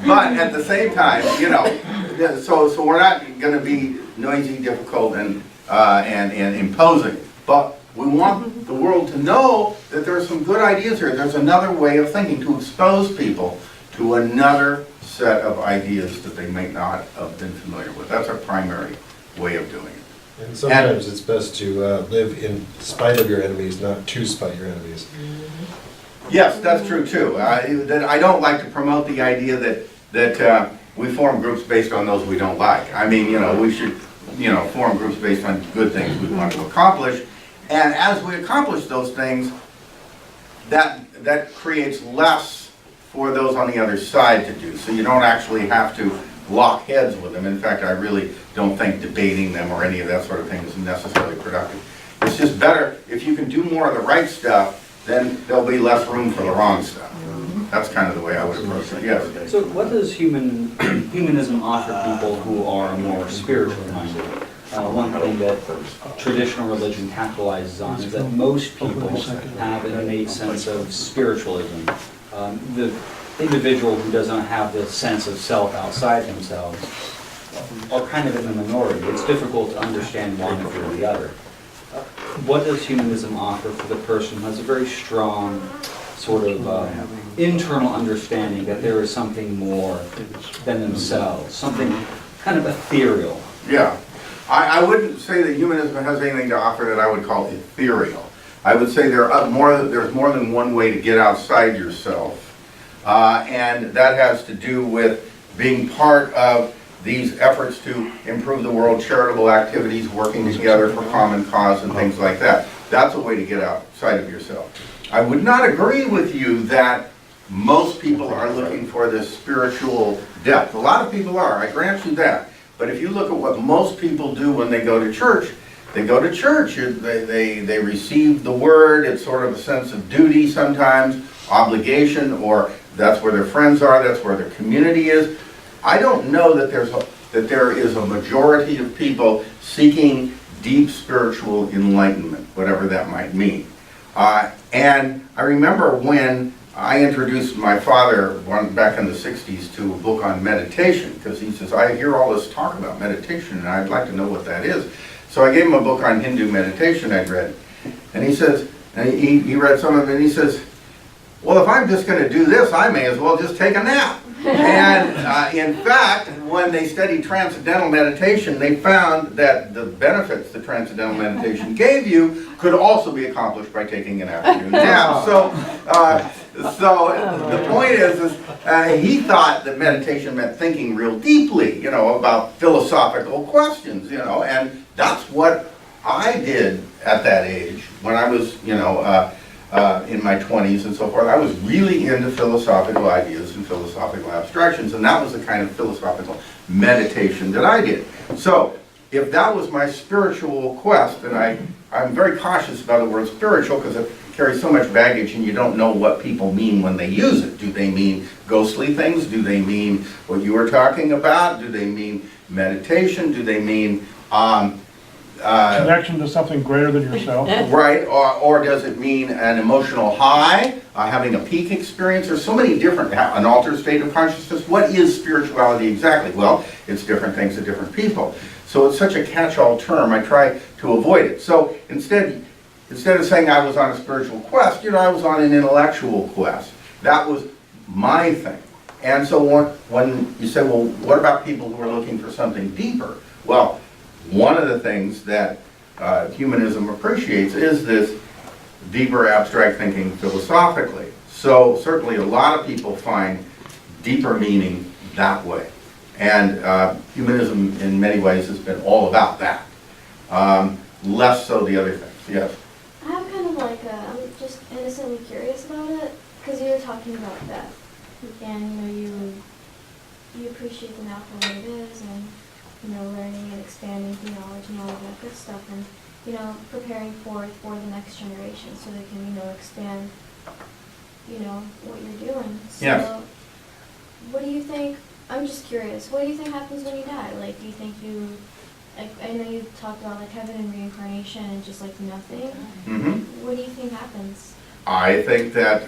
but at the same time, so we're not going to be noisy, difficult, and imposing. But we want the world to know that there are some good ideas here. There's another way of thinking, to expose people to another set of ideas that they may not have been familiar with. That's our primary way of doing it. And sometimes it's best to live in spite of your enemies, not to spite your enemies. Yes, that's true too. I don't like to promote the idea that we form groups based on those we don't like. I mean, we should, form groups based on good things we want to accomplish. And as we accomplish those things, that creates less for those on the other side to do. So you don't actually have to lock heads with them. In fact, I really don't think debating them or any of that sort of thing is necessarily productive. It's just better if you can do more of the right stuff, then there'll be less room for the wrong stuff. That's kind of the way I would approach it, yes. So what does humanism offer people who are more spiritually minded? One thing that traditional religion capitalizes on is that most people have an innate sense of spiritualism. The individual who doesn't have this sense of self outside themselves are kind of in the minority. It's difficult to understand one or the other. What does humanism offer for the person who has a very strong sort of internal understanding that there is something more than themselves, something kind of ethereal? Yeah. I wouldn't say that humanism has anything to offer that I would call ethereal. I would say there's more than one way to get outside yourself. And that has to do with being part of these efforts to improve the world, charitable activities, working together for common cause and things like that. That's a way to get outside of yourself. I would not agree with you that most people are looking for this spiritual depth. A lot of people are, I grant you that. But if you look at what most people do when they go to church, they receive the word. It's sort of a sense of duty sometimes, obligation, or that's where their friends are, that's where their community is. I don't know that there is a majority of people seeking deep spiritual enlightenment, whatever that might mean. And I remember when I introduced my father back in the 60s to a book on meditation, because he says, I hear all this talk about meditation and I'd like to know what that is. So I gave him a book on Hindu meditation I'd read. And he says, and he read some of it, and he says, well, if I'm just going to do this, I may as well just take a nap. And in fact, when they studied transcendental meditation, they found that the benefits that transcendental meditation gave you could also be accomplished by taking an afternoon nap. So the point is he thought that meditation meant thinking real deeply, about philosophical questions, and that's what I did at that age when I was, in my 20s and so forth. I was really into philosophical ideas and philosophical abstractions, and that was the kind of philosophical meditation that I did. So, if that was my spiritual quest, and I'm very cautious about the word spiritual because it carries so much baggage and you don't know what people mean when they use it. Do they mean ghostly things? Do they mean what you were talking about? Do they mean meditation? Do they mean connection to something greater than yourself? Right, or does it mean an emotional high, having a peak experience? There's so many different, an altered state of consciousness. What is spirituality exactly? Well, it's different things to different people. So it's such a catch-all term, I try to avoid it. So instead of saying I was on a spiritual quest, I was on an intellectual quest. That was my thing. And so when you say, well, what about people who are looking for something deeper? Well, one of the things that humanism appreciates is this deeper abstract thinking philosophically. So certainly a lot of people find deeper meaning that way. And humanism in many ways has been all about that. Less so the other things. Yes? I have kind of like I'm just innocently curious about it, because you were talking about death. And you appreciate the now for what it is, and learning and expanding theology and all of that good stuff, and preparing for the next generation so they can expand what you're doing. So yes. What do you think? I'm just curious. What do you think happens when you die? Like, do you think I know you talked about like heaven and reincarnation and just like nothing. Mm-hmm. What do you think happens? I think that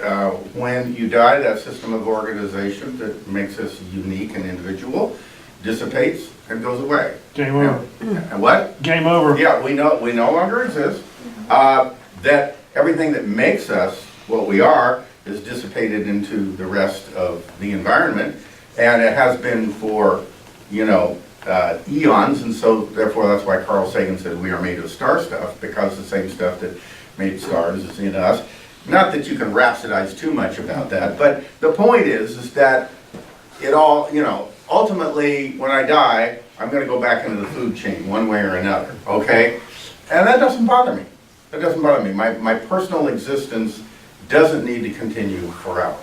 when you die, that system of organization that makes us unique and individual dissipates and goes away. Game over. And what? Game over. Yeah, we no longer exist. That everything that makes us what we are is dissipated into the rest of the environment, and it has been for eons, and so therefore that's why Carl Sagan said we are made of star stuff, because the same stuff that made stars is in us. Not that you can rhapsodize too much about that, but the point is that it all, ultimately when I die, I'm going to go back into the food chain one way or another, okay? And that doesn't bother me. That doesn't bother me. My personal existence doesn't need to continue forever.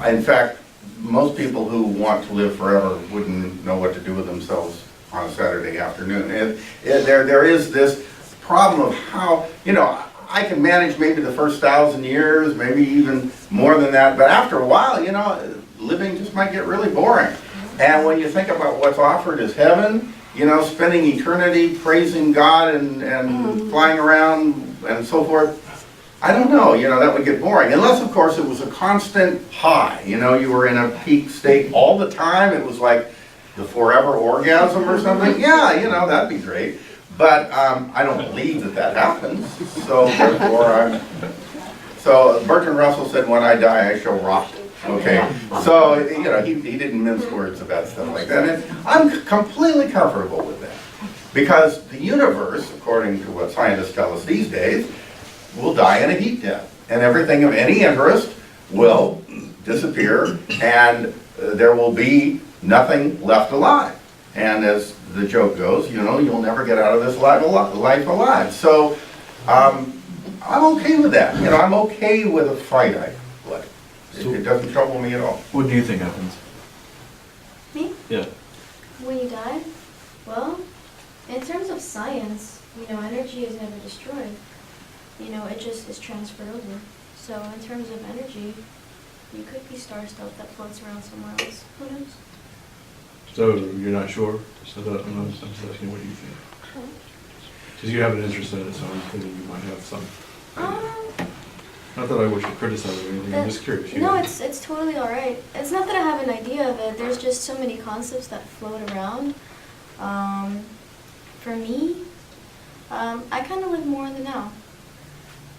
In fact, most people who want to live forever wouldn't know what to do with themselves on a Saturday afternoon. And there is this problem of how, I can manage maybe the first 1,000 years, maybe even more than that, but after a while, living just might get really boring. And when you think about what's offered as heaven, spending eternity praising God and flying around and so forth, I don't know, that would get boring. Unless, of course, it was a constant high. You were in a peak state all the time. It was like the forever orgasm or something. Yeah, that'd be great. But I don't believe that happens. So therefore, so Bertrand Russell said, when I die, I shall rot. Okay, so, he didn't mince words about stuff like that. And I'm completely comfortable with that. Because the universe, according to what scientists tell us these days, will die in a heat death. And everything of any interest will disappear, and there will be nothing left alive. And as the joke goes, you'll never get out of this life alive. So I'm okay with that. I'm okay with a finite life. It doesn't trouble me at all. What do you think happens? Me? Yeah. When you die? Well, in terms of science, energy is never destroyed. It just is transferred over. So in terms of energy, you could be star stuff that floats around somewhere else. Who knows? So you're not sure? So I'm just asking what you think. Because you have an interest in it, so I'm thinking you might have some. Not that I wish to criticize or anything, I'm just curious. No, it's totally all right. It's not that I have an idea of it. There's just so many concepts that float around. For me, I kind of live more in the now.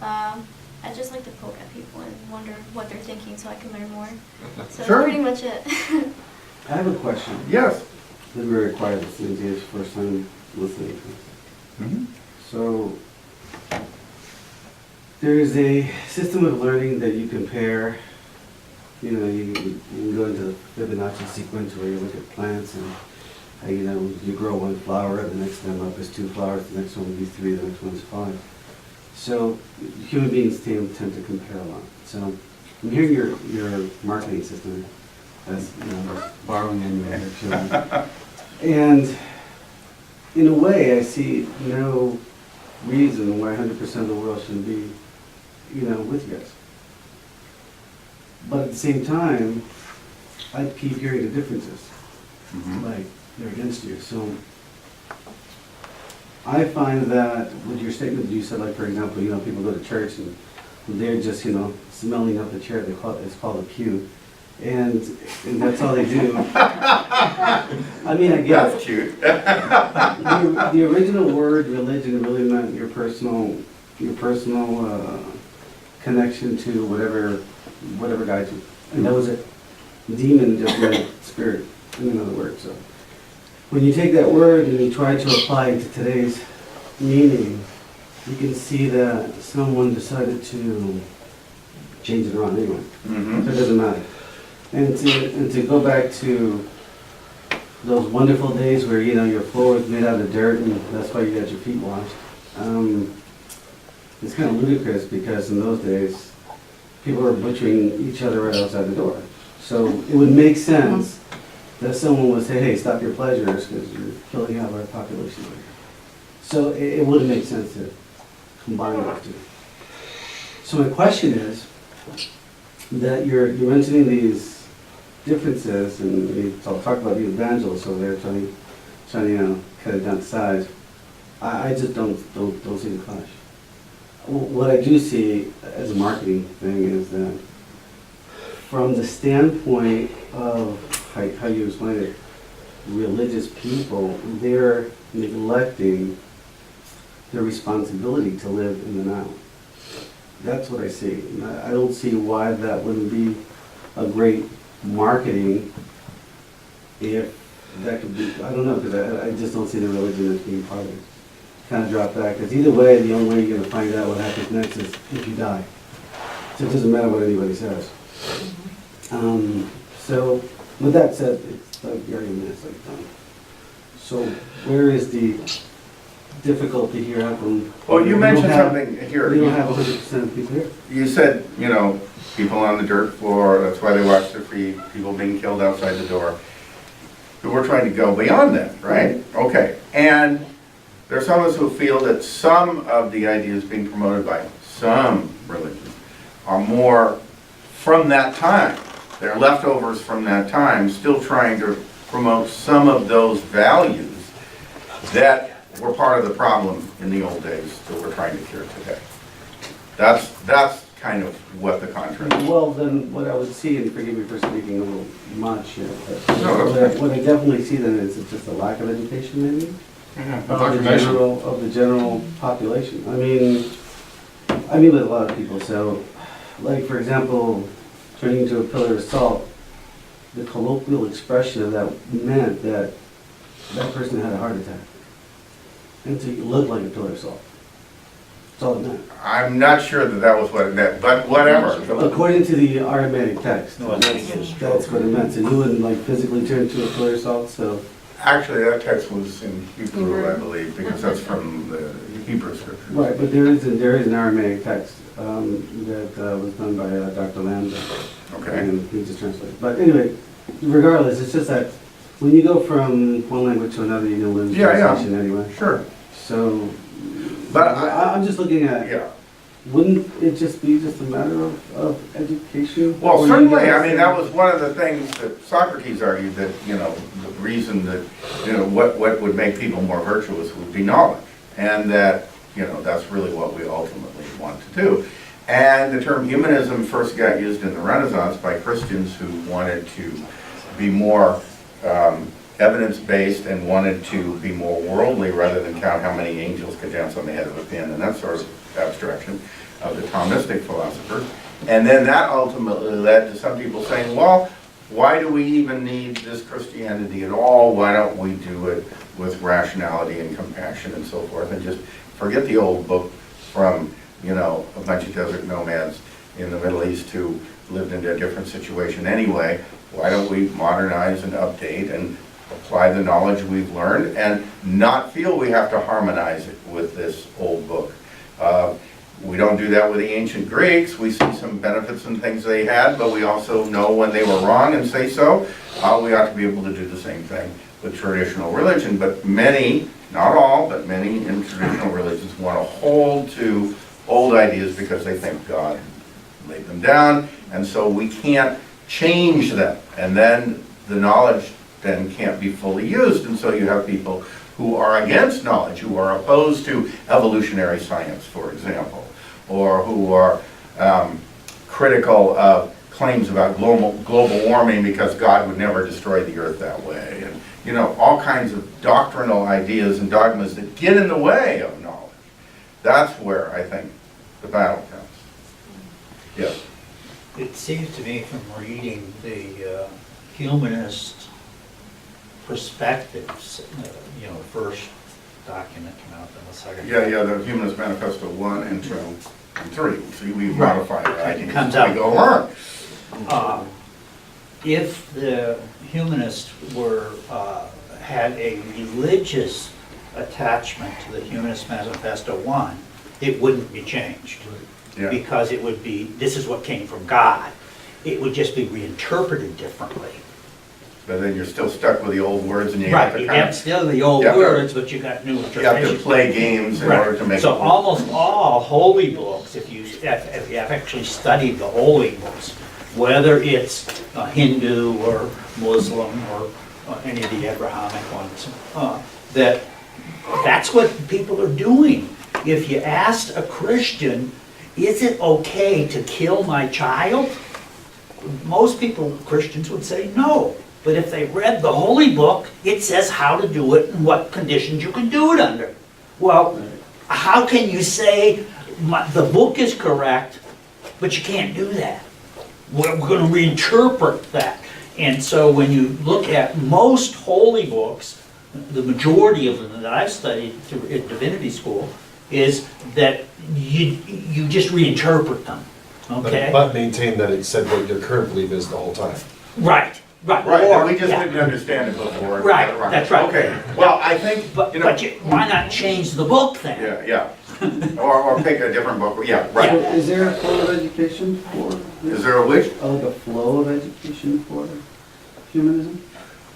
I just like to poke at people and wonder what they're thinking so I can learn more. So Sure. that's pretty much it. I have a question. Yes. Live very quiet, this is first time listening to this. Mhm. So, there is a system of learning that you compare. You know, you can go into the Fibonacci sequence where you look at plants and how, you know, you grow one flower, the next stem up is 2 flowers, the next one will be 3, the next one is 5. So human beings tend to compare a lot. So I'm hearing your marketing system as, you know, just borrowing in your children. And in a way, I see no reason why 100% of the world shouldn't be, you know, with you guys. But at the same time, I keep hearing the differences. Like, they're against you. So I find that with your statement that you said, like, for example, you know, people go to church and they're just, you know, smelling up the chair. It's called a pew. And that's all they do. I mean, I guess. That's cute. The original word religion really meant your personal connection to whatever guides you. And that was it. Demon just meant spirit, in another word. So when you take that word and you try to apply it to today's meaning, you can see that someone decided to change it around anyway. So it doesn't matter. And to go back to those wonderful days where, you know, your floor was made out of dirt and that's why you got your feet washed. It's kind of ludicrous because in those days, people were butchering each other right outside the door. So it would make sense that someone would say, hey, stop your pleasures because you're killing out our population. So it wouldn't make sense to combine those two. So my question is that you're mentioning these differences, and we talk about the evangelists over there trying to, you know, cut it down to size. I just don't see the clash. What I do see as a marketing thing is that from the standpoint of how you explain it, religious people, they're neglecting their responsibility to live in the now. That's what I see. I don't see why that wouldn't be a great marketing if that could be, I don't know, because I just don't see the religion as being part of it. Kind of drop back, because either way, the only way you're going to find out what happens next is if you die. So it doesn't matter what anybody says. So with that said, it's like 30 minutes like done. So where is the difficulty here? How come Well, you we mentioned don't have- something here. We don't have 100% of people here. You said, you know, people on the dirt floor, that's why they wash their feet, people being killed outside the door. But we're trying to go beyond that, right? Okay. And there are some of us who feel that some of the ideas being promoted by some religions are more from that time. They're leftovers from that time, still trying to promote some of those values that were part of the problem in the old days that we're trying to cure today. That's kind of what the contrast is. Well, then what I would see, and forgive me for speaking a little much here, but No, that's what I definitely see then is it's just a lack of education maybe Indoctrination. of the general population. I mean with a lot of people, so like for example, turning into a pillar of salt, the colloquial expression of that meant that that person had a heart attack. And so you look like a pillar of salt. That's all it meant. I'm not sure that that was what it meant, but whatever. According to the Aramaic text, that's what it meant. So you wouldn't like physically turn into a pillar of salt, so. Actually, that text was in Hebrew, I believe, because that's from the Hebrew scripture. Right, but there is an Aramaic text that was done by Dr. Lambda. Okay. And he just translated. But anyway, regardless, it's just that when you go from one language to another, you're going to lose translation anyway. Sure. So, But I'm just looking at, yeah. wouldn't it just be just a matter of education? Well, Or you certainly, guys- I mean, that was one of the things that Socrates argued, that, you know, the reason that, you know, what would make people more virtuous would be knowledge. And that, you know, that's really what we ultimately want to do. And the term humanism first got used in the Renaissance by Christians who wanted to be more evidence-based and wanted to be more worldly rather than count how many angels could dance on the head of a pin, and that sort of abstraction of the Thomistic philosophers. And then that ultimately led to some people saying, well, why do we even need this Christianity at all? Why don't we do it with rationality and compassion and so forth, and just forget the old book from, you know, a bunch of desert nomads in the Middle East who lived in a different situation anyway. Why don't we modernize and update and apply the knowledge we've learned and not feel we have to harmonize it with this old book? We don't do that with the ancient Greeks. We see some benefits and things they had, but we also know when they were wrong and say so. We ought to be able to do the same thing with traditional religion. But many, not all, but many in traditional religions want to hold to old ideas because they think God laid them down, and so we can't change them. And then the knowledge then can't be fully used, and so you have people who are against knowledge, who are opposed to evolutionary science, for example, or who are critical of claims about global warming because God would never destroy the earth that way, and you know, all kinds of doctrinal ideas and dogmas that get in the way of knowledge. That's where I think the battle comes. Yes? It seems to me from reading the humanist perspectives, you know, the first document came out, then the second. Yeah, the Humanist Manifesto 1 and 2 and 3. See, we've modified it. It comes out. We go along. If the humanists had a religious attachment to the Humanist Manifesto 1, it wouldn't be changed. Yeah. Because it would be, this is what came from God. It would just be reinterpreted differently. But then you're still stuck with the old words and you have Right, to you kind have of, still the old you have to- words, but you got new you have to interpretations. play games in order to make So it. almost all holy books, if you have actually studied the holy books, whether it's Hindu or Muslim or any of the Abrahamic ones, that's what people are doing. If you asked a Christian, is it okay to kill my child? Most people, Christians, would say no. But if they read the holy book, it says how to do it and what conditions you can do it under. Well, how can you say the book is correct, but you can't do that? We're going to reinterpret that. And so when you look at most holy books, the majority of them that I've studied in divinity school, is that you just reinterpret them, okay? But maintain that it said what your current belief is the whole time. Right. Right, Or, and we just yeah. didn't understand it before. Right, that's right. Okay, well, I think, you know. Why not change the book then? Yeah. Or pick a different book, yeah, right. Is there a flow of education for this? Is there a which? Like a flow of education for humanism?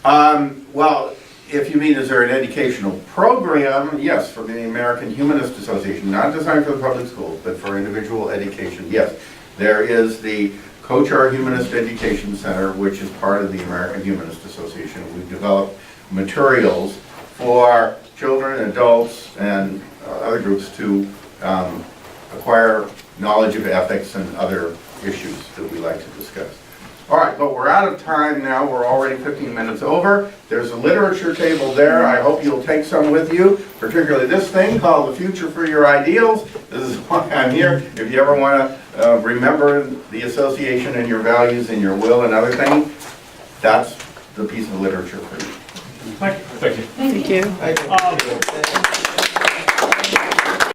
Well, if you mean, is there an educational program? Yes, for the American Humanist Association, not designed for the public schools, but for individual education, yes. There is the Co-Char Humanist Education Center, which is part of the American Humanist Association. We've developed materials for children, adults, and other groups to acquire knowledge of ethics and other issues that we like to discuss. All right, but we're out of time now. We're already 15 minutes over. There's a literature table there. I hope you'll take some with you, particularly this thing called The Future for Your Ideals. This is why I'm here. If you ever want to remember the association and your values and your will and other things, that's the piece of literature for you. Thank you. Thank you. Thank you.